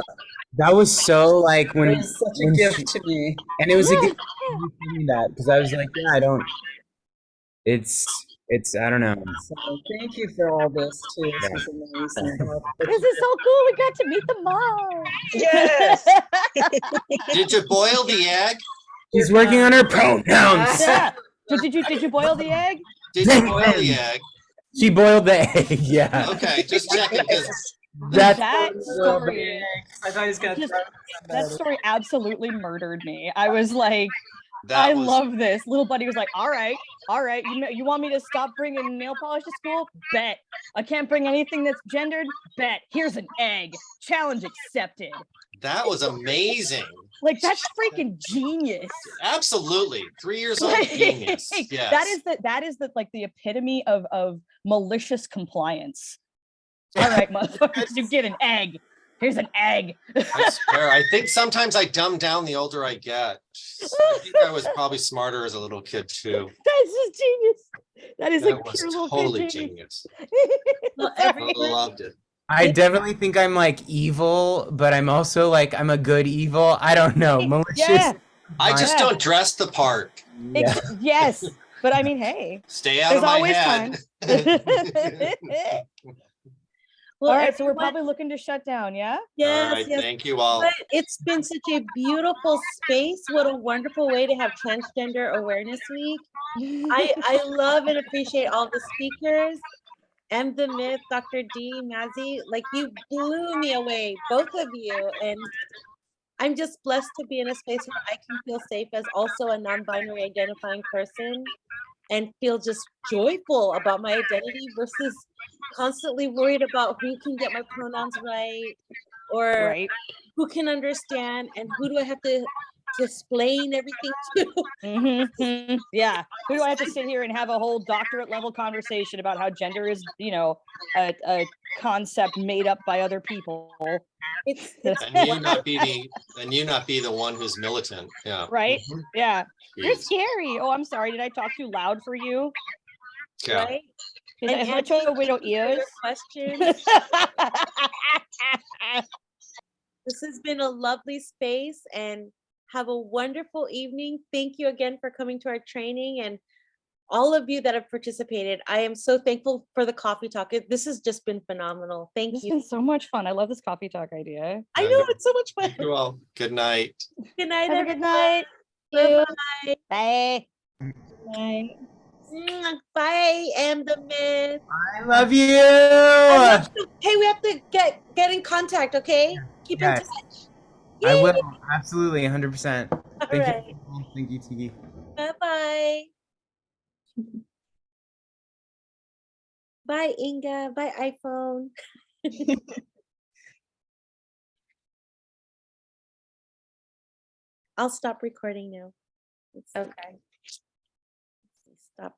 That was so like when it was such a gift to me, and it was a gift to me that, because I was like, yeah, I don't. It's I don't know. So thank you for all this too. This was amazing. This is so cool. We got to meet the mom. Yes. Did you boil the egg? She's working on her pronouns. Yeah. Did you boil the egg? Did you boil the egg? She boiled the egg. Yeah. Okay, just checking. That story. I thought he was gonna that story absolutely murdered me. I was like, I love this. Little buddy was like, all right. You want me to stop bringing nail polish to school? Bet. I can't bring anything that's gendered? Bet. Here's an egg. Challenge accepted. That was amazing. Like, that's freaking genius. Absolutely. 3 years old genius. Yes. That is like the epitome of malicious compliance. All right, motherfuckers, you get an egg. Here's an egg. I swear, I think sometimes I dumb down the older I get. I think I was probably smarter as a little kid too. That's just genius. That is like was pure little totally kid genius. I loved it. I definitely think I'm like evil, but I'm also like, I'm a good evil. I don't know. Malicious. Yeah. I just don't dress the part. Yeah. Yes, but I mean, hey. Stay out of my head. Well, all right, so we're probably looking to shut down, yeah? Yes, all right, yes. Thank you all. But it's been such a beautiful space. What a wonderful way to have Transgender Awareness Week. I love and appreciate all the speakers. am the myth, Dr. Dee Masci. Like, you blew me away, both of you. And I'm just blessed to be in a space where I can feel safe as also a non-binary identifying person and feel just joyful about my identity versus constantly worried about who can get my pronouns right or who can understand and who do I have to explain everything to. Yeah. Who do I have to sit here and have a whole doctorate level conversation about how gender is, a concept made up by other people? And you not be the one who's militant. Yeah. Right? Mhm. Yeah. You're Jeez. scary. Oh, I'm sorry. Did I talk too loud for you? Yeah. Right? Is And that Angie, your widow thank you for ears? your questions. This has been a lovely space and have a wonderful evening. Thank you again for coming to our training and all of you that have participated. I am so thankful for the coffee talk. This has just been phenomenal. Thank It's you. been so much fun. I love this coffee talk idea. I know, it's so much fun. Thank you all. Good night. Good night, Have a good everyone. night. Bye-bye. Bye. Bye. Bye, am the myth. I love you. I love you. Hey, we have to get in contact, okay? Keep in Yes. touch. I Yay. will. Absolutely. 100%. All Thank right. you. Thank you, Tiki. Bye-bye. Bye, Inga. Bye, iPhone. I'll stop recording now. Let's see. Okay. Stop